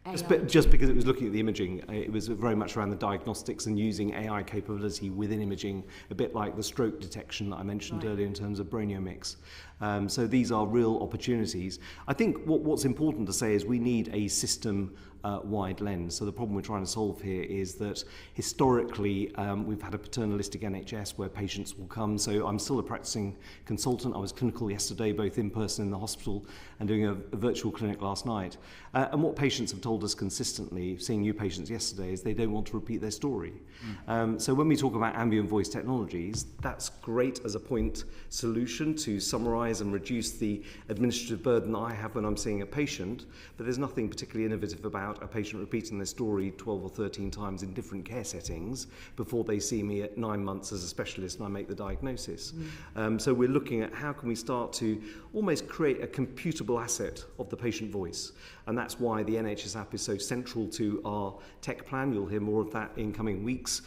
AI? Just because it was looking at the imaging. It was very much around the diagnostics and using AI capability within imaging, a bit like the stroke detection that I mentioned earlier in terms of brainiomics. So these are real opportunities. I think what's important to say is we need a system wide lens. So the problem we're trying to solve here is that historically we've had a paternalistic NHS where patients will come. So I'm still a practicing consultant. I was clinical yesterday, both in person in the hospital and doing a virtual clinic last night. And what patients have told us consistently, seeing new patients yesterday, is they don't want to repeat their story. So when we talk about ambient voice technologies, that's great as a point solution to summarise and reduce the administrative burden that I have when I'm seeing a patient, but there's nothing particularly innovative about a patient repeating their story 12 or 13 times in different care settings before they see me at 9 months as a specialist and I make the diagnosis. So we're looking at how can we start to almost create a computable asset of the patient voice, and that's why the NHS app is so central to our tech plan. You'll hear more of that in coming weeks.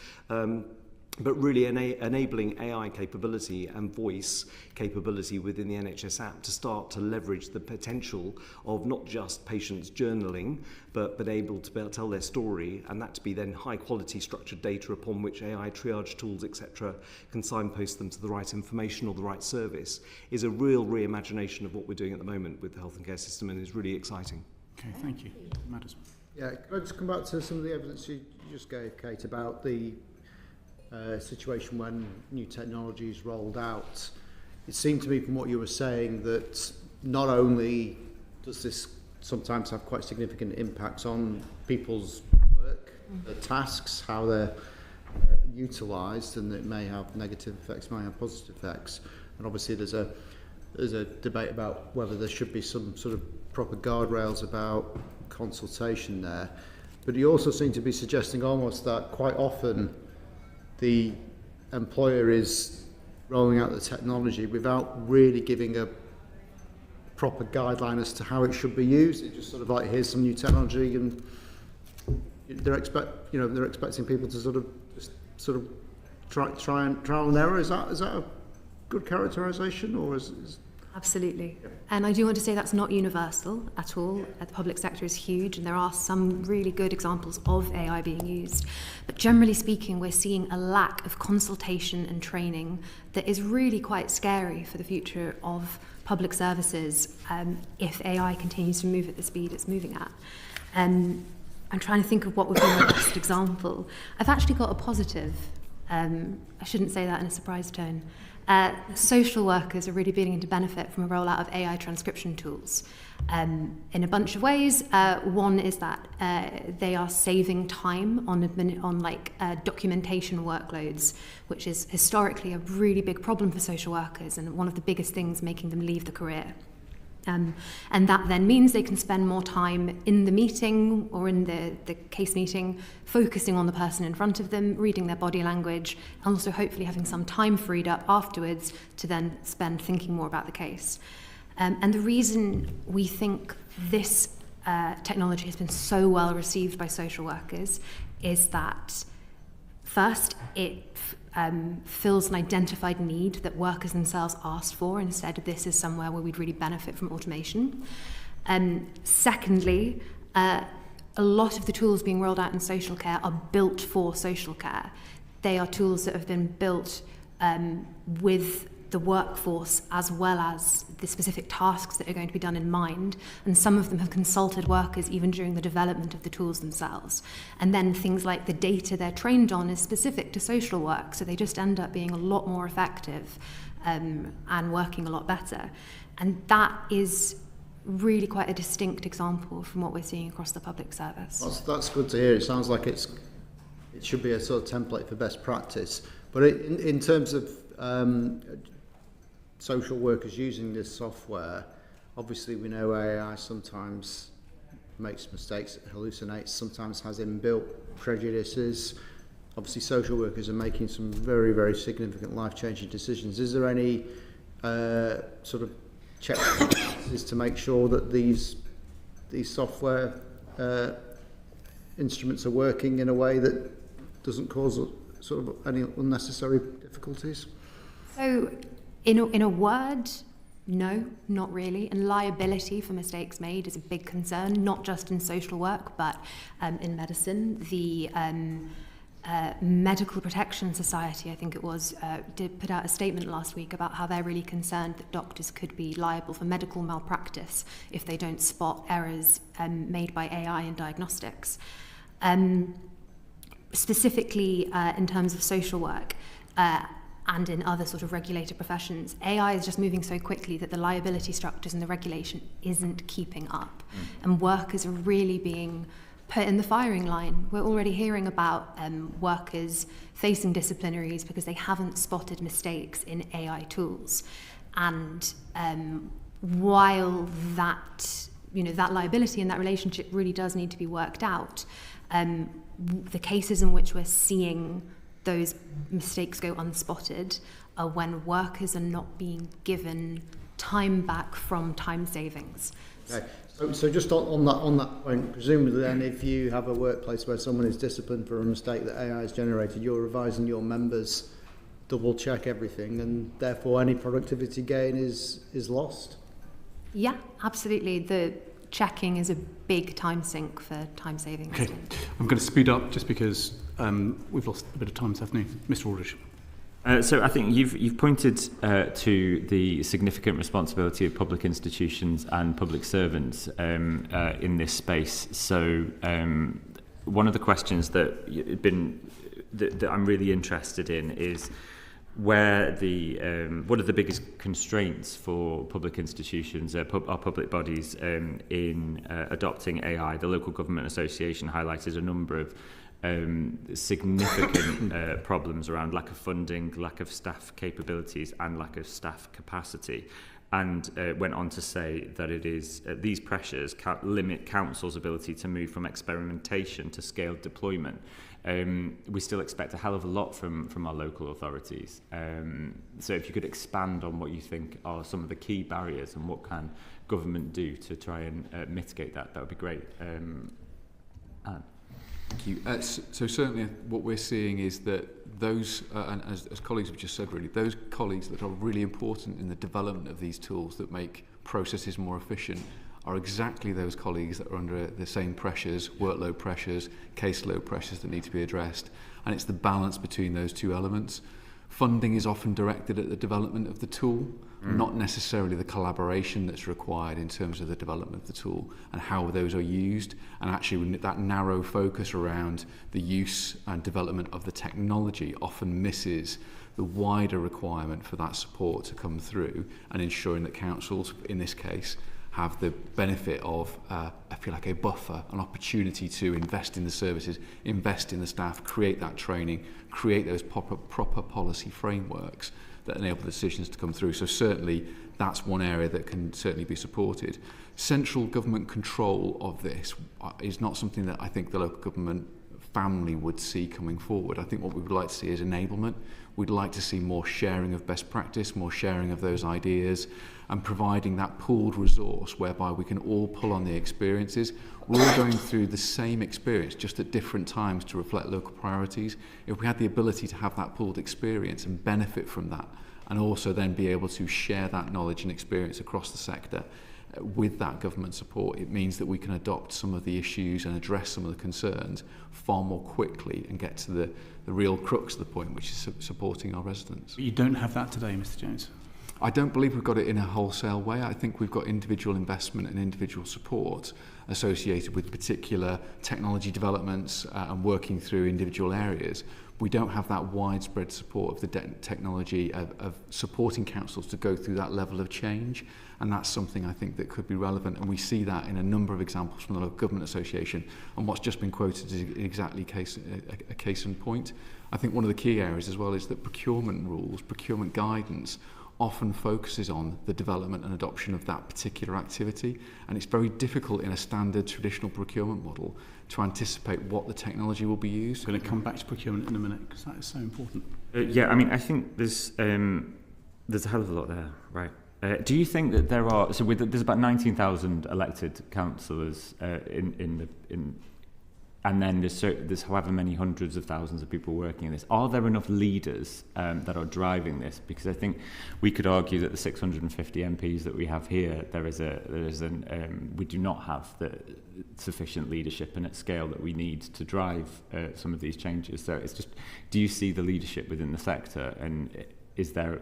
but really enabling AI capability and voice capability within the NHS app to start to leverage the potential of not just patients journaling, but able to tell their story, and that to be then high quality structured data upon which AI triage tools, etc., can signpost them to the right information or the right service, is a real reimagination of what we're doing at the moment with the health and care system, and is really exciting. Okay, thank you. Matters. Yeah, could I just come back to some of the evidence you just gave, Kate, about the situation when new technology is rolled out? It seemed to me from what you were saying that not only does this sometimes have quite significant impacts on people's work, their tasks, how they're utilised, and it may have negative effects, may have positive effects. And obviously there's a debate about whether there should be some sort of proper guardrails about consultation there. But you also seem to be suggesting almost that quite often the employer is rolling out the technology without really giving a proper guideline as to how it should be used. It's just sort of like, here's some new technology, and they're expecting people to sort of try and trial and error. Is that a good characterisation, or is Absolutely. And I do want to say that's not universal at all. The public sector is huge, and there are some really good examples of AI being used. But generally speaking, we're seeing a lack of consultation and training that is really quite scary for the future of public services if AI continues to move at the speed it's moving at. I'm trying to think of what would be my best example. I've actually got a positive. I shouldn't say that in a surprise tone. Social workers are really beginning to benefit from a rollout of AI transcription tools in a bunch of ways. One is that they are saving time on documentation workloads, which is historically a really big problem for social workers and one of the biggest things making them leave the career. And that then means they can spend more time in the meeting or in the case meeting, focusing on the person in front of them, reading their body language, and also hopefully having some time freed up afterwards to then spend thinking more about the case. And the reason we think this technology has been so well received by social workers is that, first, it fills an identified need that workers themselves asked for, and said this is somewhere where we'd really benefit from automation. Secondly, a lot of the tools being rolled out in social care are built for social care. They are tools that have been built with the workforce as well as the specific tasks that are going to be done in mind, and some of them have consulted workers even during the development of the tools themselves. And then things like the data they're trained on is specific to social work, so they just end up being a lot more effective and working a lot better. And that is really quite a distinct example from what we're seeing across the public service. That's good to hear. It sounds like it should be a sort of template for best practice. But in terms of social workers using this software, obviously we know AI sometimes makes mistakes, hallucinates, sometimes has inbuilt prejudices. Obviously social workers are making some very, very significant life-changing decisions. Is there any sort of checks to make sure that these software instruments are working in a way that doesn't cause sort of any unnecessary difficulties? So, in a word, no, not really. And liability for mistakes made is a big concern, not just in social work, but in medicine. The Medical Protection Society, I think it was, did put out a statement last week about how they're really concerned that doctors could be liable for medical malpractice if they don't spot errors made by AI in diagnostics. Specifically in terms of social work, and in other sort of regulated professions, AI is just moving so quickly that the liability structures and the regulation isn't keeping up. And workers are really being put in the firing line. We're already hearing about workers facing disciplinaries because they haven't spotted mistakes in AI tools. And while that liability and that relationship really does need to be worked out, the cases in which we're seeing those mistakes go unspotted are when workers are not being given time back from time savings. Okay. So just on that point, presumably then if you have a workplace where someone is disciplined for a mistake that AI has generated, you're advising your members double check everything, and therefore any productivity gain is lost? Yeah, absolutely. The checking is a big time sink for time savings. Okay, I'm going to speed up just because we've lost a bit of time this afternoon. Mr. Aldridge. So I think you've pointed to the significant responsibility of public institutions and public servants in this space. So one of the questions that I'm really interested in is what are the biggest constraints for public institutions, our public bodies in adopting AI? The Local Government Association highlighted a number of significant problems around lack of funding, lack of staff capabilities and lack of staff capacity, and went on to say that it is these pressures limit councils' ability to move from experimentation to scaled deployment. We still expect a hell of a lot from our local authorities. So if you could expand on what you think are some of the key barriers and what can government do to try and mitigate that would be great. Alyn. Thank you. So certainly what we're seeing is that those, and as colleagues have just said really, those colleagues that are really important in the development of these tools that make processes more efficient are exactly those colleagues that are under the same pressures, workload pressures, caseload pressures that need to be addressed. And it's the balance between those two elements. Funding is often directed at the development of the tool, not necessarily the collaboration that's required in terms of the development of the tool and how those are used. And actually that narrow focus around the use and development of the technology often misses the wider requirement for that support to come through and ensuring that councils, in this case, have the benefit of, I feel like, a buffer, an opportunity to invest in the services, invest in the staff, create that training, create those proper policy frameworks that enable decisions to come through. So certainly that's one area that can certainly be supported. Central government control of this is not something that I think the local government family would see coming forward. I think what we would like to see is enablement. We'd like to see more sharing of best practice, more sharing of those ideas, and providing that pooled resource whereby we can all pull on the experiences. We're all going through the same experience, just at different times to reflect local priorities. If we had the ability to have that pooled experience and benefit from that, and also then be able to share that knowledge and experience across the sector with that government support, it means that we can adopt some of the issues and address some of the concerns far more quickly and get to the real crux of the point, which is supporting our residents. But you don't have that today, Mr. Jones. I don't believe we've got it in a wholesale way. I think we've got individual investment and individual support associated with particular technology developments and working through individual areas. We don't have that widespread support of the technology of supporting councils to go through that level of change, and that's something I think that could be relevant, and we see that in a number of examples from the Local Government Association, and what's just been quoted is exactly a case in point. I think one of the key areas as well is that procurement rules, procurement guidance often focuses on the development and adoption of that particular activity, and it's very difficult in a standard traditional procurement model to anticipate what the technology will be used. I'm going to come back to procurement in a minute because that is so important. Yeah, I mean, I think there's a hell of a lot there, right? Do you think that there are there's about 19,000 elected councillors and then there's however many hundreds of thousands of people working in this. Are there enough leaders that are driving this? Because I think we could argue that the 650 MPs that we have here, we do not have the sufficient leadership and at scale that we need to drive some of these changes. So it's just, do you see the leadership within the sector, and is there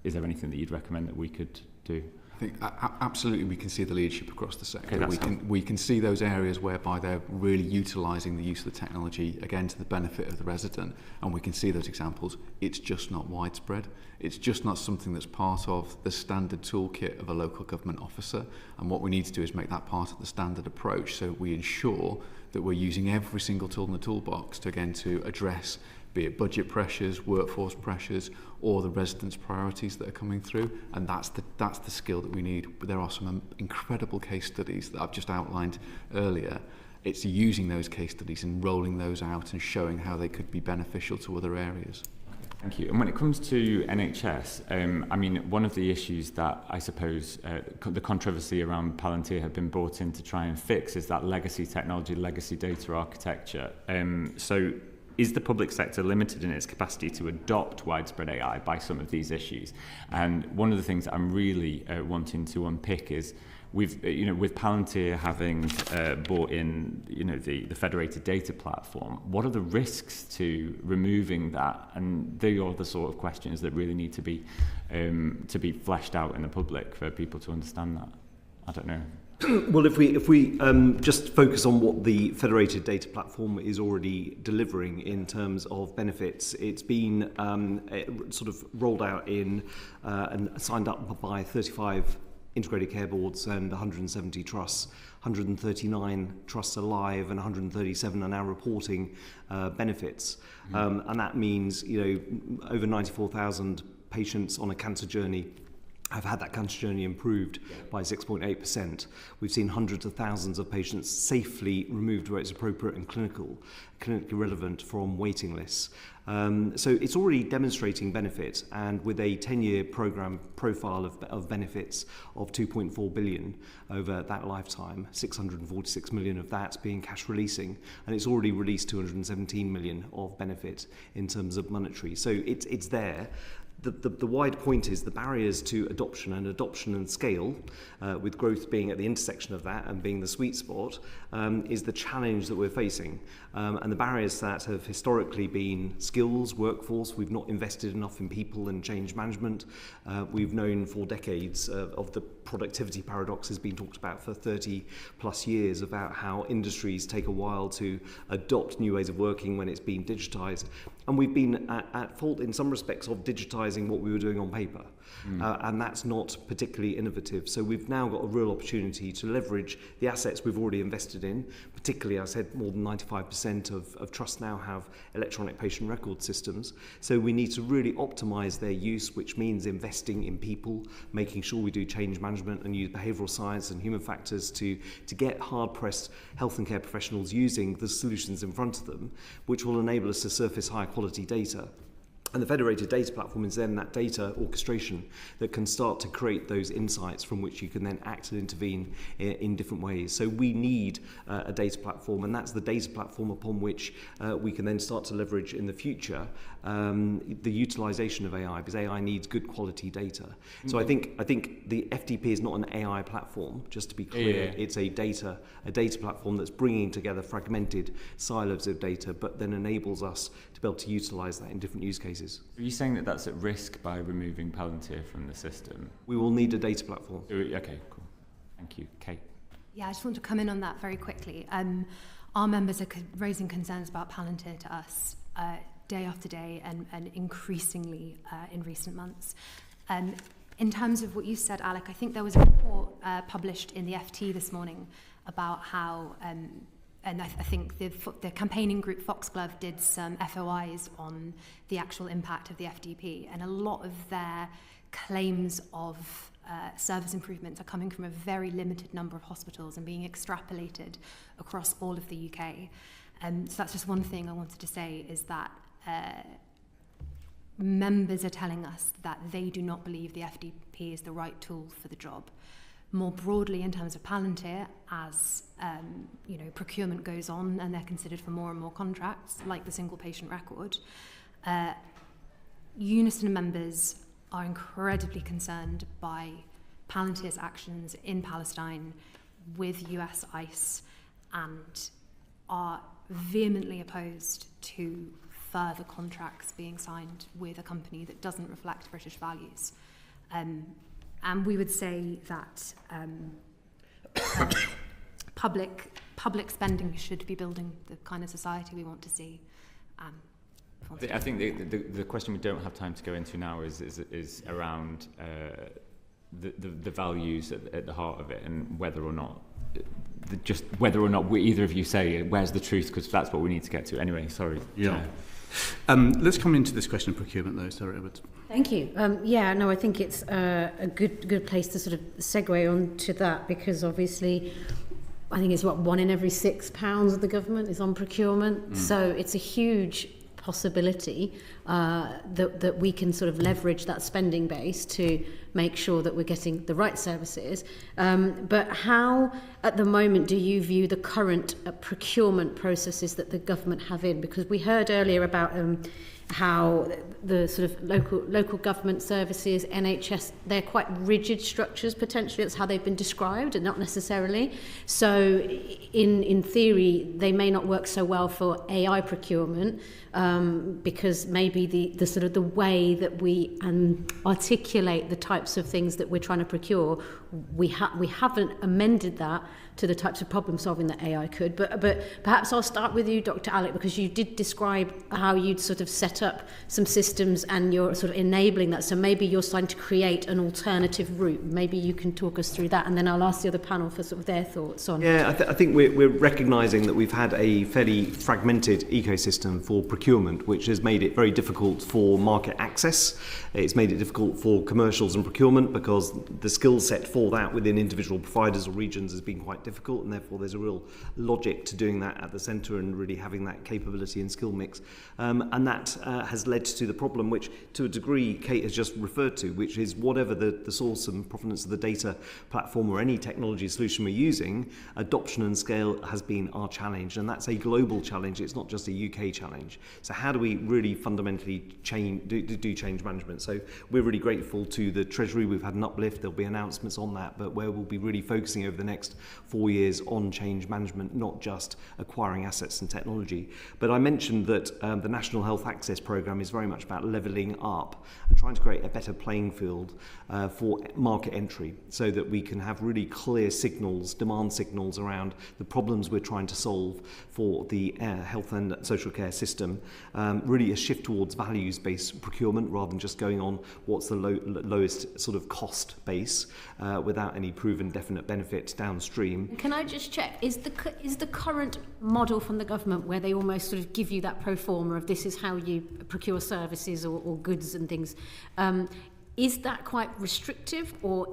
anything that you'd recommend that we could do? I think absolutely we can see the leadership across the sector. Okay, we can see those areas whereby they're really utilising the use of the technology, again, to the benefit of the resident, and we can see those examples. It's just not widespread. It's just not something that's part of the standard toolkit of a local government officer, and what we need to do is make that part of the standard approach so we ensure that we're using every single tool in the toolbox to address be it budget pressures, workforce pressures, or the residents' priorities that are coming through, and that's the skill that we need. But there are some incredible case studies that I've just outlined earlier. It's using those case studies and rolling those out and showing how they could be beneficial to other areas. Thank you. And when it comes to NHS, I mean, one of the issues that I suppose the controversy around Palantir have been brought in to try and fix is that legacy technology, legacy data architecture. So is the public sector limited in its capacity to adopt widespread AI by some of these issues? And one of the things that I'm really wanting to unpick is with Palantir having brought in, the federated data platform, what are the risks to removing that? And they are the sort of questions that really need to be fleshed out in the public for people to understand that. I don't know. Well, if we just focus on what the federated data platform is already delivering in terms of benefits, it's been sort of rolled out in and signed up by 35 integrated care boards and 170 trusts. 139 trusts are live and 137 are now reporting benefits. And that means, over 94,000 patients on a cancer journey have had that cancer journey improved by 6.8%. We've seen hundreds of thousands of patients safely removed where it's appropriate and clinically relevant from waiting lists. So it's already demonstrating benefit, and with a 10-year program profile of benefits of 2.4 billion over that lifetime, 646 million of that being cash releasing, and it's already released 217 million of benefit in terms of monetary. So it's there. The wide point is the barriers to adoption and scale, with growth being at the intersection of that and being the sweet spot, is the challenge that we're facing. And the barriers to that have historically been skills, workforce. We've not invested enough in people and change management. We've known for decades of the productivity paradox has been talked about for 30 plus years about how industries take a while to adopt new ways of working when it's been digitized. And we've been at fault in some respects of digitizing what we were doing on paper. And that's not particularly innovative. So we've now got a real opportunity to leverage the assets we've already invested in. Particularly, I said more than 95% of trusts now have electronic patient record systems. So we need to really optimize their use, which means investing in people, making sure we do change management and use behavioral science and human factors to get hard-pressed health and care professionals using the solutions in front of them, which will enable us to surface high-quality data. And the federated data platform is then that data orchestration that can start to create those insights from which you can then act and intervene in different ways. So we need a data platform, and that's the data platform upon which we can then start to leverage in the future the utilization of AI, because AI needs good quality data. So I think the FDP is not an AI platform, just to be clear. It's a data platform that's bringing together fragmented silos of data, but then enables us to be able to utilize that in different use cases. Are you saying that that's at risk by removing Palantir from the system? We will need a data platform. Okay, cool. Thank you. Kate. Yeah, I just want to come in on that very quickly. Our members are raising concerns about Palantir to us day after day and increasingly in recent months. In terms of what you said, Alec, I think there was a report published in the FT this morning about how and I think the campaigning group Foxglove did some FOIs on the actual impact of the FDP, and a lot of their claims of service improvements are coming from a very limited number of hospitals and being extrapolated across all of the UK. So that's just one thing I wanted to say, is that members are telling us that they do not believe the FDP is the right tool for the job. More broadly, in terms of Palantir, as procurement goes on and they're considered for more and more contracts, like the single patient record, UNISON members are incredibly concerned by Palantir's actions in Palestine with US ICE and are vehemently opposed to further contracts being signed with a company that doesn't reflect British values. And we would say that public spending should be building the kind of society we want to see. I think the question we don't have time to go into now is around the values at the heart of it, and whether or not either of you say where's the truth, because that's what we need to get to. Anyway, sorry. Yeah. Let's come into this question of procurement, though. Sorry, Edward. Thank you. I think it's a good place to sort of segue on to that, because obviously I think it's £1 in every £6 of the government is on procurement. So it's a huge possibility that we can sort of leverage that spending base to make sure that we're getting the right services. But how, at the moment, do you view the current procurement processes that the government have in? Because we heard earlier about how the sort of local government services, NHS, they're quite rigid structures potentially. That's how they've been described, and not necessarily. So in theory, they may not work so well for AI procurement because maybe the sort of the way that we articulate the types of things that we're trying to procure, we haven't amended that to the types of problem solving that AI could. But perhaps I'll start with you, Dr. Alec, because you did describe how you'd sort of set up some systems and you're sort of enabling that. So maybe you're starting to create an alternative route. Maybe you can talk us through that, and then I'll ask the other panel for sort of their thoughts on. Yeah, I think we're recognising that we've had a fairly fragmented ecosystem for procurement, which has made it very difficult for market access. It's made it difficult for commercials and procurement because the skill set for that within individual providers or regions has been quite difficult, and therefore there's a real logic to doing that at the centre and really having that capability and skill mix. And that has led to the problem which, to a degree, Kate has just referred to, which is whatever the source and provenance of the data platform or any technology solution we're using, adoption and scale has been our challenge, and that's a global challenge. It's not just a UK challenge. So how do we really fundamentally do change management? So we're really grateful to the Treasury. We've had an uplift. There'll be announcements on that, but where we'll be really focusing over the next 4 years on change management, not just acquiring assets and technology. But I mentioned that the National Health Access Programme is very much about levelling up and trying to create a better playing field for market entry so that we can have really clear signals, demand signals around the problems we're trying to solve for the health and social care system. Really a shift towards values-based procurement rather than just going on what's the lowest sort of cost base without any proven definite benefit downstream. Can I just check, is the current model from the government where they almost sort of give you that pro forma of this is how you procure services or goods and things, is that quite restrictive, or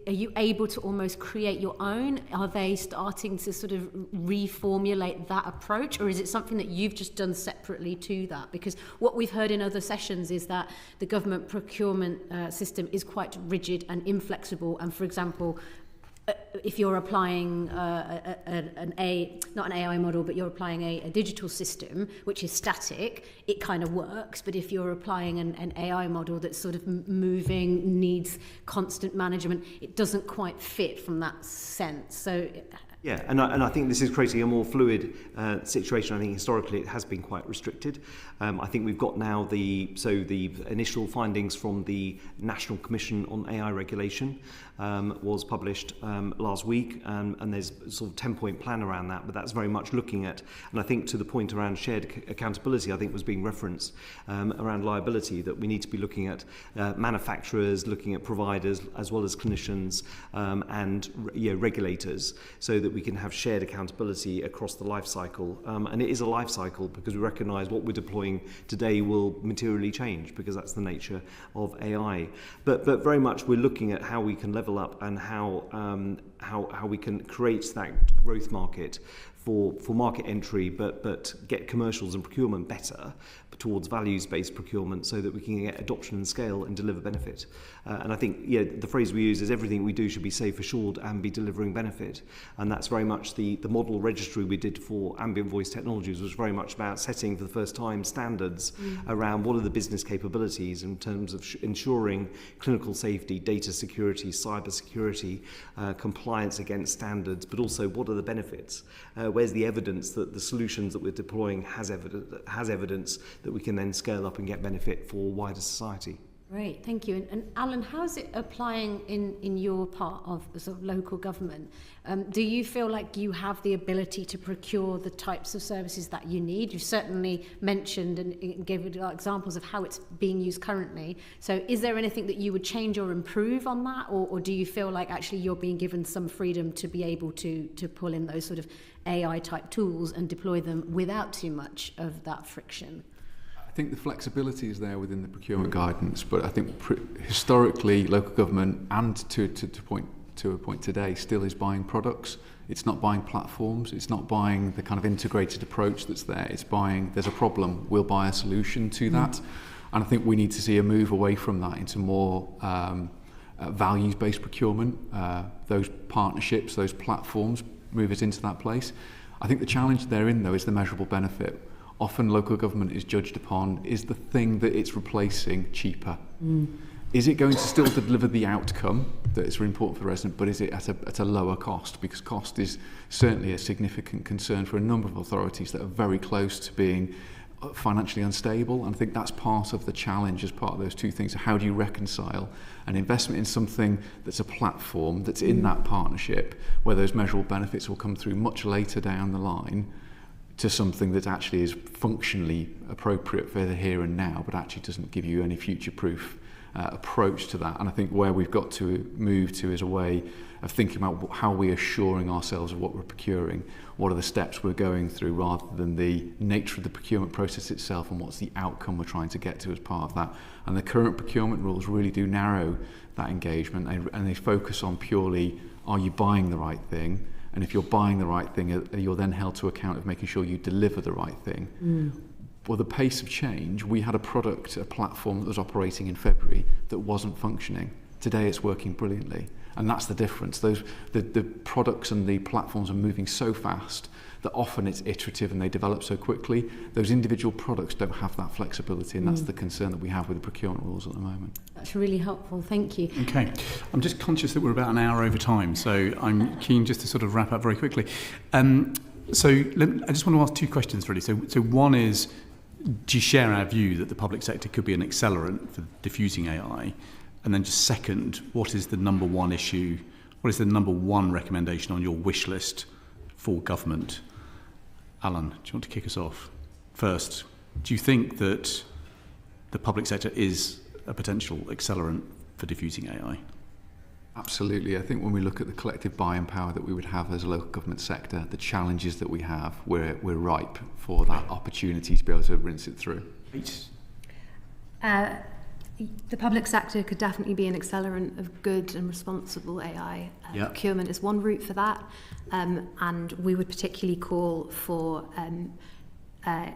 are you able to almost create your own? Are they starting to sort of reformulate that approach, or is it something that you've just done separately to that? Because what we've heard in other sessions is that the government procurement system is quite rigid and inflexible, and for example, if you're applying not an AI model, but you're applying a digital system, which is static, it kind of works. But if you're applying an AI model that's sort of moving, needs constant management, it doesn't quite fit from that sense. So. Yeah, and I think this is creating a more fluid situation. I think historically it has been quite restricted. I think we've got now the initial findings from the National Commission on AI Regulation was published last week, and there's sort of 10-point plan around that, but that's very much looking at, and I think to the point around shared accountability, I think was being referenced around liability, that we need to be looking at manufacturers, looking at providers, as well as clinicians and regulators, so that we can have shared accountability across the life cycle. And it is a life cycle because we recognise what we're deploying today will materially change because that's the nature of AI. But very much we're looking at how we can level up and how we can create that growth market for market entry, but get commercials and procurement better towards values-based procurement so that we can get adoption and scale and deliver benefit. And I think the phrase we use is everything we do should be safe, assured and be delivering benefit. And that's very much the model registry we did for ambient voice technologies was very much about setting for the first time standards around what are the business capabilities in terms of ensuring clinical safety, data security, cyber security, compliance against standards, but also what are the benefits? Where's the evidence that the solutions that we're deploying has evidence that we can then scale up and get benefit for wider society? Great, thank you. And Alyn, how's it applying in your part of sort of local government? Do you feel like you have the ability to procure the types of services that you need? You've certainly mentioned and gave examples of how it's being used currently. So is there anything that you would change or improve on that? Or do you feel like actually you're being given some freedom to be able to pull in those sort of AI type tools and deploy them without too much of that friction? I think the flexibility is there within the procurement guidance, but I think historically local government and to a point today still is buying products It's not buying platforms. It's not buying the kind of integrated approach that's there. It's buying, there's a problem, we'll buy a solution to that. And I think we need to see a move away from that into more values-based procurement. Those partnerships, those platforms move us into that place. I think the challenge therein, though, is the measurable benefit. Often local government is judged upon, is the thing that it's replacing cheaper? Is it going to still deliver the outcome that is really important for the resident, but is it at a lower cost? Because cost is certainly a significant concern for a number of authorities that are very close to being financially unstable. And I think that's part of the challenge as part of those two things. How do you reconcile an investment in something that's a platform, that's in that partnership, where those measurable benefits will come through much later down the line, to something that actually is functionally appropriate for the here and now, but actually doesn't give you any future-proof approach to that. And I think where we've got to move to is a way of thinking about how we're assuring ourselves of what we're procuring, what are the steps we're going through, rather than the nature of the procurement process itself and what's the outcome we're trying to get to as part of that. And the current procurement rules really do narrow that engagement, and they focus on purely, are you buying the right thing? And if you're buying the right thing, you're then held to account of making sure you deliver the right thing. Well, the pace of change, we had a platform that was operating in February that wasn't functioning. Today it's working brilliantly. And that's the difference. The products and the platforms are moving so fast that often it's iterative and they develop so quickly. Those individual products don't have that flexibility, and that's the concern that we have with the procurement rules at the moment. That's really helpful. Thank you. Okay. I'm just conscious that we're about an hour over time, so I'm keen just to sort of wrap up very quickly. I just want to ask two questions, really. So one is, do you share our view that the public sector could be an accelerant for diffusing AI? And then just second, what is the number one issue? What is the number one recommendation on your wish list for government? Alyn, do you want to kick us off? First, do you think that the public sector is a potential accelerant for diffusing AI? Absolutely. I think when we look at the collective buying power that we would have as a local government sector, the challenges that we have, we're ripe for that opportunity to be able to rinse it through. The public sector could definitely be an accelerant of good and responsible AI. Procurement is one route for that, and we would particularly call for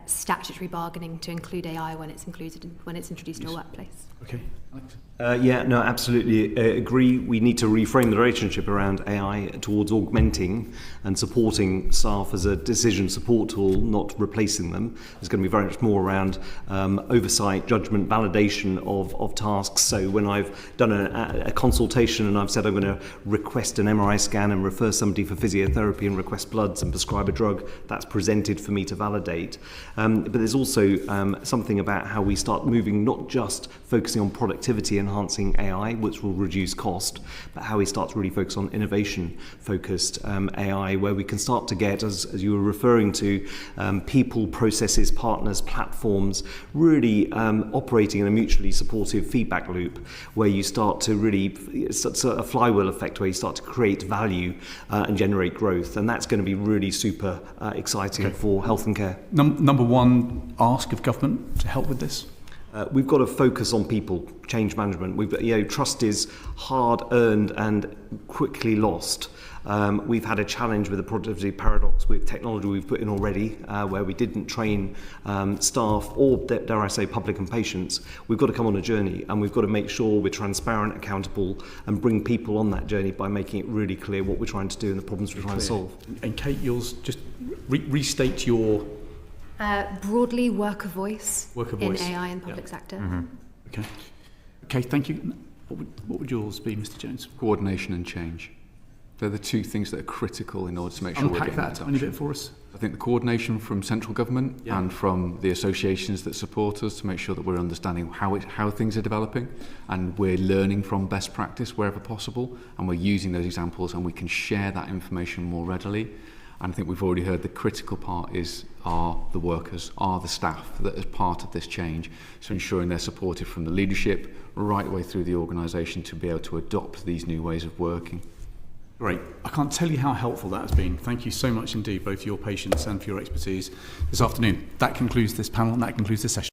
statutory bargaining to include AI when it's introduced to a workplace. Okay. Alex? Absolutely agree. We need to reframe the relationship around AI towards augmenting and supporting staff as a decision support tool, not replacing them. There's going to be very much more around oversight, judgment, validation of tasks. So when I've done a consultation and I've said I'm going to request an MRI scan and refer somebody for physiotherapy and request bloods and prescribe a drug, that's presented for me to validate. But there's also something about how we start moving, not just focusing on productivity enhancing AI, which will reduce cost, but how we start to really focus on innovation-focused AI, where we can start to get, as you were referring to, people, processes, partners, platforms, really operating in a mutually supportive feedback loop, where you start to really, it's a flywheel effect where you start to create value and generate growth, and that's going to be really super exciting for health and care. Number one ask of government to help with this? We've got to focus on people, change management. Trust is hard earned and quickly lost. We've had a challenge with the productivity paradox with technology we've put in already, where we didn't train staff or, dare I say, public and patients. We've got to come on a journey, and we've got to make sure we're transparent, accountable, and bring people on that journey by making it really clear what we're trying to do and the problems we're trying to solve. And Kate, yours, just restate your... broadly, worker voice in AI and public sector. Mm-hmm. Okay, thank you. What would yours be, Mr. Jones? Coordination and change. They're the two things that are critical in order to make sure we're getting that tiny bit for us. I think the coordination from central government and from the associations that support us to make sure that we're understanding how things are developing, and we're learning from best practice wherever possible, and we're using those examples and we can share that information more readily. And I think we've already heard the critical part are the workers, are the staff that is part of this change. So ensuring they're supported from the leadership right the way through the organisation to be able to adopt these new ways of working. Great. I can't tell you how helpful that has been. Thank you so much indeed, both for your patience and for your expertise this afternoon. That concludes this panel and that concludes this session.